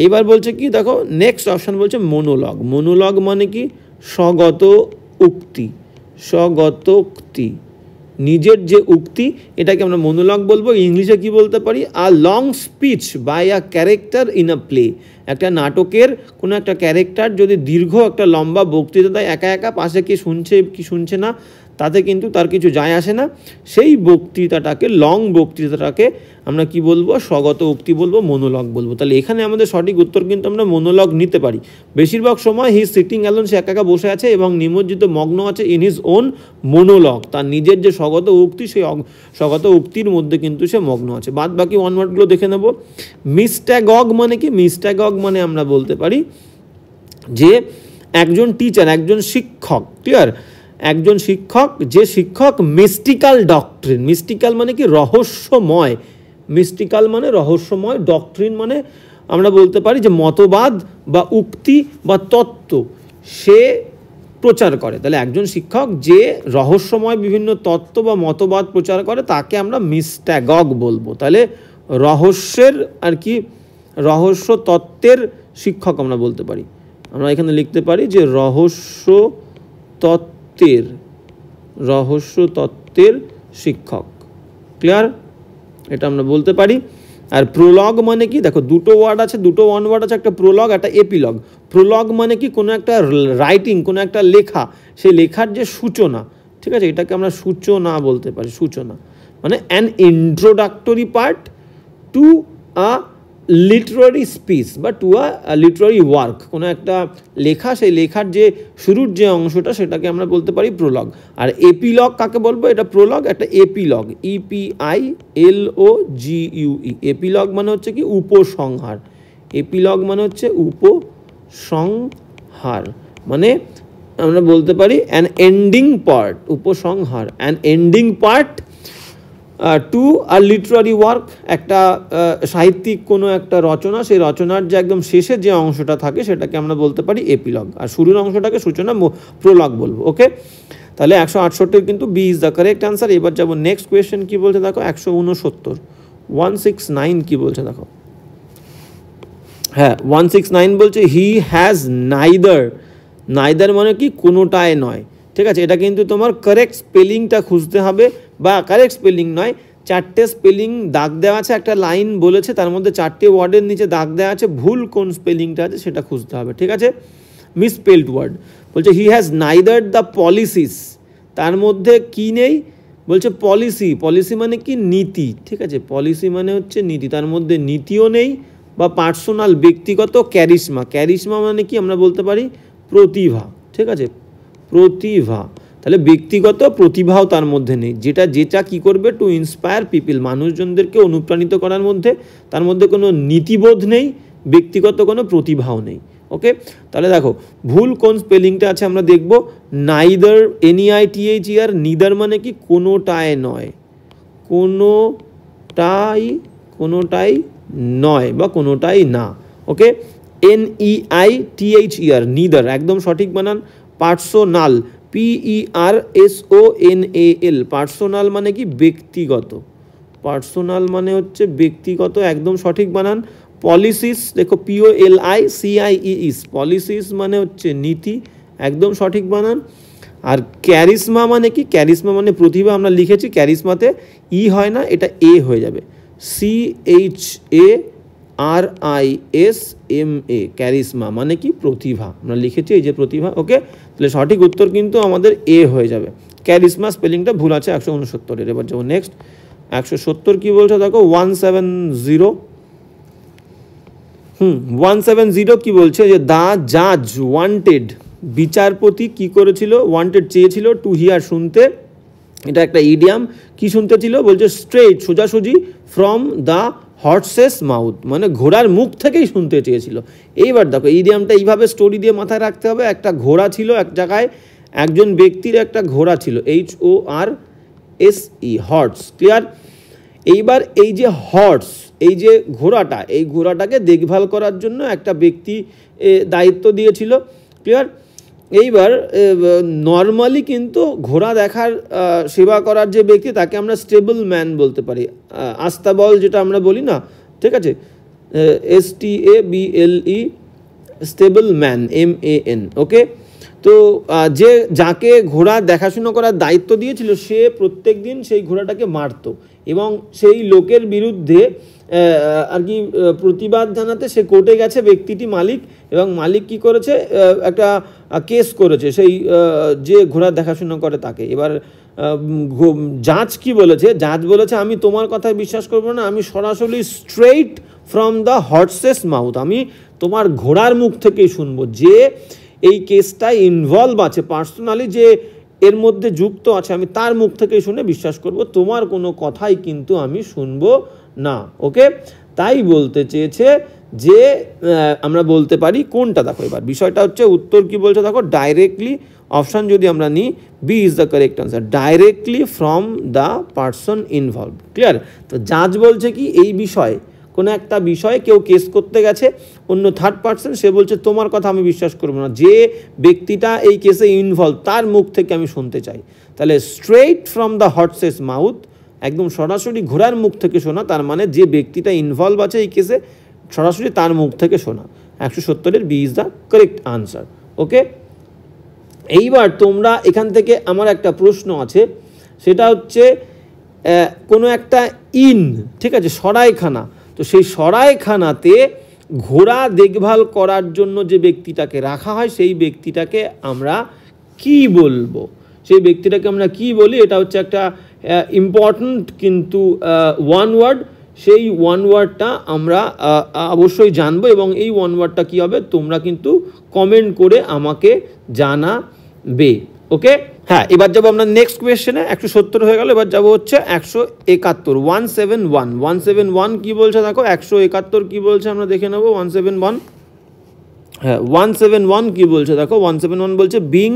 এইবার বলছে কি দেখো নেক্সট অপশান বলছে মোনোলগ। মোনোলগ মানে কি স্বগত উক্তি, স্বগত উক্তি, নিজের যে উক্তি, এটাকে আমরা মোনোলগ বলবো। ইংলিশে কি বলতে পারি, a long speech by a character in a play, একটা নাটকের কোনো একটা ক্যারেক্টার যদি দীর্ঘ একটা লম্বা বক্তৃতা দেয় একা একা, পাশে কি শুনছে কি শুনছে না তাতে কিন্তু তার কিছু যায় আসে না, সেই বক্তৃতাটাকে, লং বক্তৃতাটাকে আমরা কি বলবো, স্বগত উক্তি বলবো, মোনোলগ বলবো। তাহলে এখানে আমাদের সঠিক উত্তর কিন্তু আমরা মোনোলগ নিতে পারি। বেশিরভাগ সময় হি সিটিং অ্যালোন, সে একা একা বসে আছে এবং নিমজ্জিত মগ্ন আছে ইন হিজ ওন মোনোলগ, তার নিজের যে স্বগত উক্তি সেই স্বগত উক্তির মধ্যে কিন্তু সে মগ্ন আছে। বাদ বাকি ওয়ান ওয়ার্ডগুলো দেখে নেব। মিস্ট্যাগগ মানে কি, মিস্ট্যাগগ মানে আমরা বলতে পারি যে একজন টিচার, একজন শিক্ষক, ক্লিয়ার, একজন শিক্ষক, যে শিক্ষক মিস্টিক্যাল ডক্ট্রিন, মিস্টিক্যাল মানে কি রহস্যময়, মিস্টিক্যাল মানে রহস্যময়, ডক্ট্রিন মানে আমরা বলতে পারি যে মতবাদ বা উক্তি বা তত্ত্ব সে প্রচার করে। তাহলে একজন শিক্ষক যে রহস্যময় বিভিন্ন তত্ত্ব বা মতবাদ প্রচার করে তাকে আমরা মিস্ট্যাগগ বলবো। তাহলে রহস্যের আর কি, রহস্য তত্ত্বের শিক্ষক আমরা বলতে পারি। আমরা এখানে লিখতে পারি যে রহস্য তত্ত্বের শিক্ষক। ক্লিয়ার, এটা আমরা বলতে পারি। আর প্রোলগ মানে কি, দেখো দুটো ওয়ার্ড আছে, দুটো ওয়ান ওয়ার্ড আছে, একটা প্রোলগ একটা এপিলগ। প্রোলগ মানে কি কোনো একটা রাইটিং, কোনো একটা লেখা, সেই লেখার যে সূচনা, ঠিক আছে, এটাকে আমরা সূচনা বলতে পারি। সূচনা মানে an introductory part to a Literary speech বা টু আ লিটারারি ওয়ার্ক, কোনো একটা লেখা, সেই লেখার যে শুরুর যে অংশটা সেটাকে আমরা বলতে পারি প্রোলগ। আর এপিলগ কাকে বলবো, এটা প্রোলগ একটা এপিলগ, EPILOGUE, এপিলগ মানে হচ্ছে কি উপসংহার, এপিলগ মানে হচ্ছে উপসংহার, মানে আমরা বলতে পারি অ্যান এন্ডিং পার্ট, উপসংহার, অ্যান এন্ডিং পার্ট টু আর লিটারারি ওয়ার্ক, একটা সাহিত্যিক কোনো একটা রচনা, সেই রচনার যে একদম শেষে যে অংশটা থাকে সেটাকে আমরা বলতে পারি এপিলগ, আর শুরুর অংশটাকে সূচনা প্রোলগ বলবো। ওকে, তাহলে 168 কিন্তু B is the correct answer. এবার যাবো নেক্সট কোয়েশ্চেন কি বলছে দেখো, 169 কি বলছে দেখো। হ্যাঁ 169 বলছে হি হ্যাজ নাইদার, নাইদার মানে কি কোনোটায় নয়। ঠিক আছে, এটা কিন্তু তোমার কারেক্ট স্পেলিংটা খুঁজতে হবে, বা কারেক্ট স্পেলিং নয়, চারটে স্পেলিং দাগ দেওয়া আছে, একটা লাইন বলেছে তার মধ্যে চারটে ওয়ার্ডের নিচে দাগ দেওয়া আছে, ভুল কোন স্পেলিংটা আছে সেটা খুঁজতে হবে। ঠিক আছে, মিসস্পেলড ওয়ার্ড বলছে he has neither the policies, তার মধ্যে কি নেই বলছে পলিসি, পলিসি মানে কি নীতি। ঠিক আছে, পলিসি মানে হচ্ছে নীতি, তার মধ্যে নীতিও নেই, বা পার্সোনাল ব্যক্তিগত ক্যারিশমা, ক্যারিশমা মানে কি আমরা বলতে পারি প্রতিভা। ঠিক আছে, প্রতিভা তাহলে ব্যক্তিগত প্রতিভাও তার মধ্যে নেই, যেটা কি করবে টু ইন্সপায়ার পিপল, মানুষজনদেরকে অনুপ্রাণিত করার মধ্যে তার মধ্যে কোনো নীতিবোধ নেই, ব্যক্তিগত কোনো প্রতিভাও নেই। ওকে, তাহলে দেখো ভুল কোন স্পেলিংটা আছে আমরা দেখব। নাইদার, NEITHER, নিদার মানে কি কোনোটায় নয়, কোনোটাই নয় বা কোনোটাই না। ওকে, NEITHER, নিদার একদম সঠিক বানান। পার্সোনাল, PERSONAL, পার্সোনাল মানে কি ব্যক্তিগত, পার্সোনাল মানে হচ্ছে ব্যক্তিগত, একদম সঠিক বানান। পলিসিস, দেখো POLICIES, পলিসিস মানে হচ্ছে নীতি, একদম সঠিক বানান। আর ক্যারিসমা মানে কি, ক্যারিসমা মানে প্রতিভা, আমরা লিখেছি ক্যারিসমাতে ই হয় না, এটা এ হয়ে যাবে, CHARISMA, ক্যারিসমা মানে কি প্রতিভা, আমরা লিখেছি এই যে প্রতিভা। ওকে, তাহলে সঠিক উত্তর কিন্তু আমাদের এ হয়ে যাবে। ক্যারিসমা স্পেলিংটা ভুল আছে 169-এর। এবার যাবো নেক্সট। 170 কি বলছো দেখো, 170, 170 কি বলছে যে দ্য জাজ ওয়ান্টেড, বিচারপতি কি করেছিল, ওয়ান্টেড চেয়েছিল, টু হিয়ার শুনতে, এটা একটা ইডিয়াম, কি শুনতে ছিল বলছে স্ট্রেট সোজাসুজি, ফ্রম দ্য হর্সেস মাউথ, মানে ঘোড়ার মুখ থেকেই শুনতে চেয়েছিল। এইবার দেখো ইডিয়ামটা এইভাবে স্টোরি দিয়ে মাথায় রাখতে হবে। একটা ঘোড়া ছিল এক জায়গায়, একজন ব্যক্তির একটা ঘোড়া ছিল, HORSE, হর্স, ক্লিয়ার। এইবার এই যে হর্স, এই যে ঘোড়াটা, এই ঘোড়াটাকে দেখভাল করার জন্য একটা ব্যক্তি দায়িত্ব দিয়েছিল, ক্লিয়ার। এইবার নর্মালি কিন্তু ঘোড়া দেখার সেবা করার যে ব্যক্তি তাকে আমরা স্টেবল ম্যান বলতে পারি, আস্তাবল যেটা আমরা বলি না, ঠিক আছে, STABLE, স্টেবল ম্যান, MAN। ওকে, তো যাকে ঘোড়া দেখাশুনো করার দায়িত্ব দিয়েছিল সে প্রত্যেক দিন সেই ঘোড়াটাকে মারত এবং সেই লোকের বিরুদ্ধে আর কি প্রতিবাদ জানাতে সে কোর্টে গেছে ব্যক্তিটি, মালিক, এবং মালিক কি করেছে, একটা কেস করেছে সেই যে ঘোড়া দেখাশুনো করে তাকে। এবার জাজ কি বলেছে, জাজ বলেছে আমি তোমার কথায় বিশ্বাস করবো না, আমি সরাসরি straight from the horse's mouth, আমি তোমার ঘোড়ার মুখ থেকেই শুনবো, যে এই কেসটায় ইনভলভ আছে পার্সোনালি, যে এর মধ্যে যুক্ত আছে, আমি তার মুখ থেকেই শুনে বিশ্বাস করব, তোমার কোনো কথাই কিন্তু আমি শুনবো না। ওকে, তাই বলতে চেয়েছে যে আমরা বলতে পারি কোনটা, দেখো এবার বিষয়টা হচ্ছে উত্তর কি বলছে দেখো, ডাইরেক্টলি, অপশান যদি আমরা নিই B is the correct answer, directly from the person involve, clear. তো জাজ বলছে কি এই বিষয়ে, কোনো একটা বিষয়ে কেউ কেস করতে গেছে, অন্য থার্ড পার্সন, সে বলছে তোমার কথা আমি বিশ্বাস করবো না, যে ব্যক্তিটা এই কেসে ইনভলভ তার মুখ থেকে আমি শুনতে চাই। তাহলে straight from the horse's mouth, একদম সরাসরি ঘোড়ার মুখ থেকে শোনা, তার মানে যে ব্যক্তিটা ইনভলভ আছে এই কেসে সরাসরি তার মুখ থেকে শোনা। 170-এর B is the correct answer. Okay, এইবার তোমরা এখান থেকে আমার একটা প্রশ্ন আছে, সেটা হচ্ছে কোনো একটা ইন, ঠিক আছে, সরাইখানা, তো সেই সরাইখানাতে ঘোড়া দেখভাল করার জন্য যে ব্যক্তিটাকে রাখা হয় সেই ব্যক্তিটাকে আমরা কি বলবো, সেই ব্যক্তিটাকে আমরা কি বলি, এটা হচ্ছে একটা ইম্পর্ট্যান্ট কিন্তু ওয়ান ওয়ার্ড, সেই ওয়ান ওয়ার্ডটা আমরা অবশ্যই জানবো এবং এই ওয়ান ওয়ার্ডটা কী হবে তোমরা কিন্তু কমেন্ট করে আমাকে জানাবে। ওকে, হ্যাঁ, এবার যাবো আমরা নেক্সট কোয়েশ্চেনে। 170 হয়ে গেল, এবার যাবো হচ্ছে 171, 171 কি বলছে দেখো, 171 কি বলছে আমরা দেখে নেবো। 171, হ্যাঁ 171 কি বলছে দেখো, 171 বলছে বিং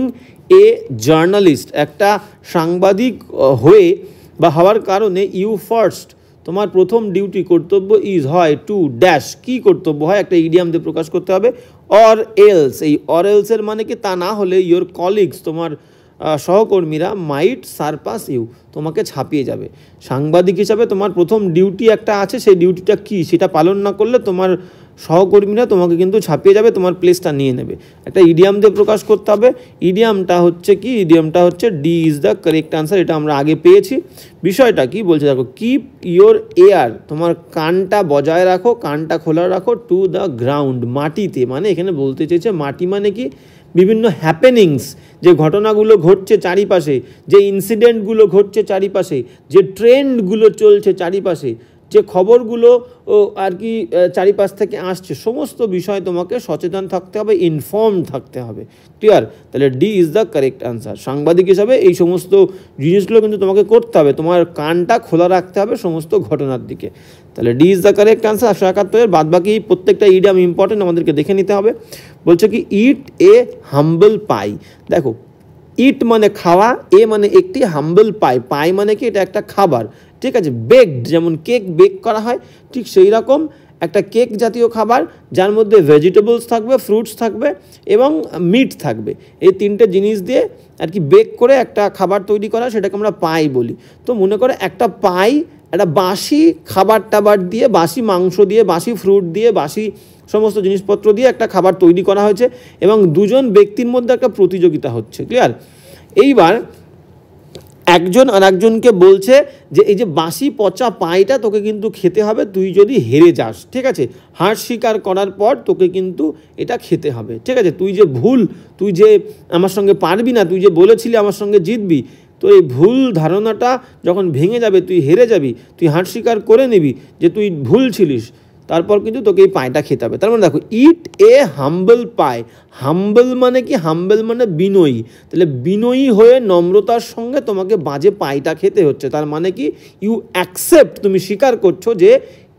এ জার্নালিস্ট, একটা সাংবাদিক হয়ে বা হওয়ার কারণে ইউ ফার্স্ট, তোমার প্রথম ডিউটি কর্তব্য ইজ হয় টু ড্যাশ, কি কর্তব্য হয়, একটা ইডিয়াম দিয়ে প্রকাশ করতে হবে, অর এলস, এই অর এলসের মানে কি তা না হলে ইয়োর কলিগস, তোমার সহকর্মীরা মাইট সারপাস ইউ, তোমাকে ছাপিয়ে যাবে। সাংবাদিক হিসাবে তোমার প্রথম ডিউটি একটা আছে, সেই ডিউটিটা কি সেটা পালন না করলে তোমার সহকর্মীরা তোমাকে কিন্তু ছাপিয়ে যাবে, তোমার প্লেসটা নিয়ে নেবে। একটা ইডিয়াম দিয়ে প্রকাশ করতে হবে, ইডিয়ামটা হচ্ছে কি, ইডিয়ামটা হচ্ছে D is the correct answer, এটা আমরা আগে পেয়েছি। বিষয়টা কি বলছে দেখো, কিপ ইয়োর এয়ার, তোমার কানটা বজায় রাখো, কানটা খোলা রাখো, টু দ্য গ্রাউন্ড, মাটিতে, মানে এখানে বলতে চেয়েছে মাটি মানে কি, বিভিন্ন হ্যাপেনিংস, যে ঘটনাগুলো ঘটছে চারিপাশে, যে ইনসিডেন্টগুলো ঘটছে চারিপাশে, যে ট্রেন্ডগুলো চলছে চারিপাশে, যে খবরগুলো আর কি চারিপাশ থেকে আসছে সমস্ত বিষয় তোমাকে সচেতন থাকতে হবে, ইনফর্ম থাকতে হবে। ক্লিয়ার? তাহলে D is the correct answer. সাংবাদিক হিসাবে এই সমস্ত জিনিসগুলো কিন্তু তোমাকে করতে হবে, তোমার কানটা খোলা রাখতে হবে সমস্ত ঘটনার দিকে। তাহলে D is the correct answer 171-এর। বাদ বাকি প্রত্যেকটা ইডিয়াম ইম্পর্টেন্ট, আমাদেরকে দেখে নিতে হবে। বলছে কি ইট এ হাম্বল পাই। দেখো ইট মানে খাওয়া, এ মানে একটি, হাম্বল পাই, পাই মানে কি এটা একটা খাবার, ঠিক আছে। বেকড, যেমন কেক বেক করা হয়, ঠিক সেই রকম একটা কেক জাতীয় খাবার যার মধ্যে ভেজিটেবলস থাকবে, ফ্রুটস থাকবে এবং মিট থাকবে। এই তিনটে জিনিস দিয়ে আর কি বেক করে একটা খাবার তৈরি করা, সেটাকে আমরা পাই বলি। তো মনে করে একটা পাই একটা বাসি খাবার টাবার দিয়ে, বাসি মাংস দিয়ে, বাসি ফ্রুট দিয়ে, বাসি সমস্ত জিনিসপত্র দিয়ে একটা খাবার তৈরি করা হয়েছে এবং দুজন ব্যক্তির মধ্যে একটা প্রতিযোগিতা হচ্ছে। ক্লিয়ার? এইবার একজন আর একজনকে বলছে যে এই যে বাসি পচা পাইটা তোকে কিন্তু খেতে হবে তুই যদি হেরে যাস, ঠিক আছে। হার স্বীকার করার পর তোকে কিন্তু এটা খেতে হবে, ঠিক আছে। তুই যে ভুল, তুই যে আমার সঙ্গে পারবি না, তুই যে বলেছিলি আমার সঙ্গে জিতবি, তো এই ভুল ধারণাটা যখন ভেঙে যাবে, তুই হেরে যাবি, তুই হার স্বীকার করে নিবি যে তুই ভুল ছিলিস, তারপর কিন্তু তোকে এই পাইটা খেতে হবে। তার মানে দেখো ইট এ হাম্বল পাই। হাম্বল মানে কি? হাম্বল মানে বিনয়ী। তাহলে বিনয়ী হয়ে নম্রতার সঙ্গে তোমাকে বাজে পাইটা খেতে হচ্ছে। তার মানে কি ইউ অ্যাকসেপ্ট, তুমি স্বীকার করছো যে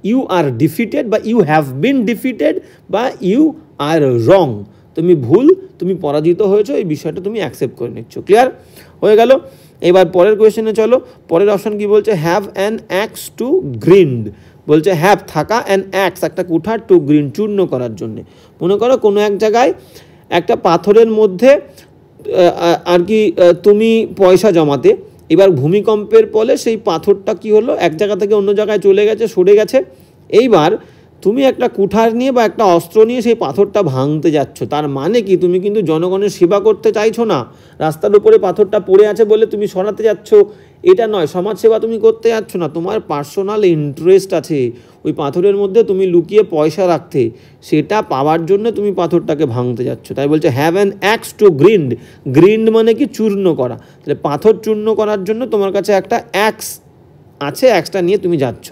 ইউ আর ডিফিটেড বা ইউ হ্যাভ বিন ডিফিটেড বা ইউ আর রং, তুমি ভুল, তুমি পরাজিত হয়েছো, এই বিষয়টা তুমি অ্যাকসেপ্ট করে নিচ্ছ। ক্লিয়ার হয়ে গেল? এবার পরের কোয়েশ্চেনে চলো। পরের অপশন কি বলছে? Have an axe to grind. বলছে হ্যাভ থাকা, অ্যান অ্যাক্স একটা কুঠার, টু গ্রিন চূর্ণ করার জন্যে। মনে করো কোনো এক জায়গায় একটা পাথরের মধ্যে আর কি তুমি পয়সা জমাতে, এবার ভূমিকম্পের ফলে সেই পাথরটা কি হলো, এক জায়গা থেকে অন্য জায়গায় চলে গেছে, সরে গেছে। এইবার তুমি একটা কুঠার নিয়ে বা একটা অস্ত্র নিয়ে সেই পাথরটা ভাঙতে যাচ্ছ। তার মানে কি তুমি কিন্তু জনগণের সেবা করতে চাইছো না, রাস্তার উপরে পাথরটা পড়ে আছে বলে তুমি সরাতে যাচ্ছ, এটা নয়। সমাজ সেবা তুমি করতে যাচ্ছ না, তোমার পার্সোনাল ইন্টারেস্ট আছে ওই পাথরের মধ্যে, তুমি লুকিয়ে পয়সা রাখতে, সেটা পাওয়ার জন্য তুমি পাথরটাকে ভাঙতে যাচ্ছ। তাই বলছে হ্যাভ অ্যান অ্যাক্স টু গ্রিন্ড। গ্রিন্ড মানে কি? চূর্ণ করা। তাহলে পাথর চূর্ণ করার জন্য তোমার কাছে একটা অ্যাক্স আছে, অ্যাক্সটা নিয়ে তুমি যাচ্ছ।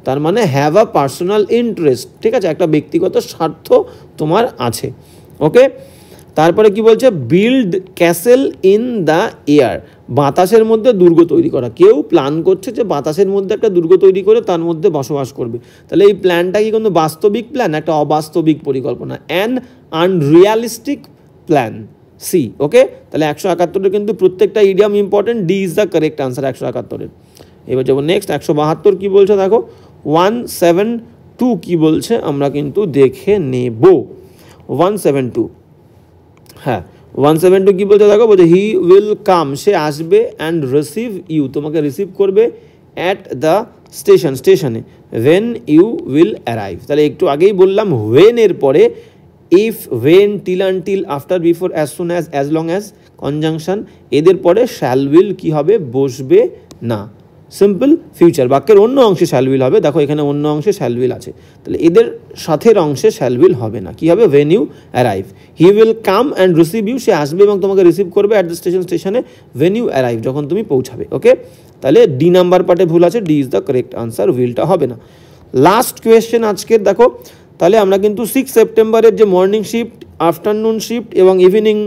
তার মানে হ্যাভ আ পার্সোনাল ইন্টারেস্ট, ঠিক আছে, একটা ব্যক্তিগত স্বার্থ তোমার আছে। ওকে, তারপরে কি বলছে? Build castle in the air. বাতাসের মধ্যে দুর্গ তৈরি করা। কেউ প্ল্যান করছে যে বাতাসের মধ্যে একটা দুর্গ তৈরি করে তার মধ্যে বসবাস করবে। তাহলে এই প্ল্যানটা কি কোনো বাস্তবিক প্ল্যান? একটা অবাস্তবিক পরিকল্পনা, an unrealistic plan. C. Okay, তাহলে 171-এর কিন্তু প্রত্যেকটা idiom important. D is the correct answer 171-এর। এবার যাবো নেক্সট। 172 কি বলছে দেখো। 172 কি বলছে আমরা কিন্তু দেখে নেব। 172, হ্যাঁ 172 কি বলছে দেখো। বলছে হি উইল কাম, সে আসবে, অ্যান্ড রিসিভ ইউ, তোমাকে রিসিভ করবে, অ্যাট দ্য স্টেশন, স্টেশনে, ওয়েন ইউ উইল অ্যারাইভ। তাহলে একটু আগেই বললাম ওয়েন এর পরে if, when, till, until, after, before, as soon as long as, conjunction, এদের পরে শ্যাল উইল কি হবে? বসবে না। সিম্পল ফিউচার, বাক্যের অন্য অংশে শ্যাল উইল হবে। দেখো এখানে অন্য অংশে শ্যাল উইল আছে, তাহলে এদের সাথের অংশে শ্যাল উইল হবে না। কি হবে? When you arrive. He will come and receive you, সে আসবে এবং তোমাকে রিসিভ করবে, অ্যাট দ্য স্টেশন, স্টেশনে, ওয়েন ইউ অ্যারাইভ, যখন তুমি পৌঁছাবে। ওকে, তাহলে ডি নাম্বার পার্টে ভুল আছে, D is the correct answer, উইলটা হবে না। লাস্ট কোয়েশ্চেন আজকের দেখো। তাহলে আমরা কিন্তু 6 সেপ্টেম্বরের যে মর্নিং শিফট, আফটারনুন শিফট এবং ইভিনিং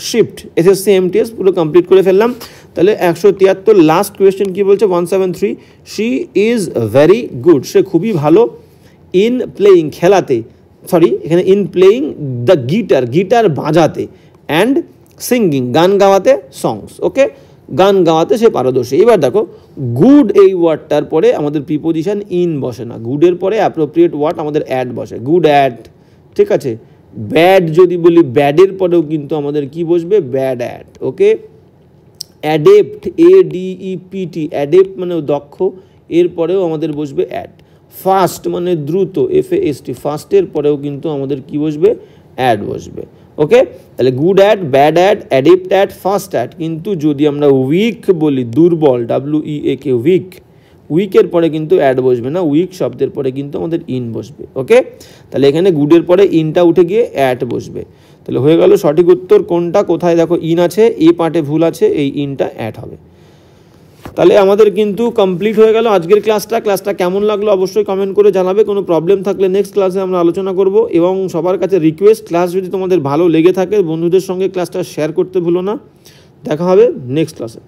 শিফট এসএসসি এমটিএস পুরো কমপ্লিট করে ফেললাম। তাহলে 173 লাস্ট কোয়েশ্চেন কি বলছে? 173, শি ইজ ভেরি গুড, সে খুবই ভালো, ইন প্লেয়িং, খেলাতে, সরি এখানে in playing the guitar, guitar বাজাতে, অ্যান্ড সিঙ্গিং, গান গাওয়াতে, সংস। ওকে, গান গাওয়াতে সে পারদর্শী। এবার দেখো গুড এই ওয়ার্ডটার পরে আমাদের প্রিপোজিশন ইন বসে না, গুডের পরে অ্যাপ্রোপ্রিয়েট ওয়ার্ড আমাদের অ্যাড বসে, গুড অ্যাড, ঠিক আছে। ব্যাড যদি বলি, ব্যাডের পরেও কিন্তু আমাদের কি বসবে? Bad add. Okay, adept, ADEPT, adept মানে দক্ষ, এর পরেও আমাদের বসবে অ্যাড। ফাস্ট মানে দ্রুত, FAST, ফাস্টের পরেও কিন্তু আমাদের কি বসবে? অ্যাড বসবে। ওকে, তাহলে good at, bad at, adept at, fast at. কিন্তু যদি আমরা উইক বলি, দুর্বল, WEAK, উইক, উইকের পরে কিন্তু অ্যাড বসবে না, উইক শব্দের পরে কিন্তু আমাদের ইন বসবে। ওকে, তাহলে এখানে গুডের পরে ইনটা উঠে গিয়ে অ্যাড বসবে। তাহলে হয়ে গেল সঠিক উত্তর কোনটা, কোথায় দেখো ইন আছে, এ পার্টে ভুল আছে, এই ইনটা অ্যাড হবে। তাহলে আমাদের কিন্তু কমপ্লিট হয়ে গেল আজকের ক্লাসটা কেমন লাগলো অবশ্যই কমেন্ট করে জানাবে। কোনো প্রবলেম থাকলে নেক্সট ক্লাসে আমরা আলোচনা করব। এবং সবার কাছে রিকোয়েস্ট, ক্লাস যদি তোমাদের ভালো লেগে থাকে বন্ধুদের সঙ্গে ক্লাসটা শেয়ার করতে ভুলো না। দেখা হবে নেক্সট ক্লাসে।